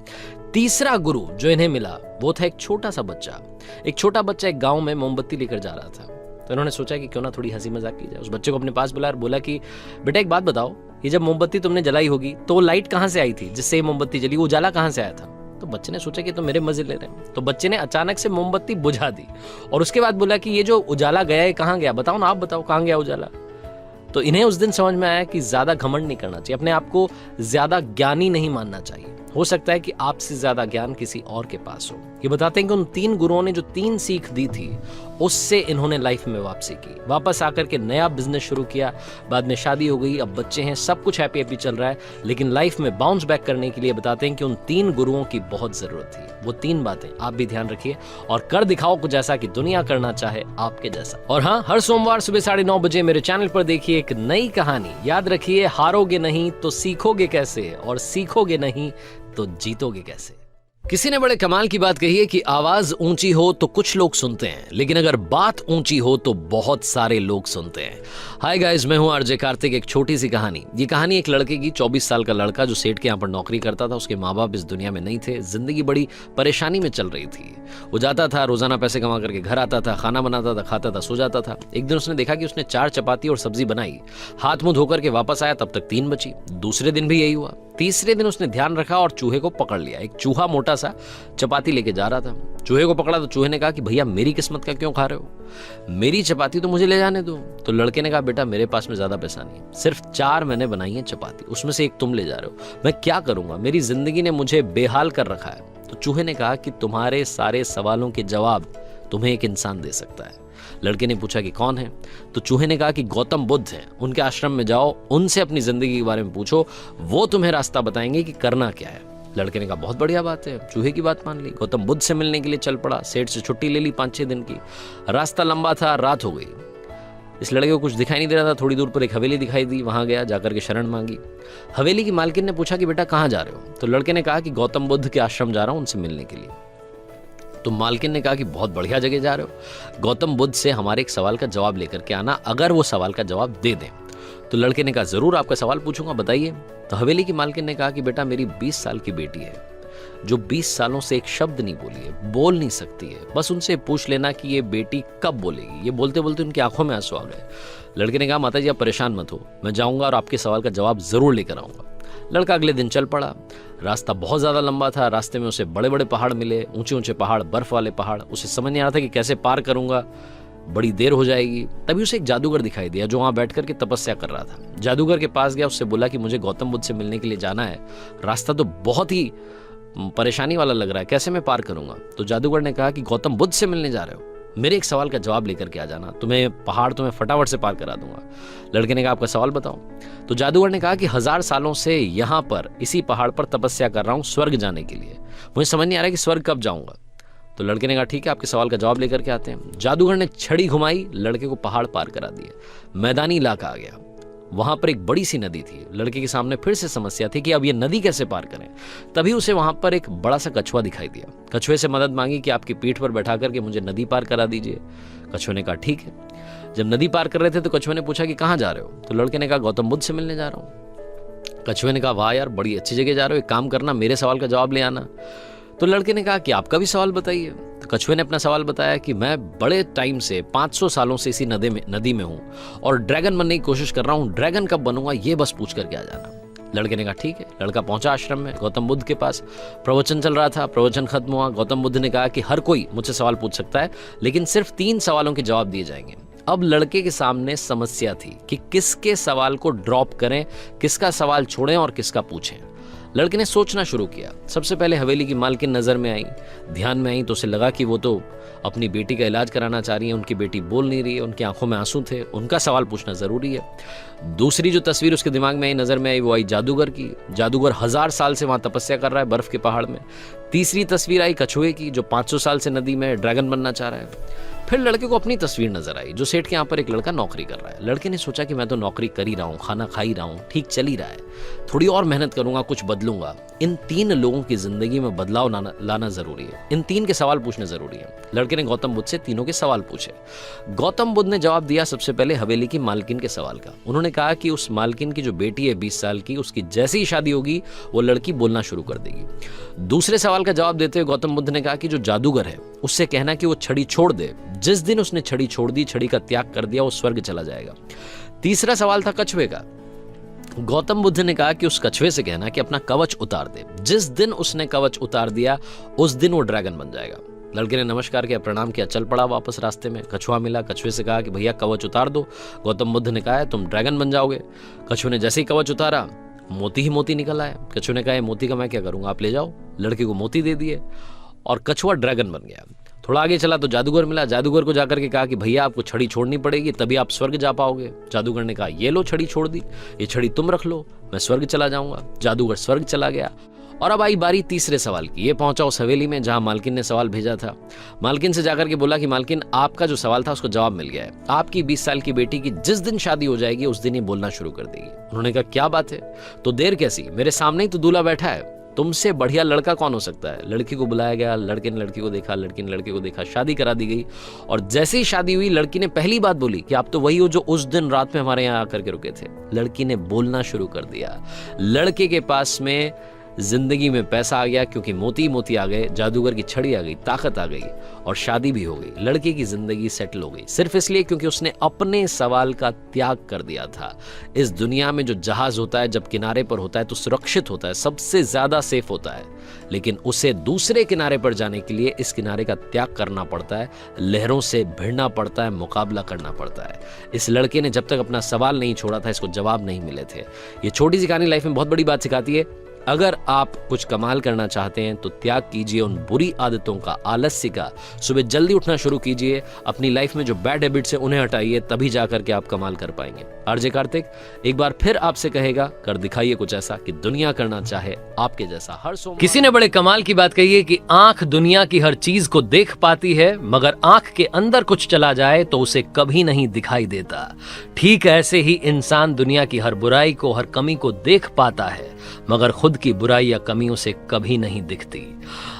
तीसरा गुरु जो इन्हें मिला वो था एक छोटा सा बच्चा। एक छोटा बच्चा एक गाँव में मोमबत्ती लेकर जा रहा था। तो इन्होंने सोचा कि क्यों ना थोड़ी हंसी मजाक की जाए। उस बच्चे को अपने पास बुलाया और बोला कि बेटा एक बात बताओ, ये जब मोमबत्ती तुमने जलाई होगी तो वो लाइट कहाँ से आई थी जिससे ये मोमबत्ती जली, वो उजाला कहाँ से आया था। तो बच्चे ने सोचा कि तो मेरे मजे ले रहे हैं। तो बच्चे ने अचानक से मोमबत्ती बुझा दी और उसके बाद बोला कि ये जो उजाला गया है कहाँ गया, बताओ ना, आप बताओ कहाँ गया उजाला। तो इन्हें उस दिन समझ में आया कि ज्यादा घमंड नहीं करना चाहिए, अपने आप को ज्यादा ज्ञानी नहीं मानना चाहिए। हो सकता है कि आपसे ज्यादा ज्ञान किसी और के पास हो। ये बताते हैं कि उन 3 गुरुओं ने जो 3 सीख दी थी उससे इन्होंने लाइफ में वापसी की, वापस आकर के नया बिजनेस शुरू किया, बाद में शादी हो गई, अब बच्चे हैं, सब कुछ हैप्पी हैप्पी चल रहा है। लेकिन लाइफ में बाउंस बैक करने के लिए बताते हैं कि उन 3 गुरुओं की बहुत जरूरत थी। वो 3 बातें आप भी ध्यान रखिए और कर दिखाओ कुछ ऐसा कि दुनिया करना चाहे आपके जैसा। और हाँ, हर सोमवार सुबह 9:30 बजे मेरे चैनल पर देखिए एक नई कहानी। याद रखिए, हारोगे नहीं तो सीखोगे कैसे, और सीखोगे नहीं तो जीतोगे कैसे। किसी ने बड़े कमाल की बात कही है कि आवाज ऊंची हो तो कुछ लोग सुनते हैं, लेकिन अगर बात ऊंची हो तो बहुत सारे लोग सुनते हैं। हाय गाइस, मैं हूं आरजे कार्तिक। एक छोटी सी कहानी। ये कहानी एक लड़के की, 24 साल का लड़का जो सेठ के यहाँ पर नौकरी करता था। उसके माँ बाप इस दुनिया में नहीं थे, जिंदगी बड़ी परेशानी में चल रही थी। वो जाता था, रोजाना पैसे कमा करके घर आता था, खाना बनाता था, खाता था, सो जाता था। एक दिन उसने देखा कि उसने 4 चपाती और सब्जी बनाई, हाथ मुंह धोकर के वापस आया, तब तक 3 बची। दूसरे दिन भी यही हुआ। तीसरे दिन उसने ध्यान रखा और चूहे को पकड़ लिया। एक चूहा मोटा सा चपाती लेके जा रहा था। चूहे को पकड़ा तो चूहे ने कहा कि भैया मेरी किस्मत का क्यों खा रहे हो, मेरी चपाती तो मुझे ले जाने दो। तो लड़के ने कहा बेटा मेरे पास में ज्यादा पैसा नहीं है, सिर्फ 4 मैंने बनाई है चपाती, उसमें से एक तुम ले जा रहे हो, मैं क्या करूंगा, मेरी जिंदगी ने मुझे बेहाल कर रखा है। तो चूहे ने कहा कि तुम्हारे सारे सवालों के जवाब तुम्हें एक इंसान दे सकता है। लड़के ने पूछा कि कौन है? तो चूहे ने कहा कि गौतम बुद्ध हैं, उनके आश्रम में जाओ, उनसे अपनी जिंदगी के बारे में पूछो, वो तुम्हें रास्ता बताएंगे कि करना क्या है। लड़के ने कहा बहुत बढ़िया बात है। चूहे की बात मान ली, गौतम बुद्ध से मिलने के लिए चल पड़ा। सेठ से छुट्टी ले ली 5-6 दिन की। रास्ता लंबा था, रात हो गई। इस लड़के को कुछ दिखाई नहीं दे रहा था। थोड़ी दूर पर एक हवेली दिखाई दी, वहां गया, जाकर के शरण मांगी। हवेली की मालकिन ने पूछा कि बेटा कहाँ जा रहे हो? तो लड़के ने कहा कि गौतम बुद्ध के आश्रम जा रहा हूं, उनसे मिलने के लिए। तो मालकिन ने कहा कि बहुत बढ़िया जगह जा रहे हो, गौतम बुद्ध से हमारे एक सवाल का जवाब लेकर के आना, अगर वो सवाल का जवाब दे दें। तो लड़के ने कहा जरूर, आपका सवाल पूछूंगा, बताइए। तो हवेली की मालकिन ने कहा कि बेटा मेरी 20 साल की बेटी है जो 20 सालों से एक शब्द नहीं बोली है, बोल नहीं सकती है, बस उनसे पूछ लेना कि ये बेटी कब बोलेगी। ये बोलते बोलते उनकी आंखों में आंसू आ गए। लड़के ने कहा माता जी आप परेशान मत हो, मैं जाऊंगा और आपके सवाल का जवाब जरूर लेकर आऊंगा। लड़का अगले दिन चल पड़ा। रास्ता बहुत ज्यादा लंबा था, रास्ते में उसे बड़े बड़े पहाड़ मिले, ऊंचे ऊंचे पहाड़, बर्फ वाले पहाड़। उसे समझ नहीं आ रहा था कि कैसे पार करूंगा, बड़ी देर हो जाएगी। तभी उसे एक जादूगर दिखाई दिया जो वहां बैठ करके तपस्या कर रहा था। जादूगर के पास गया, उससे बोला कि मुझे गौतम बुद्ध से मिलने के लिए जाना है, रास्ता तो बहुत ही परेशानी वाला लग रहा है, कैसे मैं पार करूंगा? तो जादूगर ने कहा कि गौतम बुद्ध से मिलने जा रहे हो, मेरे एक सवाल का जवाब लेकर के आ जाना, तुम्हें पहाड़ तुम्हें फटाफट से पार करा दूंगा। लड़के ने कहा आपका सवाल बताओ। तो जादूगर ने कहा कि 1000 सालों से यहाँ पर इसी पहाड़ पर तपस्या कर रहा हूँ स्वर्ग जाने के लिए, मुझे समझ नहीं आ रहा कि स्वर्ग कब जाऊंगा। तो लड़के ने कहा ठीक है, आपके सवाल का जवाब लेकर के आते हैं। जादूगर ने छड़ी घुमाई, लड़के को पहाड़ पार करा दिए। मैदानी इलाका आ गया, वहां पर एक बड़ी सी नदी थी। लड़के के सामने फिर से समस्या थी कि अब ये नदी कैसे पार करें। तभी उसे वहां पर एक बड़ा सा कछुआ दिखाई दिया। कछुए से मदद मांगी कि आपकी पीठ पर बैठा करके मुझे नदी पार करा दीजिए। कछुए ने कहा ठीक है। जब नदी पार कर रहे थे तो कछुए ने पूछा कि कहाँ जा रहे हो? तो लड़के ने कहा गौतम बुद्ध से मिलने जा रहा हूँ। कछुए ने कहा वाह यार, बड़ी अच्छी जगह जा रहे हो, एक काम करना मेरे सवाल का जवाब ले आना। तो लड़के ने कहा कि आपका भी सवाल बताइए। तो कछुए ने अपना सवाल बताया कि मैं बड़े टाइम से 500 सालों से इसी नदी में हूँ और ड्रैगन बनने की कोशिश कर रहा हूँ, ड्रैगन कब बनूंगा ये बस पूछ करके आ जाना। लड़के ने कहा ठीक है। लड़का पहुंचा आश्रम में, गौतम बुद्ध के पास। प्रवचन चल रहा था, प्रवचन खत्म हुआ। गौतम बुद्ध ने कहा कि हर कोई मुझसे सवाल पूछ सकता है, लेकिन सिर्फ 3 सवालों के जवाब दिए जाएंगे। अब लड़के के सामने समस्या थी कि किसके सवाल को ड्रॉप करें, किसका सवाल छोड़ें और किसका पूछें। लड़के ने सोचना शुरू किया। सबसे पहले हवेली की मालकिन नजर में आई, ध्यान में आई, तो उसे लगा कि वो तो अपनी बेटी का इलाज कराना चाह रही है, उनकी बेटी बोल नहीं रही है, उनकी आंखों में आंसू थे, उनका सवाल पूछना जरूरी है। दूसरी जो तस्वीर उसके दिमाग में आई, नजर में आई, वो आई जादूगर की। जादूगर 1000 साल से वहां तपस्या कर रहा है बर्फ के पहाड़ में। तीसरी तस्वीर आई कछुए की जो 500 साल से नदी में ड्रैगन बनना चाह रहा है। फिर लड़के को अपनी तस्वीर नजर आई जो सेठ के यहाँ पर एक लड़का नौकरी कर रहा है। लड़के ने सोचा कि मैं तो नौकरी कर ही रहा हूँ, खाना खा ही रहा हूँ, ठीक चल ही रहा है, थोड़ी और मेहनत करूंगा, कुछ बदलूंगा। इन 3 लोगों की जिंदगी में बदलाव लाना जरूरी है, इन 3 के सवाल पूछने जरूरी है। लड़के ने गौतम बुद्ध से तीनों के सवाल पूछे। गौतम बुद्ध ने जवाब दिया सबसे पहले हवेली की मालकिन के सवाल का। उन्होंने कहा कि उस मालकिन की जो बेटी है 20 साल की, उसकी जैसे ही शादी होगी वो लड़की बोलना शुरू कर देगी। दूसरे सवाल का जवाब देते हुए गौतम बुद्ध ने कहा कि जो जादूगर है उससे कहना कि वो छड़ी छोड़ दे, जिस दिन उसने छड़ी छोड़ दी, छड़ी का त्याग कर दिया, वो स्वर्ग चला जाएगा। तीसरा सवाल था कछुए का। गौतम बुद्ध ने कहा कि उस कछुए से कहना कि अपना कवच उतार दे, जिस दिन उसने कवच उतार दिया उस दिन वो ड्रैगन बन जाएगा। लड़के ने नमस्कार किया, प्रणाम किया, चल पड़ा वापस रास्ते में। कछुआ मिला, कछुए से कहा कि भैया कवच उतार दो। गौतम बुद्ध ने कहा है तुम ड्रैगन बन जाओगे। कछुए ने जैसे ही कवच उतारा मोती ही मोती निकल आया। कछुए ने कहा ये मोती का मैं क्या करूंगा, आप ले जाओ। लड़के को मोती दे दिए और कछुआ ड्रैगन बन गया। थोड़ा आगे चला तो जादूगर मिला। जादूगर को जाकर के कहा कि भैया आपको छड़ी छोड़नी पड़ेगी तभी आप स्वर्ग जा पाओगे। जादूगर ने कहा ये लो छड़ी छोड़ दी, ये छड़ी तुम रख लो, मैं स्वर्ग चला जाऊंगा। जादूगर स्वर्ग चला गया। और अब आई बारी तीसरे सवाल की। ये पहुंचा उस हवेली में जहां मालकिन ने सवाल भेजा था। मालकिन से जाकर के बोला कि मालकिन आपका जो सवाल था उसको जवाब मिल गया है। आपकी 20 साल की बेटी की जिस दिन शादी हो जाएगी उस दिन ही बोलना शुरू कर देगी। उन्होंने कहा क्या बात है, तो देर कैसी, मेरे सामने ही तो दूल्हा बैठा है, तुमसे बढ़िया लड़का कौन हो सकता है। लड़की को बुलाया गया, लड़के ने लड़की को देखा, लड़की ने लड़के को देखा, शादी करा दी गई। और जैसे ही शादी हुई लड़की ने पहली बात बोली कि आप तो वही हो जो उस दिन रात में हमारे यहाँ आकर के रुके थे। लड़की ने बोलना शुरू कर दिया। लड़के के पास में जिंदगी में पैसा आ गया क्योंकि मोती मोती आ गए, जादूगर की छड़ी आ गई, ताकत आ गई और शादी भी हो गई। लड़के की जिंदगी सेटल हो गई सिर्फ इसलिए क्योंकि उसने अपने सवाल का त्याग कर दिया था। इस दुनिया में जो जहाज होता है जब किनारे पर होता है तो सुरक्षित होता है, सबसे ज्यादा सेफ होता है, लेकिन उसे दूसरे किनारे पर जाने के लिए इस किनारे का त्याग करना पड़ता है, लहरों से भिड़ना पड़ता है, मुकाबला करना पड़ता है। इस लड़के ने जब तक अपना सवाल नहीं छोड़ा था इसको जवाब नहीं मिले थे। ये छोटी सी कहानी लाइफ में बहुत बड़ी बात सिखाती है। अगर आप कुछ कमाल करना चाहते हैं तो त्याग कीजिए उन बुरी आदतों का, आलस्य का। सुबह जल्दी उठना शुरू कीजिए, अपनी लाइफ में जो बैड हैबिट्स हैं उन्हें हटाइए, तभी जाकर के आप कमाल कर पाएंगे। आरजे कार्तिक एक बार फिर आपसे कहेगा, कर दिखाइए कुछ ऐसा कि दुनिया करना चाहे आपके जैसा। हर सोमवार किसी ने बड़े कमाल की बात कही है कि आंख दुनिया की हर चीज को देख पाती है, मगर आंख के अंदर कुछ चला जाए तो उसे कभी नहीं दिखाई देता। ठीक ऐसे ही इंसान दुनिया की हर बुराई को, हर कमी को देख पाता है, मगर खुद की बुराई या कमियों से कभी नहीं दिखती।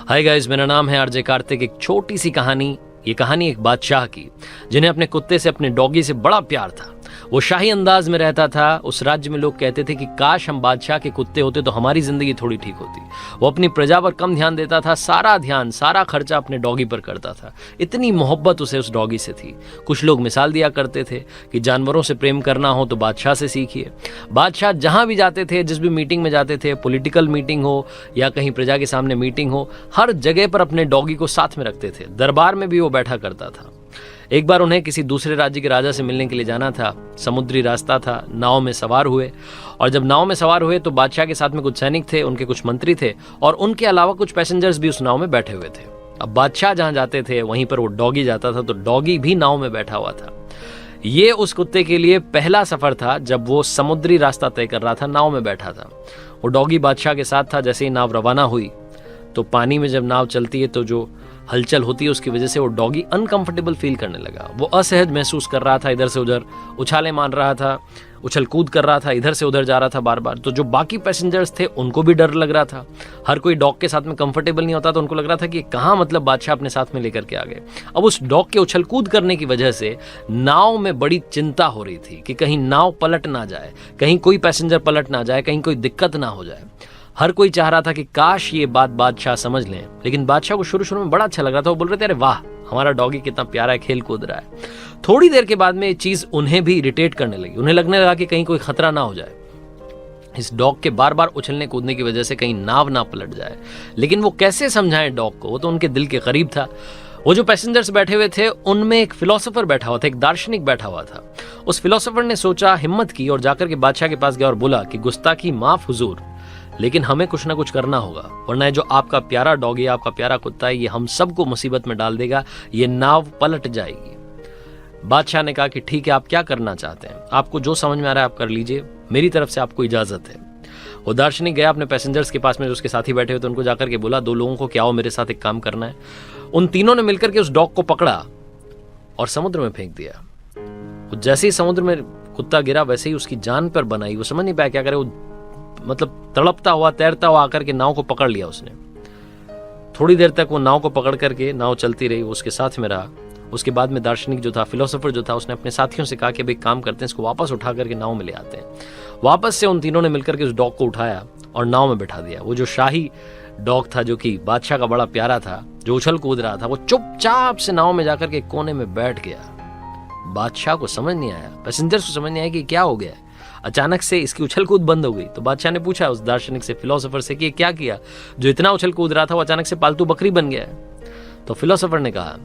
हाय गाइस, मेरा नाम है आरजे कार्तिक। एक छोटी सी कहानी, ये कहानी एक बादशाह की जिन्हें अपने कुत्ते से, अपने डॉगी से बड़ा प्यार था। वो शाही अंदाज में रहता था। उस राज्य में लोग कहते थे कि काश हम बादशाह के कुत्ते होते तो हमारी जिंदगी थोड़ी ठीक होती। वो अपनी प्रजा पर कम ध्यान देता था, सारा ध्यान, सारा खर्चा अपने डॉगी पर करता था। इतनी मोहब्बत उसे उस डॉगी से थी। कुछ लोग मिसाल दिया करते थे कि जानवरों से प्रेम करना हो तो बादशाह से सीखिए। बादशाह जहां भी जाते थे, जिस भी मीटिंग में जाते थे, पॉलिटिकल मीटिंग हो या कहीं प्रजा के सामने मीटिंग हो, हर जगह पर अपने डॉगी को साथ में रखते थे। दरबार में भी वो बैठा करता था। एक बार उन्हें किसी दूसरे राज्य के राजा से मिलने के लिए जाना था। समुद्री रास्ता था, नाव में सवार हुए और जब नाव में सवार हुए तो बादशाह के साथ में कुछ सैनिक थे, उनके कुछ मंत्री थे और उनके अलावा कुछ पैसेंजर्स भी उस नाव में बैठे हुए थे। अब बादशाह जहां जाते थे वहीं पर वो डॉगी जाता था, तो डॉगी भी नाव में बैठा हुआ था। ये उस कुत्ते के लिए पहला सफर था जब वो समुद्री रास्ता तय कर रहा था, नाव में बैठा था। वो डॉगी बादशाह के साथ था। जैसे ही नाव रवाना हुई तो पानी में जब नाव चलती है तो जो हलचल होती है उसकी वजह से वो डॉगी अनकंफर्टेबल फील करने लगा। वो असहज महसूस कर रहा था, इधर से उधर उछाले मार रहा था, उछल कूद कर रहा था, इधर से उधर जा रहा था बार बार। तो जो बाकी पैसेंजर्स थे उनको भी डर लग रहा था। हर कोई डॉग के साथ में कंफर्टेबल नहीं होता, तो उनको लग रहा था कि कहाँ मतलब बादशाह अपने साथ में लेकर के आ गए। अब उस डॉग के उछल कूद करने की वजह से नाव में बड़ी चिंता हो रही थी कि कहीं नाव पलट ना जाए, कहीं कोई पैसेंजर पलट ना जाए, कहीं कोई दिक्कत ना हो जाए। हर कोई चाह रहा था कि काश ये बात बादशाह समझ लें, लेकिन बादशाह को शुरू शुरू में बड़ा अच्छा लग रहा था। वो बोल रहे थे अरे वाह, हमारा डॉगी कितना प्यारा है, खेल कूद रहा है। थोड़ी देर के बाद में ये चीज उन्हें भी इरिटेट करने लगी। उन्हें लगने लगा कि कहीं कोई खतरा ना हो जाए, इस डॉग के बार बार उछलने कूदने की वजह से कहीं नाव ना पलट जाए। लेकिन वो कैसे समझाएं डॉग को, वो तो उनके दिल के करीब था। वो जो पैसेंजर्स बैठे हुए थे उनमें एक फिलोसोफर बैठा हुआ था, एक दार्शनिक बैठा हुआ था। उस फिलोसोफर ने सोचा, हिम्मत की और जाकर के बादशाह के पास गया और बोला कि गुस्ताखी माफ हुजूर, लेकिन हमें कुछ ना कुछ करना होगा, वरना जो आपका प्यारा डॉगी, आपका प्यारा कुत्ता है, ये हम सबको मुसीबत में डाल देगा, ये नाव पलट जाएगी। बादशाह ने कहा कि ठीक है, आप क्या करना चाहते हैं, आपको जो समझ में आ रहा है आप कर लीजिए, मेरी तरफ से आपको इजाजत है। वो दार्शनिक गया अपने पैसेंजर्स के पास में, जो उसके साथी बैठे हुए थे उनको जाकर के बोला, 2 लोगों को क्या हो, मेरे साथ एक काम करना है। उन तीनों ने मिलकर के उस डॉग को पकड़ा और समुद्र में फेंक दिया। जैसे ही समुद्र में कुत्ता गिरा वैसे ही उसकी जान पर बनाई। वो समझ नहीं पाया क्या करे, वो मतलब तड़पता हुआ, तैरता हुआ आकर के नाव को पकड़ लिया उसने। थोड़ी देर तक वो नाव को पकड़ करके नाव चलती रही, वो उसके साथ में रहा। उसके बाद में दार्शनिक जो था, फिलोसोफर जो था, उसने अपने साथियों से कहा कि भाई काम करते हैं, इसको वापस उठा करके नाव में ले आते हैं। वापस से उन तीनों ने मिलकर के उस डॉग को उठाया और नाव में बैठा दिया। वो जो शाही डॉग था, जो कि बादशाह का बड़ा प्यारा था, जो उछल कूद रहा था, वो चुपचाप से नाव में जाकर के कोने में बैठ गया। बादशाह को समझ नहीं आया, पैसेंजर्स को समझ नहीं आया कि क्या हो गया। अचानक से इसकी उछल कूद बंद हो गई। तो बादशाह ने पूछा उस दार्शनिक से, फिलोसोफर से, कि क्या किया, जो इतना उछल कूद रहा था वो अचानक से पालतू बकरी बन गया है। तो फिलोसोफर ने कहा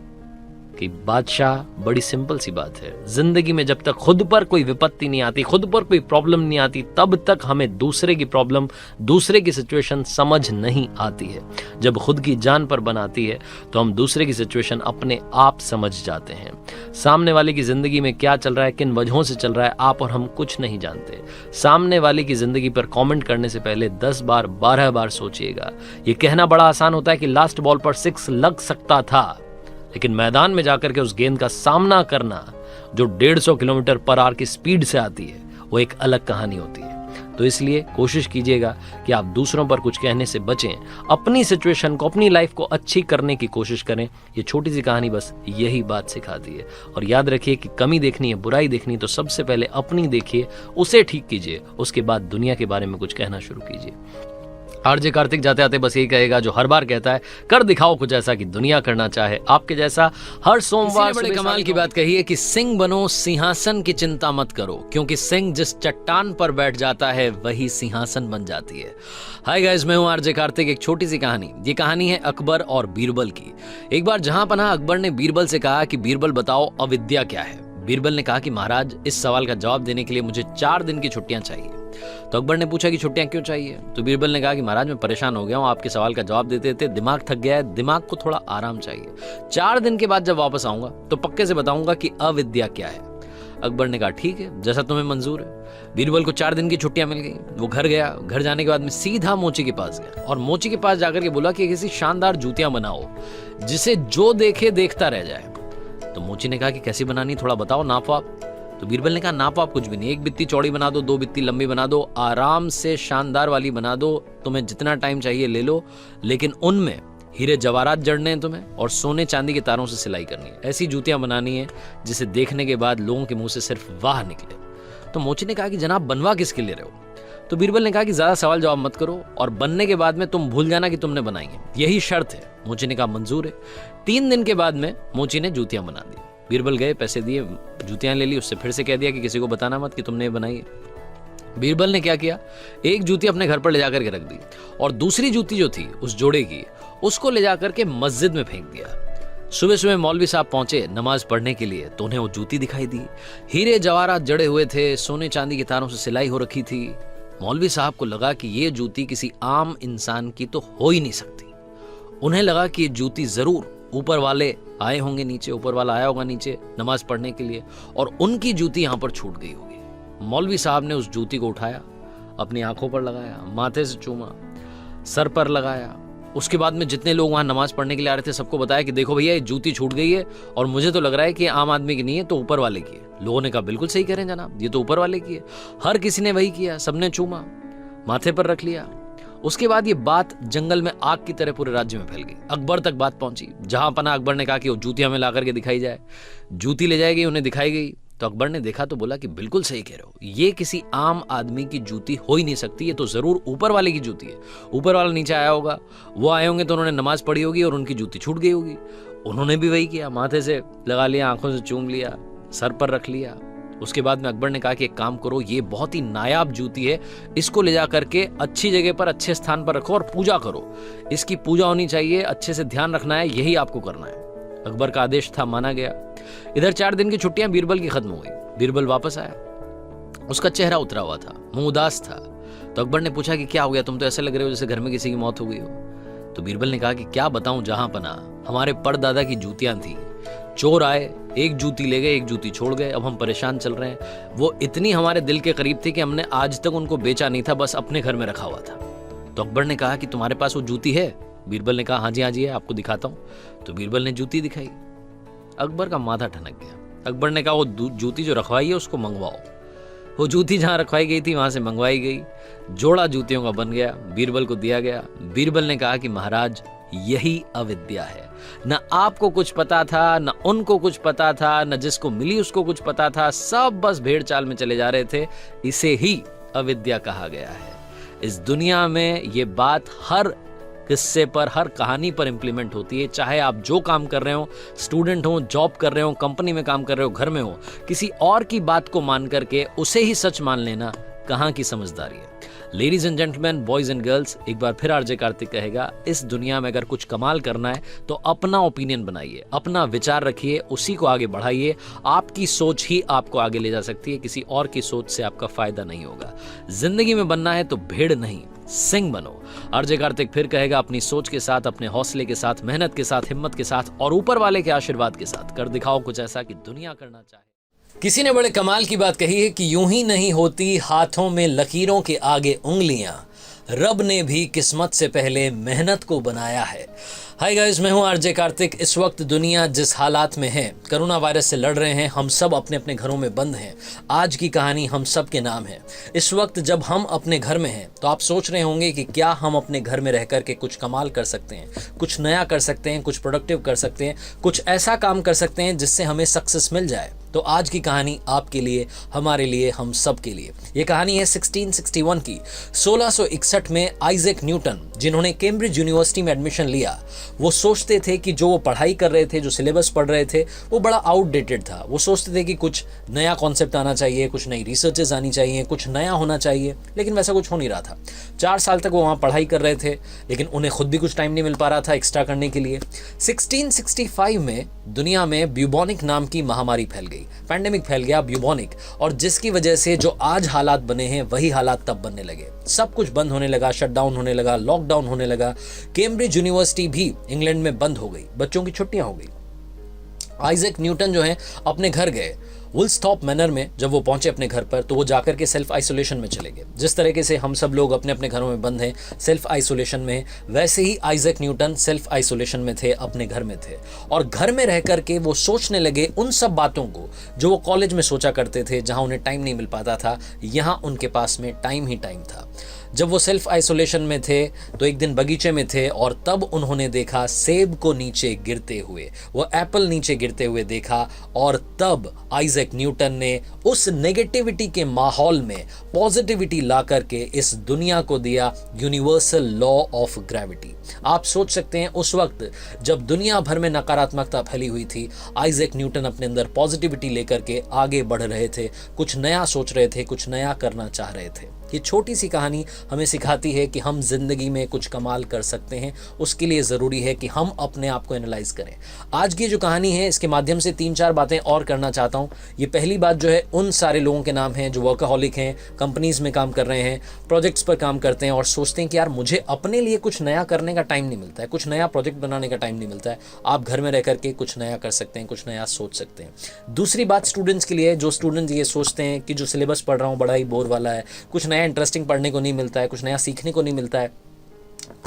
कि बादशाह, बड़ी सिंपल सी बात है, जिंदगी में जब तक खुद पर कोई विपत्ति नहीं आती, खुद पर कोई प्रॉब्लम नहीं आती, तब तक हमें दूसरे की प्रॉब्लम, दूसरे की सिचुएशन समझ नहीं आती है। जब खुद की जान पर बनाती है तो हम दूसरे की सिचुएशन अपने आप समझ जाते हैं। सामने वाले की जिंदगी में क्या चल रहा है, किन वजहों से चल रहा है, आप और हम कुछ नहीं जानते। सामने वाले की जिंदगी पर कमेंट करने से पहले 10 बार 12 बार सोचिएगा। ये कहना बड़ा आसान होता है कि लास्ट बॉल पर 6 लग सकता था, लेकिन मैदान में जाकर के उस गेंद का सामना करना जो 150 किलोमीटर पर आवर की स्पीड से आती है, वो एक अलग कहानी होती है। तो इसलिए कोशिश कीजिएगा कि आप दूसरों पर कुछ कहने से बचें, अपनी सिचुएशन को, अपनी लाइफ को अच्छी करने की कोशिश करें। ये छोटी सी कहानी बस यही बात सिखाती है। और याद रखिए कि कमी देखनी है, बुराई देखनी है, तो सबसे पहले अपनी देखिए, उसे ठीक कीजिए, उसके बाद दुनिया के बारे में कुछ कहना शुरू कीजिए। आरजे कार्तिक जाते आते बस यही कहेगा जो हर बार कहता है, कर दिखाओ कुछ ऐसा कि दुनिया करना चाहे आपके जैसा। हर सोमवार बड़े कमाल की बात कही है कि सिंह बनो, सिंहासन की चिंता मत करो, क्योंकि सिंह जिस चट्टान पर बैठ जाता है वही सिंहासन बन जाती है। हाय गाइस, मैं हूं आरजे कार्तिक। एक छोटी सी कहानी, ये कहानी है अकबर और बीरबल की। एक बार जहां पनाह अकबर ने बीरबल से कहा कि बीरबल बताओ अविद्या क्या है। बीरबल ने कहा कि महाराज, इस सवाल का जवाब देने के लिए मुझे 4 दिन की छुट्टियां चाहिए। तो अकबर ने पूछा कि छुट्टियां क्यों चाहिए। तो बीरबल ने कहा कि महाराज, मैं परेशान हो गया हूं, आपके सवाल का जवाब देते देते दिमाग थक गया है, दिमाग को थोड़ा आराम चाहिए। 4 दिन के बाद जब वापस आऊंगा तो पक्के से बताऊंगा कि अविद्या क्या है। अकबर ने कहा ठीक है, जैसा तुम्हें मंजूर है। बीरबल को 4 दिन की छुट्टियां मिल गई। वो घर गया। घर जाने के बाद में सीधा मोची के पास गया और मोची के पास जाकर के बोला कि किसी शानदार जूतियां बनाओ जिसे जो देखे देखता रह जाए। तो मोची ने कहा कि कैसी बनानी, थोड़ा बताओ, नापो आप। तो बीरबल ने कहा नापो आप कुछ भी नहीं, 1 बित्ती चौड़ी बना दो, 2 बित्ती लंबी बना दो, आराम से शानदार वाली बना दो, तुम्हें जितना टाइम चाहिए ले लो, लेकिन उनमें हीरे जवाहरात जड़ने हैं तुम्हें और सोने चांदी के तारों से सिलाई करनी है। ऐसी जूतियां बनानी है जिसे देखने के बाद लोगों के मुंह से सिर्फ वाह निकले। तो मोची ने कहा कि जनाब, बनवा किसके लिए रहे हो। तो बीरबल ने कहा कि ज्यादा सवाल जवाब मत करो और बनने के बाद में तुम भूल जाना कि तुमने बनाई है, यही शर्त है। मोची ने कहा मंजूर है। 3 दिन के बाद में मोची ने जूतियां बना दी। बीरबल गए, पैसे दिए, जूतियां ले ली, उससे फिर से कह दिया कि किसी को बताना मत कि तुमने ये बनाई है। बीरबल ने क्या किया, एक जूती अपने घर पर ले जाकर के रख दी और दूसरी जूती जो थी उस जोड़े की, उसको ले जाकर के मस्जिद में फेंक दिया। सुबह सुबह मौलवी साहब पहुंचे नमाज पढ़ने के लिए तो उन्हें वो जूती दिखाई दी। हीरे जवाहरात जड़े हुए थे, सोने चांदी के तारों से सिलाई हो रखी थी। मौलवी साहब को लगा कि ये जूती किसी आम इंसान की तो हो ही नहीं सकती। उन्हें लगा कि ये जूती जरूर ऊपर वाले आए होंगे नीचे, ऊपर वाला आया होगा नीचे नमाज पढ़ने के लिए और उनकी जूती यहां पर छूट गई होगी। मौलवी साहब ने उस जूती को उठाया, अपनी आंखों पर लगाया, माथे से चूमा, सर पर लगाया। उसके बाद में जितने लोग वहां नमाज पढ़ने के लिए आ रहे थे सबको बताया कि देखो भैया, ये जूती छूट गई है और मुझे तो लग रहा है कि आम आदमी की नहीं है, तो ऊपर वाले की है। लोगों ने कहा बिल्कुल सही कह रहे हैं जनाब, ये तो ऊपर वाले की है। हर किसी ने वही किया, सबने चूमा, माथे पर रख लिया। उसके बाद ये बात जंगल में आग की तरह पूरे राज्य में फैल गई। अकबर तक बात पहुंची। जहां पना अकबर ने कहा कि वो जूती हमें ला करके दिखाई जाए। जूती ले जाएगी, उन्हें दिखाई गई। तो अकबर ने देखा तो बोला कि बिल्कुल सही कह रहे हो, ये किसी आम आदमी की जूती हो ही नहीं सकती, ये तो जरूर ऊपर वाले की जूती है। ऊपर वाला नीचे आया होगा, वो आए होंगे तो उन्होंने नमाज पढ़ी होगी और उनकी जूती छूट गई होगी। उन्होंने भी वही किया, माथे से लगा लिया, आंखों से चूम लिया, सर पर रख लिया। उसके बाद में अकबर ने कहा कि एक काम करो, ये बहुत ही नायाब जूती है, इसको ले जा करके अच्छी जगह पर, अच्छे स्थान पर रखो और पूजा करो। इसकी पूजा होनी चाहिए, अच्छे से ध्यान रखना है, यही आपको करना है। अकबर का आदेश था, माना गया। इधर 4 दिन की छुट्टियां बीरबल की खत्म हो गई। बीरबल वापस आया, उसका चेहरा उतरा हुआ था, मुंह उदास था। तो अकबर ने पूछा कि क्या हो गया, तुम तो ऐसे लग रहे हो जैसे घर में किसी की मौत हो गई हो। तो बीरबल ने कहा कि क्या बताऊं जहां पना, हमारे परदादा की जूतियां थी, चोर आए, एक जूती ले गए, एक जूती छोड़ गए, अब हम परेशान चल रहे हैं। वो इतनी हमारे दिल के करीब थी कि हमने आज तक उनको बेचा नहीं था, बस अपने घर में रखा हुआ था। तो अकबर ने कहा कि तुम्हारे पास वो जूती है। बीरबल ने कहा हाँ जी है, आपको दिखाता हूं। तो बीरबल ने जूती दिखाई। अकबर का माथा ठनक गया। अकबर ने कहा वो जूती जो रखवाई है उसको मंगवाओ। वो जूती जहां रखवाई गई थी वहां से मंगवाई गई, जोड़ा जूतियों का बन गया, बीरबल को दिया गया। बीरबल ने कहा कि महाराज, यही अविद्या है। न आपको कुछ पता था, न उनको कुछ पता था, न जिसको मिली उसको कुछ पता था, सब बस भेड़ चाल में चले जा रहे थे। इसे ही अविद्या कहा गया है। इस दुनिया में ये बात हर किस्से पर, हर कहानी पर इंप्लीमेंट होती है। चाहे आप जो काम कर रहे हो, स्टूडेंट हो, जॉब कर रहे हो, कंपनी में काम कर रहे हो, घर में हो, किसी और की बात को मान करके उसे ही सच मान लेना कहां की समझदारी है। Ladies and gentleman, boys and girls, एक बार फिर आरजे कार्तिक कहेगा, इस दुनिया में अगर कुछ कमाल करना है तो अपना ओपिनियन बनाइए, अपना विचार रखिए, उसी को आगे बढ़ाइए। आपकी सोच ही आपको आगे ले जा सकती है, किसी और की सोच से आपका फायदा नहीं होगा। जिंदगी में बनना है तो भेड़ नहीं, सिंह बनो। आरजे कार्तिक फिर कहेगा, अपनी सोच के साथ, अपने हौसले के साथ, मेहनत के साथ, हिम्मत के साथ और ऊपर वाले के आशीर्वाद के साथ कर दिखाओ कुछ ऐसा कि दुनिया करना चाहे। किसी ने बड़े कमाल की बात कही है कि यूं ही नहीं होती हाथों में लकीरों के आगे उंगलियां, रब ने भी किस्मत से पहले मेहनत को बनाया है। हाय गाइस, मैं हूं आरजे कार्तिक। इस वक्त दुनिया जिस हालात में है, कोरोना वायरस से लड़ रहे हैं, हम सब अपने अपने घरों में बंद हैं। आज की कहानी हम सब के नाम है। इस वक्त जब हम अपने घर में हैं तो आप सोच रहे होंगे कि क्या हम अपने घर में रह करके कुछ कमाल कर सकते हैं, कुछ नया कर सकते हैं, कुछ प्रोडक्टिव कर सकते हैं, कुछ ऐसा काम कर सकते हैं जिससे हमें सक्सेस मिल जाए। तो आज की कहानी आपके लिए, हमारे लिए, हम सब के लिए। ये कहानी है 1661 की। 1661 में आइजैक न्यूटन, जिन्होंने कैम्ब्रिज यूनिवर्सिटी में एडमिशन लिया, वो सोचते थे कि जो वो पढ़ाई कर रहे थे, जो सिलेबस पढ़ रहे थे, वो बड़ा आउटडेटेड था। वो सोचते थे कि कुछ नया कॉन्सेप्ट आना चाहिए, कुछ नई रिसर्चेस आनी चाहिए, कुछ नया होना चाहिए, लेकिन वैसा कुछ हो नहीं रहा था। 4 साल तक वो वहाँ पढ़ाई कर रहे थे, लेकिन उन्हें खुद भी कुछ टाइम नहीं मिल पा रहा था एक्स्ट्रा करने के लिए। 1665 में दुनिया में ब्यूबोनिक नाम की महामारी फैल गई, पैंडेमिक फैल गया ब्यूबोनिक, और जिसकी वजह से जो आज हालात बने हैं वही हालात तब बनने लगे। सब कुछ बंद होने लगा, शटडाउन होने लगा, लॉकडाउन होने लगा। कैम्ब्रिज यूनिवर्सिटी भी इंग्लैंड में बंद हो गई, बच्चों की छुट्टियां हो गई। आइजैक न्यूटन जो है अपने घर गए। वुल्सथॉर्प मैनर में जब वो पहुंचे अपने घर पर, तो वो जाकर के सेल्फ आइसोलेशन में चले गए। जिस तरीके से हम सब लोग अपने अपने घरों में बंद हैं, सेल्फ आइसोलेशन में, वैसे ही आइजैक न्यूटन सेल्फ आइसोलेशन में थे, अपने घर में थे। और घर में रह करके वो सोचने लगे उन सब बातों को जो वो कॉलेज में सोचा करते थे, जहां उन्हें टाइम नहीं मिल पाता था। यहाँ उनके पास में टाइम ही टाइम था। जब वो सेल्फ आइसोलेशन में थे तो एक दिन बगीचे में थे और तब उन्होंने देखा सेब को नीचे गिरते हुए, वो एप्पल नीचे गिरते हुए देखा। और तब आइजैक न्यूटन ने उस नेगेटिविटी के माहौल में पॉजिटिविटी ला करके इस दुनिया को दिया यूनिवर्सल लॉ ऑफ ग्रेविटी। आप सोच सकते हैं उस वक्त जब दुनिया भर में नकारात्मकता फैली हुई थी, आइजैक न्यूटन अपने अंदर पॉजिटिविटी लेकर के आगे बढ़ रहे थे, कुछ नया सोच रहे थे, कुछ नया करना चाह रहे थे। ये छोटी सी कहानी हमें सिखाती है कि हम जिंदगी में कुछ कमाल कर सकते हैं। उसके लिए ज़रूरी है कि हम अपने आप को एनालाइज करें। आज की जो कहानी है, इसके माध्यम से 3-4 बातें और करना चाहता हूँ। ये पहली बात जो है, उन सारे लोगों के नाम हैं जो वर्कaholic हैं, कंपनीज में काम कर रहे हैं, प्रोजेक्ट्स पर काम करते हैं और सोचते हैं कि यार मुझे अपने लिए कुछ नया करने का टाइम नहीं मिलता है, कुछ नया प्रोजेक्ट बनाने का टाइम नहीं मिलता है। आप घर में रह करके कुछ नया कर सकते हैं, कुछ नया सोच सकते हैं। दूसरी बात स्टूडेंट्स के लिए, जो स्टूडेंट्स ये सोचते हैं कि जो सिलेबस पढ़ रहा हूँ बड़ा ही बोर वाला है, कुछ नया इंटरेस्टिंग पढ़ने को नहीं मिलता है, कुछ नया सीखने को नहीं मिलता है।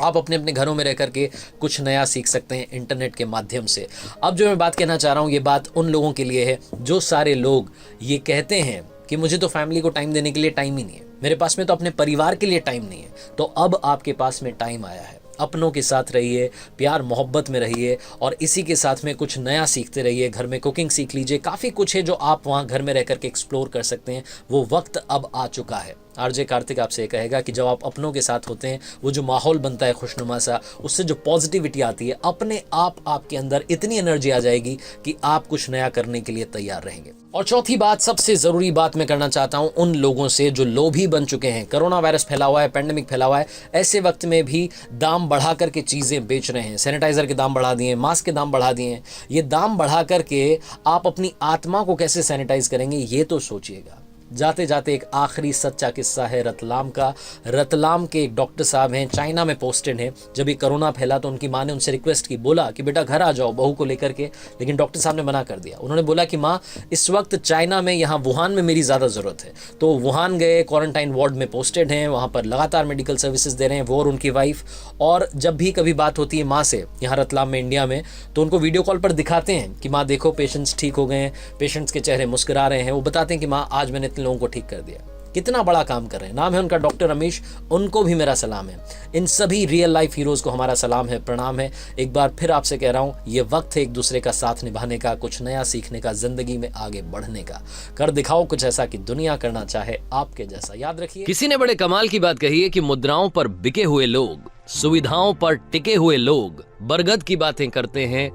आप अपने अपने घरों में रह करके कुछ नया सीख सकते हैं इंटरनेट के माध्यम से। अब जो मैं बात कहना चाह रहा हूँ, ये बात उन लोगों के लिए है जो सारे लोग ये कहते हैं कि मुझे तो फैमिली को टाइम देने के लिए टाइम ही नहीं है, मेरे पास में तो अपने परिवार के लिए टाइम नहीं है। तो अब आपके पास में टाइम आया है। अपनों के साथ रहिए, प्यार मोहब्बत में रहिए और इसी के साथ में कुछ नया सीखते रहिए। घर में कुकिंग सीख लीजिए, काफ़ी कुछ है जो आप वहाँ घर में रह करके एक्सप्लोर कर सकते हैं। वो वक्त अब आ चुका है। आरजे कार्तिक आपसे कहेगा कि जब आप अपनों के साथ होते हैं, वो जो माहौल बनता है खुशनुमा सा, उससे जो पॉजिटिविटी आती है, अपने आप आपके अंदर इतनी एनर्जी आ जाएगी कि आप कुछ नया करने के लिए तैयार रहेंगे। और चौथी बात, सबसे ज़रूरी बात मैं करना चाहता हूँ उन लोगों से जो लोभी बन चुके हैं। कोरोना वायरस फैला हुआ है, पैंडेमिक फैला हुआ है, ऐसे वक्त में भी दाम बढ़ा करके चीज़ें बेच रहे हैं। सैनिटाइज़र के दाम बढ़ा दिए, मास्क के दाम बढ़ा दिए। ये दाम बढ़ा करके आप अपनी आत्मा को कैसे सैनिटाइज करेंगे, ये तो सोचिएगा। जाते जाते एक आखिरी सच्चा किस्सा है रतलाम का। रतलाम के एक डॉक्टर साहब हैं, चाइना में पोस्टेड हैं। जब ये कोरोना फैला तो उनकी माँ ने उनसे रिक्वेस्ट की, बोला कि बेटा घर आ जाओ बहू को लेकर के, लेकिन डॉक्टर साहब ने मना कर दिया। उन्होंने बोला कि माँ इस वक्त चाइना में, यहाँ वुहान में मेरी ज़्यादा ज़रूरत है। तो वुहान गए, क्वारंटाइन वार्ड में पोस्टेड हैं, वहाँ पर लगातार मेडिकल सर्विसेज दे रहे हैं, वो और उनकी वाइफ। और जब भी कभी बात होती है माँ से यहाँ रतलाम में, इंडिया में, तो उनको वीडियो कॉल पर दिखाते हैं कि माँ देखो पेशेंट्स ठीक हो गए हैं, पेशेंट्स के चेहरे मुस्कुरा रहे हैं। वो बताते हैं कि माँ आज मैंने लोगों को ठीक कर दिया। कितना बड़ा काम कर रहे हैं। नाम है उनका डॉक्टर रमेश, उनको भी मेरा सलाम है। इन सभी रियल लाइफ हीरोज को हमारा सलाम है, प्रणाम है। एक बार फिर आपसे कह रहा हूं, ये वक्त है एक दूसरे का साथ निभाने का, कुछ नया सीखने का, जिंदगी में आगे बढ़ने का। कर दिखाओ कुछ ऐसा कि दुनिया करना चाहे आपके जैसा। याद रखिए, किसी ने बड़े कमाल की बात कही है कि मुद्राओं पर बिके हुए लोग, सुविधाओं पर टिके हुए लोग, बरगद की बातें करते हैं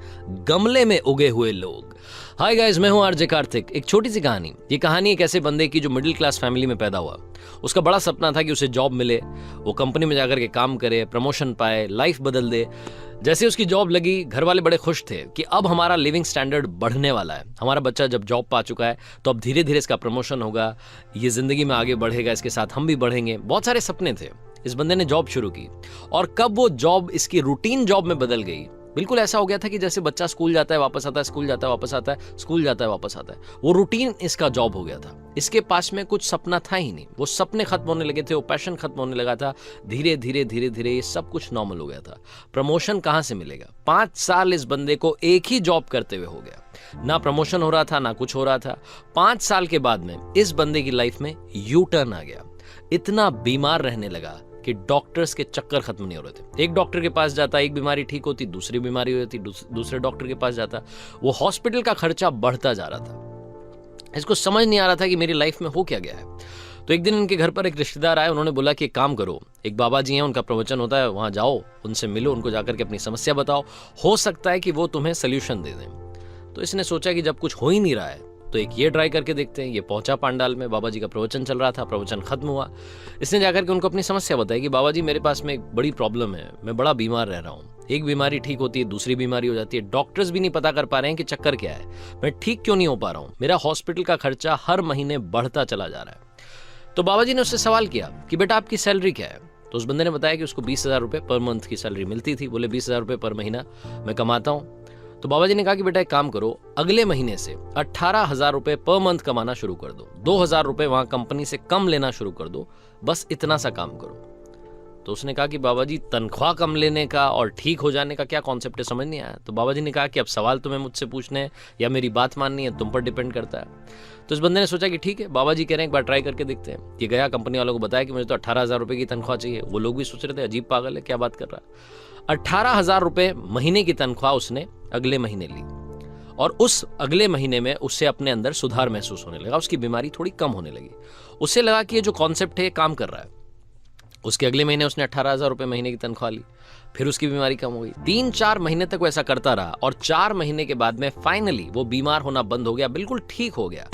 गमले में उगे हुए लोग। हाय गाइस, मैं हूं आरजे कार्तिक। एक छोटी सी कहानी। ये कहानी एक ऐसे बंदे की जो मिडिल क्लास फैमिली में पैदा हुआ। उसका बड़ा सपना था कि उसे जॉब मिले, वो कंपनी में जाकर के काम करे, प्रमोशन पाए, लाइफ बदल दे। जैसे उसकी जॉब लगी, घर वाले बड़े खुश थे कि अब हमारा लिविंग स्टैंडर्ड बढ़ने वाला है। हमारा बच्चा जब जॉब पा चुका है तो अब धीरे धीरे इसका प्रमोशन होगा, ये जिंदगी में आगे बढ़ेगा, इसके साथ हम भी बढ़ेंगे। बहुत सारे सपने थे। इस बंदे ने जॉब शुरू की और कब वो जॉब इसकी रूटीन जॉब में बदल गई, बिल्कुल ऐसा हो गया था कि जैसे बच्चा स्कूल जाता है वापस आता है, स्कूल जाता है वापस आता है, स्कूल जाता है वापस आता है। वो रूटीन इसका जॉब हो गया था। इसके पास में कुछ सपना था ही नहीं। वो सपने खत्म होने लगे थे, वो पैशन खत्म होने लगा था। धीरे धीरे धीरे धीरे ये सब कुछ नॉर्मल हो गया था। प्रमोशन कहाँ से मिलेगा? 5 साल इस बंदे को एक ही जॉब करते हुए हो गया। ना प्रमोशन हो रहा था, ना कुछ हो रहा था। 5 साल के बाद में इस बंदे की लाइफ में यू टर्न आ गया। इतना बीमार रहने लगा कि डॉक्टर्स के चक्कर खत्म नहीं हो रहे थे। एक डॉक्टर के पास जाता, एक बीमारी ठीक होती, दूसरी बीमारी हो जाती, दूसरे डॉक्टर के पास जाता। वो हॉस्पिटल का खर्चा बढ़ता जा रहा था। इसको समझ नहीं आ रहा था कि मेरी लाइफ में हो क्या गया है। तो एक दिन इनके घर पर एक रिश्तेदार आए। उन्होंने बोला कि एक काम करो, एक बाबा जी हैं, उनका प्रवचन होता है, वहां जाओ, उनसे मिलो, उनको जाकर के अपनी समस्या बताओ, हो सकता है कि वो तुम्हें सोल्यूशन दे दें। तो इसने सोचा कि जब कुछ हो ही नहीं रहा है तो एक ये ट्राई करके देखते हैं। ये पहुंचा पंडाल में, बाबा जी का प्रवचन चल रहा था, प्रवचन खत्म हुआ। इसने जाकर के उनको अपनी समस्या बताई कि बाबा जी, मेरे पास में एक बड़ी प्रॉब्लम है, मैं बड़ा बीमार रह रहा हूँ। एक बीमारी ठीक होती है, दूसरी बीमारी हो जाती है, डॉक्टर्स भी नहीं पता कर पा रहे हैं कि चक्कर क्या है, मैं ठीक क्यों नहीं हो पा रहा हूँ, मेरा हॉस्पिटल का खर्चा हर महीने बढ़ता चला जा रहा है। तो बाबा जी ने उससे सवाल किया कि बेटा आपकी सैलरी क्या है? तो उस बंदे ने बताया कि उसको 20,000 रुपये पर मंथ की सैलरी मिलती थी। बोले 20,000 रुपये पर महीना मैं कमाता हूँ। तो बाबा जी ने कहा कि बेटा एक काम करो, अगले महीने से 18,000 रुपये पर मंथ कमाना शुरू कर दो, 2,000 रुपये वहां कंपनी से कम लेना शुरू कर दो, बस इतना सा काम करो। तो उसने कहा कि बाबा जी, तनख्वाह कम लेने का और ठीक हो जाने का क्या कॉन्सेप्ट है, समझ नहीं आया। तो बाबा जी ने कहा कि अब सवाल तुम्हें मुझसे पूछने हैं या मेरी बात माननी है, तुम पर डिपेंड करता है। तो इस बंदे ने सोचा कि ठीक है, बाबा जी कह रहे हैं, एक बार ट्राई करके देखते हैं। ये गया, कंपनी वालों को बताया कि मुझे तो 18,000 रुपये की तनख्वाह चाहिए। वो लोग भी सोच रहे थे अजीब पागल है, क्या बात कर रहा है। 18,000 रुपये महीने की तनख्वाह उसने अगले महीने ली और उस अगले महीने में उससे अपने अंदर सुधार महसूस होने लगा। उसकी बीमारी थोड़ी कम होने लगी। उससे लगा कि ये जो कॉन्सेप्ट है ये काम कर रहा है। उसके अगले महीने उसने 18,000 रुपये महीने की तनख्वाह ली, फिर उसकी बीमारी कम हो गई। 3-4 महीने तक वो ऐसा करता रहा और 4 महीने के बाद में फाइनली वो बीमार होना बंद हो गया, बिल्कुल ठीक हो गया।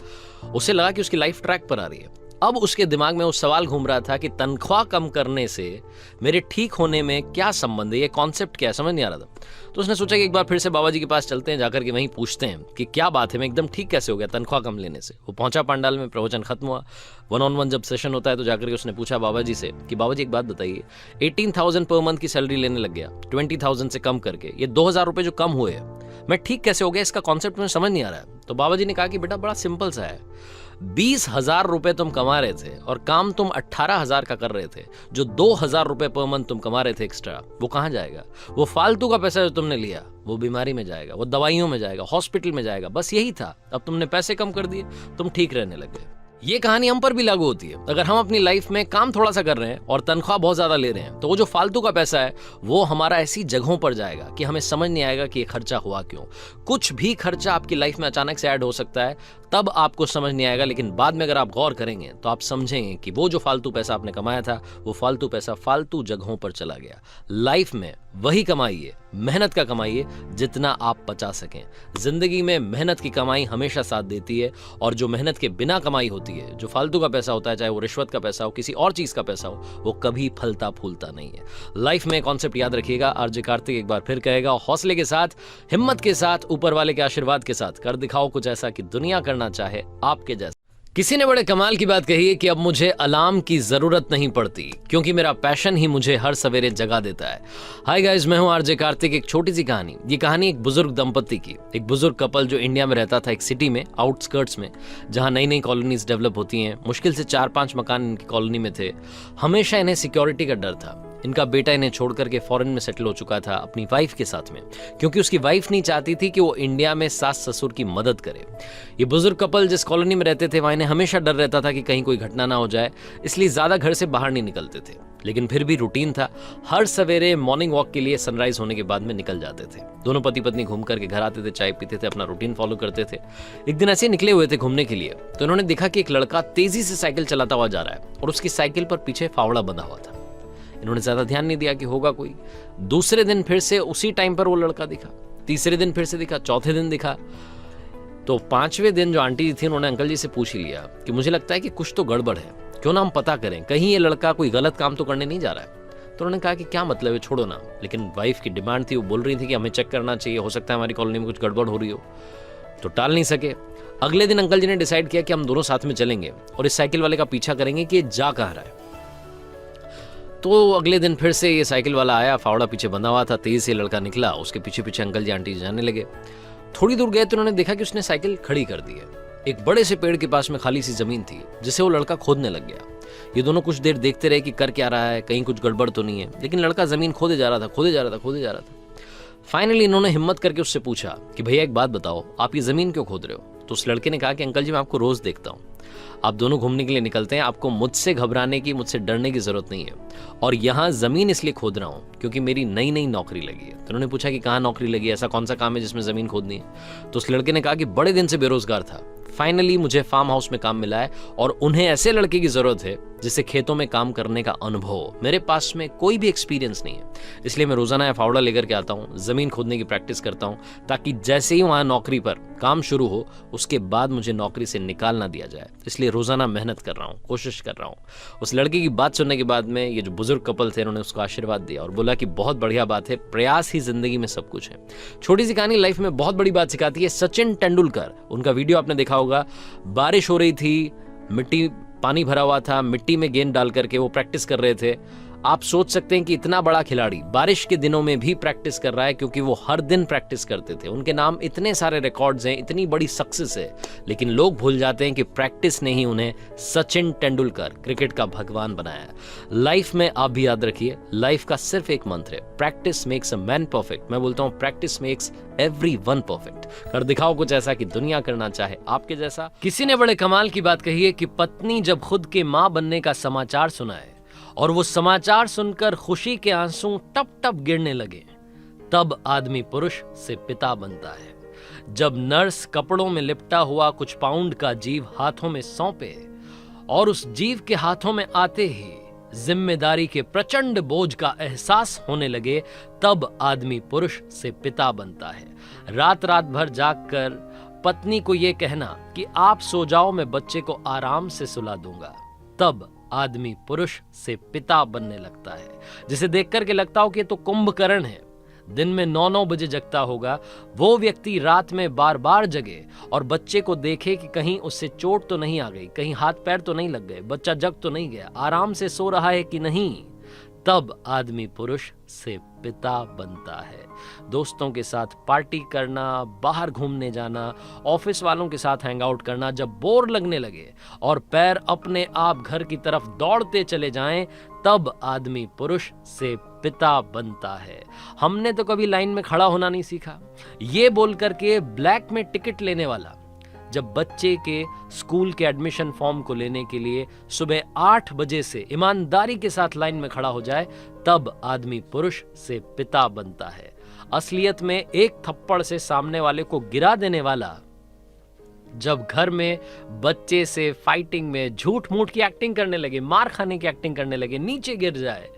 उसे लगा कि उसकी लाइफ ट्रैक पर आ रही है। अब उसके दिमाग में वो सवाल घूम रहा था कि तनख्वाह कम करने से मेरे ठीक होने में क्या संबंध है, ये कॉन्सेप्ट क्या है, समझ नहीं आ रहा था। तो उसने सोचा कि एक बार फिर से बाबा जी के पास चलते हैं, जाकर के वहीं पूछते हैं कि क्या बात है, मैं एकदम ठीक कैसे हो गया तनख्वाह कम लेने से। वो पहुंचा पंडाल में, प्रवचन खत्म हुआ। 1-on-1 जब सेशन होता है तो जाकर के उसने पूछा बाबा जी से कि बाबा जी एक बात बताइए, 18,000 पर मंथ की सैलरी लेने लग गया, 20,000 से कम करके, ये 2,000 रुपये जो कम हुए, मैं ठीक कैसे हो गया, इसका कॉन्सेप्ट मुझे समझ नहीं आ रहा है। तो बाबा जी ने कहा कि बेटा बड़ा सिंपल सा है, 20,000 रुपए तुम कमा रहे थे और काम तुम 18,000 का कर रहे थे। जो 2,000 रुपए पर मंथ तुम कमा रहे थे एक्स्ट्रा, वो कहाँ जाएगा? वो फालतू का पैसा जो तुमने लिया वो बीमारी में जाएगा, वो दवाइयों में जाएगा, हॉस्पिटल में जाएगा। बस यही था। अब तुमने पैसे कम कर दिए, तुम ठीक रहने लग गए। ये कहानी हम पर भी लागू होती है। अगर हम अपनी लाइफ में काम थोड़ा सा कर रहे हैं और तनख्वाह बहुत ज्यादा ले रहे हैं, तो वो जो फालतू का पैसा है वो हमारा ऐसी जगहों पर जाएगा कि हमें समझ नहीं आएगा कि ये खर्चा हुआ क्यों। कुछ भी खर्चा आपकी लाइफ में अचानक से ऐड हो सकता है, तब आपको समझ नहीं आएगा, लेकिन बाद में अगर आप गौर करेंगे तो आप समझेंगे कि वो जो फालतू पैसा आपने कमाया था, वो फालतू पैसा फालतू जगहों पर चला गया। लाइफ में वही कमाइए, मेहनत का कमाइए जितना आप बचा सकें। जिंदगी में मेहनत की कमाई हमेशा साथ देती है, और जो मेहनत के बिना कमाई होती है, जो फालतू का पैसा होता है, चाहे वो रिश्वत का पैसा हो, किसी और चीज का पैसा हो, वो कभी फलता फूलता नहीं है। लाइफ में कॉन्सेप्ट याद रखिएगा। आरजे कार्तिक एक बार फिर कहेगा, हौसले के साथ, हिम्मत के साथ, ऊपर वाले के आशीर्वाद के साथ कर दिखाओ कुछ ऐसा कि दुनिया करना चाहे आपके जैसा। किसी ने बड़े कमाल की बात कही है कि अब मुझे अलार्म की जरूरत नहीं पड़ती, क्योंकि मेरा पैशन ही मुझे हर सवेरे जगा देता है। हाय गाइस, मैं हूं आरजे कार्तिक। एक छोटी सी कहानी। ये कहानी एक बुजुर्ग दंपति की। एक बुजुर्ग कपल जो इंडिया में रहता था, एक सिटी में, आउटस्कर्ट्स में, जहां नई नई कॉलोनीज डेवलप होती हैं। मुश्किल से 4-5 मकान इनकी कॉलोनी में थे। हमेशा इन्हें सिक्योरिटी का डर था। इनका बेटा इन्हें छोड़ करके फॉरेन में सेटल हो चुका था अपनी वाइफ के साथ में, क्योंकि उसकी वाइफ नहीं चाहती थी कि वो इंडिया में सास ससुर की मदद करे। ये बुजुर्ग कपल जिस कॉलोनी में रहते थे, वहां इन्हें हमेशा डर रहता था कि कहीं कोई घटना ना हो जाए, इसलिए ज्यादा घर से बाहर नहीं निकलते थे। लेकिन फिर भी रूटीन था, हर सवेरे मॉर्निंग वॉक के लिए सनराइज होने के बाद में निकल जाते थे। दोनों पति पत्नी घूम करके घर आते थे, चाय पीते थे, अपना रूटीन फॉलो करते थे। एक दिन ऐसे निकले हुए थे घूमने के लिए, तो इन्होंने देखा कि एक लड़का तेजी से साइकिल चलाता हुआ जा रहा है और उसकी साइकिल पर पीछे फावड़ा बंधा हुआ था। इन्होंने ज्यादा ध्यान नहीं दिया कि होगा कोई। दूसरे दिन फिर से उसी टाइम पर वो लड़का दिखा, तीसरे दिन फिर से दिखा, चौथे दिन दिखा। तो 5वें दिन जो आंटी जी थी उन्होंने अंकल जी से पूछ ही लिया कि मुझे लगता है कि कुछ तो गड़बड़ है, क्यों ना हम पता करें, कहीं ये लड़का कोई गलत काम तो करने नहीं जा रहा है। तो उन्होंने कहा कि क्या मतलब है, छोड़ो ना। लेकिन वाइफ की डिमांड थी, वो बोल रही थी कि हमें चेक करना चाहिए, हो सकता है हमारी कॉलोनी में कुछ गड़बड़ हो रही हो, तो टाल नहीं सके। अगले दिन अंकल जी ने डिसाइड किया कि हम दोनों साथ में चलेंगे और इस साइकिल वाले का पीछा करेंगे कि ये जा कहाँ रहा है। तो अगले दिन फिर से ये साइकिल वाला आया, फावड़ा पीछे बंधा हुआ था, तेज से लड़का निकला, उसके पीछे पीछे अंकल जी आंटी जी जाने लगे। थोड़ी दूर गए तो उन्होंने देखा कि उसने साइकिल खड़ी कर दी है। एक बड़े से पेड़ के पास में खाली सी जमीन थी जिसे वो लड़का खोदने लग गया। ये दोनों कुछ देर देखते रहे कि कर क्या रहा है, कहीं कुछ गड़बड़ तो नहीं है, लेकिन लड़का जमीन खोदे जा रहा था, खोदे जा रहा था, खोदे जा रहा था। फाइनली इन्होंने हिम्मत करके उससे पूछा कि भैया एक बात बताओ, आप ये जमीन क्यों खोद रहे हो? तो उस लड़के ने कहा कि अंकल जी मैं आपको रोज देखता हूँ, आप दोनों घूमने के लिए निकलते हैं, आपको मुझसे घबराने की, मुझसे डरने की जरूरत नहीं है, और यहाँ जमीन इसलिए खोद रहा हूँ क्योंकि मेरी नई नई नौकरी लगी है। तो उन्होंने पूछा कि कहाँ नौकरी लगी है, ऐसा कौन सा काम है जिसमें जमीन खोदनी है? तो उस लड़के ने कहा कि बड़े दिन से बेरोजगार था, फाइनली मुझे फार्म हाउस में काम मिला है और उन्हें ऐसे लड़के की जरूरत है जिसे खेतों में काम करने का अनुभव हो। मेरे पास में कोई भी एक्सपीरियंस नहीं है, इसलिए मैं रोजाना यह फावड़ा लेकर के आता हूँ, जमीन खोदने की प्रैक्टिस करता हूँ, ताकि जैसे ही वहां नौकरी पर काम शुरू हो उसके बाद मुझे नौकरी से निकाल ना दिया जाए। इसलिए रोजाना मेहनत कर रहा हूँ, कोशिश कर रहा हूँ। उस लड़के की बात सुनने के बाद में ये जो बुजुर्ग कपल थे उन्होंने उसको आशीर्वाद दिया और बोला कि बहुत बढ़िया बात है, प्रयास ही जिंदगी में सब कुछ है। छोटी सी कहानी लाइफ में बहुत बड़ी बात सिखाती है। सचिन तेंदुलकर, उनका वीडियो आपने देखा होगा, बारिश हो रही थी, मिट्टी पानी भरा हुआ था, मिट्टी में गेंद डाल करके वो प्रैक्टिस कर रहे थे। आप सोच सकते हैं कि इतना बड़ा खिलाड़ी बारिश के दिनों में भी प्रैक्टिस कर रहा है, क्योंकि वो हर दिन प्रैक्टिस करते थे। उनके नाम इतने सारे रिकॉर्ड्स हैं, इतनी बड़ी सक्सेस है, लेकिन लोग भूल जाते हैं कि प्रैक्टिस ने ही उन्हें सचिन तेंदुलकर, क्रिकेट का भगवान बनाया। लाइफ में आप भी याद रखिए, लाइफ का सिर्फ एक मंत्र है, practice makes a man perfect. मैं बोलता हूं प्रैक्टिस मेक्स एवरीवन परफेक्ट। कर दिखाओ कुछ ऐसा कि दुनिया करना चाहे आपके जैसा। किसी ने बड़े कमाल की बात कही है कि पत्नी जब खुद के मां बनने का समाचार सुनाए और वो समाचार सुनकर खुशी के आंसू टप टप गिरने लगे, तब आदमी पुरुष से पिता बनता है। जब नर्स कपड़ों में लिपटा हुआ कुछ पाउंड का जीव हाथों में सौंपे और उस जीव के हाथों में आते ही जिम्मेदारी के प्रचंड बोझ का एहसास होने लगे, तब आदमी पुरुष से पिता बनता है। रात रात भर जागकर पत्नी को यह कहना कि आप सो जाओ, मैं बच्चे को आराम से सुला दूंगा, तब आदमी पुरुष से पिता बनने लगता है। जिसे देख करके लगता हो कि तो कुंभकर्ण है, दिन में 9-9 बजे जगता होगा, वो व्यक्ति रात में बार बार जगे और बच्चे को देखे कि कहीं उससे चोट तो नहीं आ गई, कहीं हाथ पैर तो नहीं लग गए, बच्चा जग तो नहीं गया, आराम से सो रहा है कि नहीं, तब आदमी पुरुष से पिता बनता है। दोस्तों के साथ पार्टी करना, बाहर घूमने जाना, ऑफिस वालों के साथ हैंग आउट करना, जब बोर लगने लगे और पैर अपने आप घर की तरफ दौड़ते चले जाएं, तब आदमी पुरुष से पिता बनता है। हमने तो कभी लाइन में खड़ा होना नहीं सीखा, ये बोल करके ब्लैक में टिकट लेने वाला जब बच्चे के स्कूल के एडमिशन फॉर्म को लेने के लिए सुबह 8 बजे से ईमानदारी के साथ लाइन में खड़ा हो जाए, तब आदमी पुरुष से पिता बनता है। असलियत में एक थप्पड़ से सामने वाले को गिरा देने वाला जब घर में बच्चे से फाइटिंग में झूठ मूठ की एक्टिंग करने लगे, मार खाने की एक्टिंग करने लगे, नीचे गिर जाए,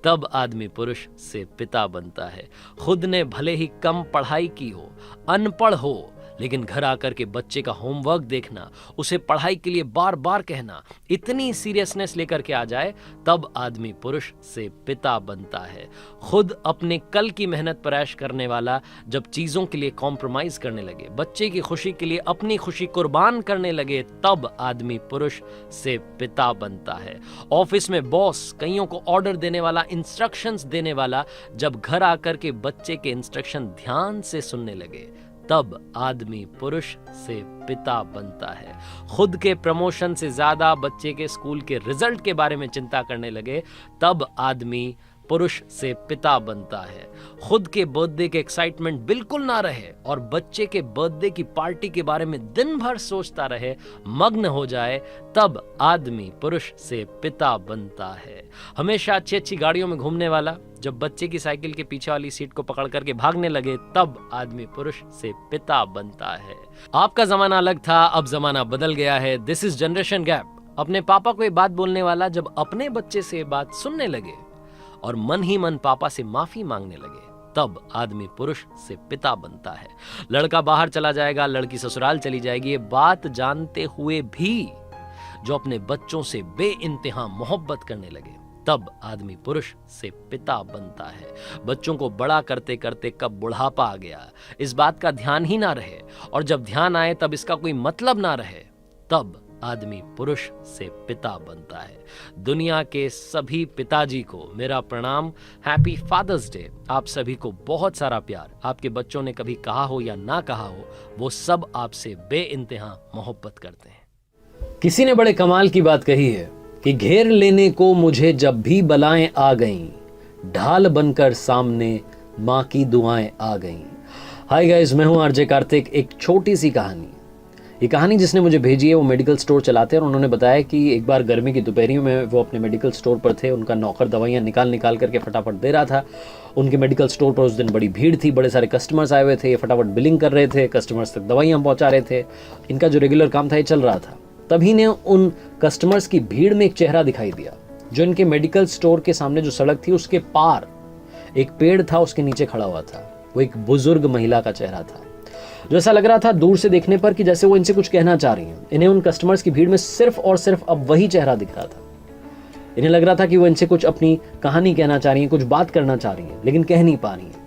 तब आदमी पुरुष से पिता बनता है। खुद ने भले ही कम पढ़ाई की हो, अनपढ़ हो, लेकिन घर आकर के बच्चे का होमवर्क देखना, उसे पढ़ाई के लिए बार बार कहना, इतनी सीरियसनेस लेकर के आ जाए, तब आदमी पुरुष से पिता बनता है। खुद अपने कल की मेहनत पर ऐश करने वाला जब चीजों के लिए कॉम्प्रोमाइज करने लगे, बच्चे की खुशी के लिए अपनी खुशी कुर्बान करने लगे, तब आदमी पुरुष से पिता बनता है। ऑफिस में बॉस कईयों को ऑर्डर देने वाला, इंस्ट्रक्शंस देने वाला जब घर आकर के बच्चे के इंस्ट्रक्शन ध्यान से सुनने लगे, तब आदमी पुरुष से पिता बनता है। खुद के प्रमोशन से ज्यादा बच्चे के स्कूल के रिजल्ट के बारे में चिंता करने लगे, तब आदमी पुरुष से पिता बनता है। खुद के बर्थडे के एक्साइटमेंट बिल्कुल ना रहे और बच्चे के बर्थडे की पार्टी के बारे में दिन भर सोचता रहे, मग्न हो जाए, तब आदमी पुरुष से पिता बनता है। हमेशा अच्छी अच्छी गाड़ियों में घूमने वाला जब बच्चे की साइकिल के पीछे वाली सीट को पकड़ करके भागने लगे, तब आदमी पुरुष से पिता बनता है। आपका जमाना अलग था, अब जमाना बदल गया है। This is generation gap. अपने पापा को ये बात बोलने वाला जब अपने बच्चे से ये बात सुनने लगे और मन ही मन पापा से माफी मांगने लगे, तब आदमी पुरुष से पिता बनता है। लड़का बाहर चला जाएगा, लड़की ससुराल चली जाएगी, ये बात जानते हुए भी जो अपने बच्चों से बेइंतहा मोहब्बत करने लगे, तब आदमी पुरुष से पिता बनता है। बच्चों को बड़ा करते करते कब बुढ़ापा आ गया, इस बात का ध्यान ही ना रहे, और जब ध्यान आए तब इसका कोई मतलब ना रहे, तब आदमी पुरुष से पिता बनता है। दुनिया के सभी पिताजी को मेरा प्रणाम, हैप्पी फादर्स डे। आप सभी को बहुत सारा प्यार। आपके बच्चों ने कभी कहा हो या ना कहा हो, वो सब आपसे बेइंतहा मोहब्बत करते हैं। किसी ने बड़े कमाल की बात कही है कि घेर लेने को मुझे जब भी बलाएं आ गईं, ढाल बनकर सामने माँ की दुआएं आ गईं। हाय गाइस, मैं हूं आरजे कार्तिक। एक छोटी सी कहानी, ये कहानी जिसने मुझे भेजी है वो मेडिकल स्टोर चलाते हैं, और उन्होंने बताया कि एक बार गर्मी की दोपहरियों में वो अपने मेडिकल स्टोर पर थे। उनका नौकर दवाइयाँ निकाल करके फटाफट दे रहा था। उनके मेडिकल स्टोर पर उस दिन बड़ी भीड़ थी, बड़े सारे कस्टमर्स आए हुए थे। ये फटाफट बिलिंग कर रहे थे, कस्टमर्स तक दवाइयाँ पहुँचा रहे थे। इनका जो रेगुलर काम था ये चल रहा था। तभी ने उन कस्टमर्स की भीड़ में एक चेहरा दिखाई दिया, जो इनके मेडिकल स्टोर के सामने जो सड़क थी उसके पार एक पेड़ था, उसके नीचे खड़ा हुआ था। वो एक बुजुर्ग महिला का चेहरा था, जो ऐसा लग रहा था दूर से देखने पर कि जैसे वो इनसे कुछ कहना चाह रही हैं। इन्हें उन कस्टमर्स की भीड़ में सिर्फ और सिर्फ अब वही चेहरा दिख रहा था। इन्हें लग रहा था कि वो इनसे कुछ अपनी कहानी कहना चाह रही हैं, कुछ बात करना चाह रही हैं, लेकिन कह नहीं पा रही हैं।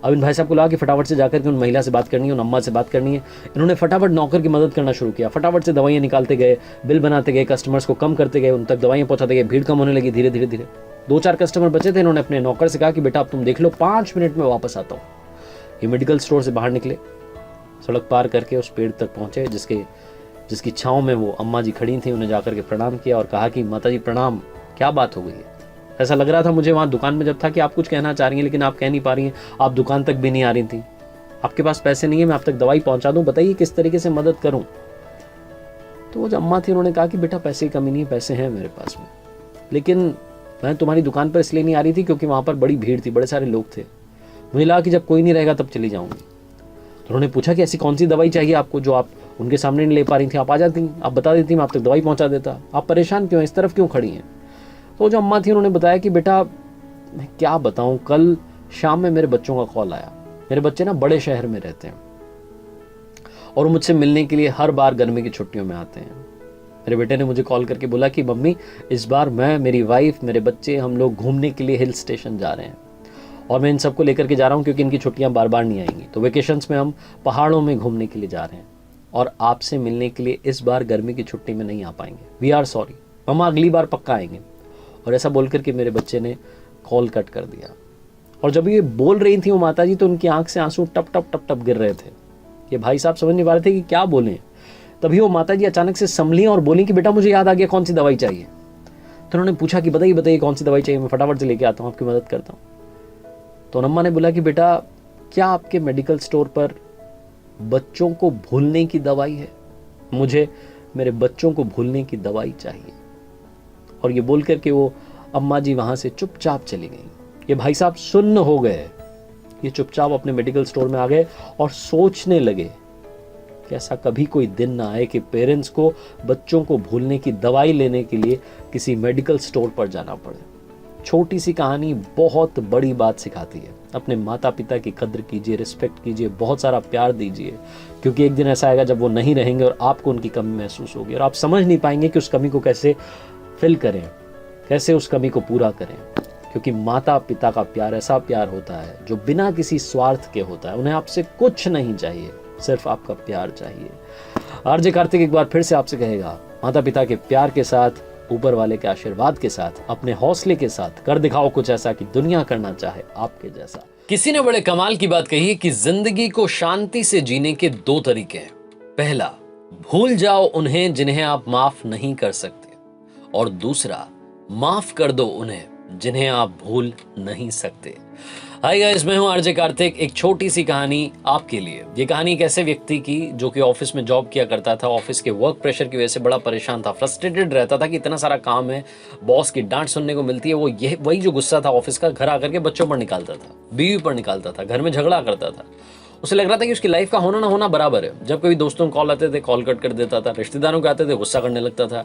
अब इन भाई साहब को लगा कि फटाफट से जाकर के उन महिला से बात करनी है, उन अम्मा से बात करनी है। इन्होंने फटाफट नौकर की मदद करना शुरू किया, फटाफट से दवाइयाँ निकालते गए, बिल बनाते गए, कस्टमर्स को कम करते गए, उन तक दवाइयाँ पहुँचाते गए। भीड़ कम होने लगी धीरे धीरे धीरे। 2-4 कस्टमर बचे थे। इन्होंने अपने नौकर से कहा कि बेटा अब तुम देख लो, 5 मिनट में वापस आता हूँ। ये मेडिकल स्टोर से बाहर निकले, सड़क पार करके उस पेड़ तक पहुंचे जिसकी छांव में वो अम्मा जी खड़ी थी। उन्हें जाकर के प्रणाम किया और कहा कि माता जी प्रणाम, क्या बात हो गई है? ऐसा लग रहा था मुझे वहाँ दुकान में जब था कि आप कुछ कहना चाह रही हैं, लेकिन आप कह नहीं पा रही हैं। आप दुकान तक भी नहीं आ रही थी, आपके पास पैसे नहीं है, मैं आप तक दवाई पहुंचा दूं, बताइए किस तरीके से मदद करूं। तो वो जो अम्मा थी उन्होंने कहा कि बेटा पैसे की कमी नहीं है, पैसे हैं मेरे पास में, लेकिन मैं तुम्हारी दुकान पर इसलिए नहीं आ रही थी क्योंकि वहाँ पर बड़ी भीड़ थी, बड़े सारे लोग थे। मुझे लगा कि जब कोई नहीं रहेगा तब चली जाऊंगी। तो उन्होंने पूछा कि ऐसी कौन सी दवाई चाहिए आपको जो आप उनके सामने नहीं ले पा रही थी? आप आ जाती, आप बता देती, मैं आप तक दवाई पहुंचा देता। आप परेशान क्यों हैं, इस तरफ क्यों खड़ी हैं? तो जो अम्मा थी उन्होंने बताया कि बेटा मैं क्या बताऊं, कल शाम में मेरे बच्चों का कॉल आया। मेरे बच्चे ना बड़े शहर में रहते हैं और वो मुझसे मिलने के लिए हर बार गर्मी की छुट्टियों में आते हैं। मेरे बेटे ने मुझे कॉल करके बोला कि मम्मी इस बार मैं, मेरी वाइफ, मेरे बच्चे, हम लोग घूमने के लिए हिल स्टेशन जा रहे हैं, और मैं इन सबको लेकर के जा रहा हूँ क्योंकि इनकी छुट्टियाँ बार बार नहीं आएंगी। तो वेकेशंस में हम पहाड़ों में घूमने के लिए जा रहे हैं और आपसे मिलने के लिए इस बार गर्मी की छुट्टी में नहीं आ पाएंगे। वी आर सॉरी मम्मा, अगली बार पक्का आएंगे। और ऐसा बोल करके मेरे बच्चे ने कॉल कट कर दिया। और जब ये बोल रही थी वो माता जी, तो उनकी आंख से आंसू टप टप टप टप गिर रहे थे। ये भाई साहब समझ नहीं पा रहे थे कि क्या बोलें। तभी वो माता जी अचानक से संभली और बोली कि बेटा मुझे याद आ गया, कौन सी दवाई चाहिए? तो उन्होंने पूछा कि बताइए बताइए कौन सी दवाई चाहिए, मैं फटाफट से लेके आता हूँ, आपकी मदद करता हूँ। तो अम्मा ने बोला कि बेटा क्या आपके मेडिकल स्टोर पर बच्चों को भूलने की दवाई है? मुझे मेरे बच्चों को भूलने की दवाई चाहिए। और ये बोल करके वो अम्मा जी वहां से चुपचाप चली गई। ये भाई साहब सुन्न हो गए। ये चुपचाप अपने मेडिकल स्टोर में आ गए और सोचने लगे कि ऐसा कभी कोई दिन ना आए कि पेरेंट्स को बच्चों को भूलने की दवाई लेने के लिए किसी मेडिकल स्टोर पर जाना पड़े। छोटी सी कहानी बहुत बड़ी बात सिखाती है। अपने माता पिता की कद्र कीजिए, रिस्पेक्ट कीजिए, बहुत सारा प्यार दीजिए, क्योंकि एक दिन ऐसा आएगा जब वो नहीं रहेंगे और आपको उनकी कमी महसूस होगी और आप समझ नहीं पाएंगे कि उस कमी को कैसे फिल करें, कैसे उस कमी को पूरा करें। क्योंकि माता पिता का प्यार ऐसा प्यार होता है जो बिना किसी स्वार्थ के होता है। उन्हें आपसे कुछ नहीं चाहिए, सिर्फ आपका प्यार चाहिए। आरजे कार्तिक एक बार फिर से आपसे कहेगा, माता पिता के प्यार के साथ, ऊपर वाले के आशीर्वाद के साथ, अपने हौसले के साथ कर दिखाओ कुछ ऐसा कि दुनिया करना चाहे आपके जैसा। किसी ने बड़े कमाल की बात कही है कि जिंदगी को शांति से जीने के 2 तरीके हैं। पहला, भूल जाओ उन्हें जिन्हें आप माफ नहीं कर सकते, और दूसरा, माफ कर दो उन्हें जिन्हें आप भूल नहीं सकते। हाय गाइस, मैं हूं आरजे कार्तिक। एक छोटी सी कहानी आपके लिए। ये कहानी एक ऐसे व्यक्ति की जो कि ऑफिस में जॉब किया करता था। ऑफिस के वर्क प्रेशर की वजह से बड़ा परेशान था, फ्रस्ट्रेटेड रहता था कि इतना सारा काम है, बॉस की डांट सुनने को मिलती है। वो वही जो गुस्सा था ऑफिस का घर आकर के बच्चों पर निकालता था, बीवी पर निकालता था, घर में झगड़ा करता था। उसे लग रहा था कि उसकी लाइफ का होना ना होना बराबर है। जब कभी दोस्तों को कॉल आते थे, कॉल कट कर देता था, रिश्तेदारों के आते थे, गुस्सा करने लगता था।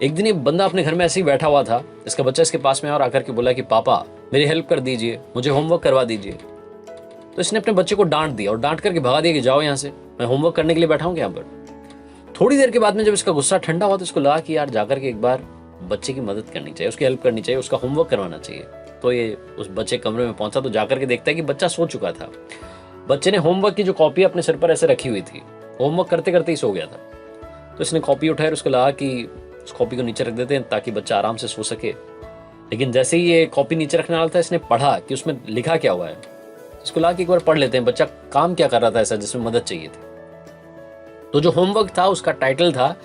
एक दिन ये बंदा अपने घर में ऐसे ही बैठा हुआ था, इसका बच्चा इसके पास में और आकर के बोला कि पापा मेरी हेल्प कर दीजिए, मुझे होमवर्क करवा दीजिए। तो इसने अपने बच्चे को डांट दिया और डांट करके भगा दिया कि जाओ यहाँ से, मैं होमवर्क करने के लिए बैठा हूँ यहाँ पर। थोड़ी देर के बाद में जब इसका गुस्सा ठंडा हुआ तो इसको लगा कि यार जाकर के एक बार बच्चे की मदद करनी चाहिए, उसकी हेल्प करनी चाहिए, उसका होमवर्क करवाना चाहिए। तो ये उस बच्चे कमरे में पहुंचा तो जाकर के देखता है कि बच्चा सो चुका था। बच्चे ने होमवर्क की जो कॉपी अपने सिर पर ऐसे रखी हुई थी, होमवर्क करते करते ही सो गया था। तो इसने कॉपी उठाई और उसको लगा कि उस कॉपी को नीचे रख देते हैं ताकि बच्चा आराम से सो सके। लेकिन जैसे ही ये कॉपी नीचे रखने वाला था, इसने पढ़ा कि उसमें लिखा क्या हुआ है। इसको लगा कि एक बार पढ़ लेते हैं, बच्चा काम क्या कर रहा था ऐसा जिसमें मदद चाहिए थी। तो जो होमवर्क था उसका टाइटल था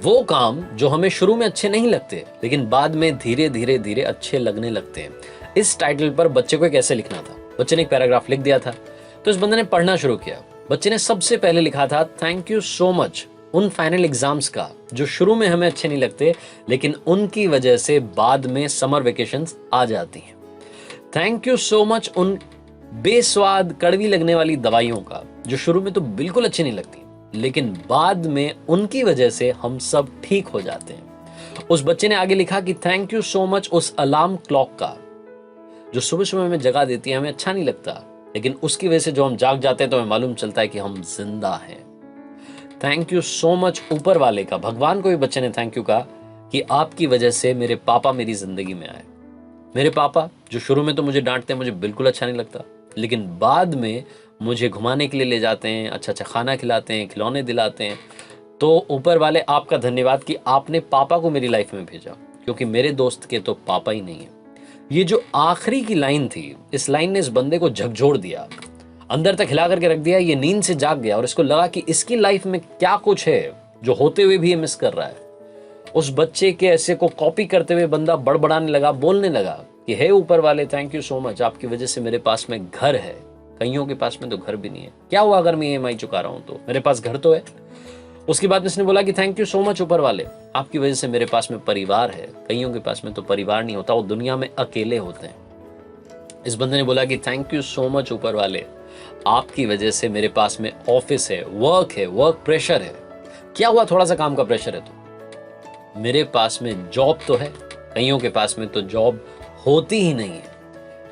वो काम जो हमें शुरू में अच्छे नहीं लगते लेकिन बाद में धीरे धीरे धीरे अच्छे लगने लगते हैं। इस टाइटल पर बच्चे को कैसे लिखना था। बच्चे ने एक पैराग्राफ लिख दिया था। तो इस बंदे ने पढ़ना शुरू किया। बच्चे ने सबसे पहले लिखा था थैंक यू सो मच उन फाइनल एग्जाम्स का जो शुरू में हमें अच्छे नहीं लगते लेकिन उनकी वजह से बाद में समर वेकेशंस आ जाती हैं। थैंक यू सो मच उन बेस्वाद कड़वी लगने वाली दवाइयों का जो शुरू में तो बिल्कुल अच्छी नहीं लगती लेकिन बाद में उनकी वजह से हम सब ठीक हो जाते हैं। उस बच्चे ने आगे लिखा कि थैंक यू सो मच उस अलार्म क्लॉक का जो सुबह सुबह हमें जगा देती है, हमें अच्छा नहीं लगता लेकिन उसकी वजह से जो हम जाग जाते हैं तो हमें मालूम चलता है कि हम जिंदा हैं। थैंक यू सो मच ऊपर वाले का, भगवान को भी बच्चे ने थैंक यू कहा कि आपकी वजह से मेरे पापा मेरी जिंदगी में आए। मेरे पापा जो शुरू में तो मुझे डांटते हैं, मुझे बिल्कुल अच्छा नहीं लगता लेकिन बाद में मुझे घुमाने के लिए ले जाते हैं, अच्छा अच्छा खाना खिलाते हैं, खिलौने दिलाते हैं। तो ऊपर वाले आपका धन्यवाद कि आपने पापा को मेरी लाइफ में भेजा क्योंकि मेरे दोस्त के तो पापा ही नहीं है। ये जो आखिरी की लाइन थी, इस लाइन ने इस बंदे को झकझोर दिया, अंदर तक हिला करके रख दिया। ये नींद से जाग गया और इसको लगा कि इसकी लाइफ में क्या कुछ है जो होते हुए भी ये मिस कर रहा है। उस बच्चे के ऐसे को कॉपी करते हुए बंदा बड़बड़ाने लगा, बोलने लगा कि हे ऊपर वाले थैंक यू सो मच, आपकी वजह से मेरे पास में घर है, कईयों के पास में तो घर भी नहीं है। क्या हुआ अगर मैं EMI चुका रहा हूं तो मेरे पास घर तो है। उसके बाद इसने बोला कि थैंक यू सो मच ऊपर वाले, आपकी वजह से मेरे पास में परिवार है, कईयों के पास में तो परिवार नहीं होता, वो दुनिया में अकेले होते हैं। इस बंदे ने बोला कि थैंक यू सो मच ऊपर वाले, आपकी वजह से मेरे पास में ऑफिस है, वर्क प्रेशर है। क्या हुआ थोड़ा सा काम का प्रेशर है तो मेरे पास में जॉब तो है, कईयों के पास में तो जॉब होती ही नहीं है।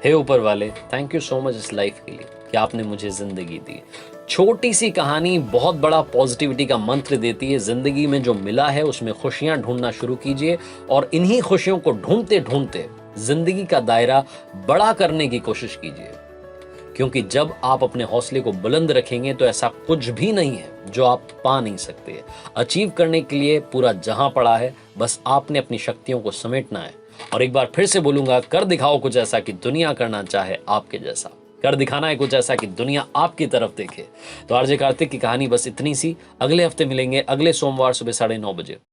हे ऊपर वाले थैंक यू सो मच इस लाइफ के लिए कि आपने मुझे जिंदगी दी। छोटी सी कहानी बहुत बड़ा पॉजिटिविटी का मंत्र देती है। जिंदगी में जो मिला है उसमें खुशियां ढूंढना शुरू कीजिए और इन्हीं खुशियों को ढूंढते ढूंढते जिंदगी का दायरा बड़ा करने की कोशिश कीजिए क्योंकि जब आप अपने हौसले को बुलंद रखेंगे तो ऐसा कुछ भी नहीं है जो आप पा नहीं सकते। अचीव करने के लिए पूरा जहां पड़ा है, बस आपने अपनी शक्तियों को समेटना है। और एक बार फिर से बोलूंगा, कर दिखाओ कुछ ऐसा कि दुनिया करना चाहे आपके जैसा। कर दिखाना है कुछ ऐसा कि दुनिया आपकी तरफ देखे। तो आरजे कार्तिक की कहानी बस इतनी सी। अगले हफ्ते मिलेंगे, अगले सोमवार सुबह 9:30 बजे।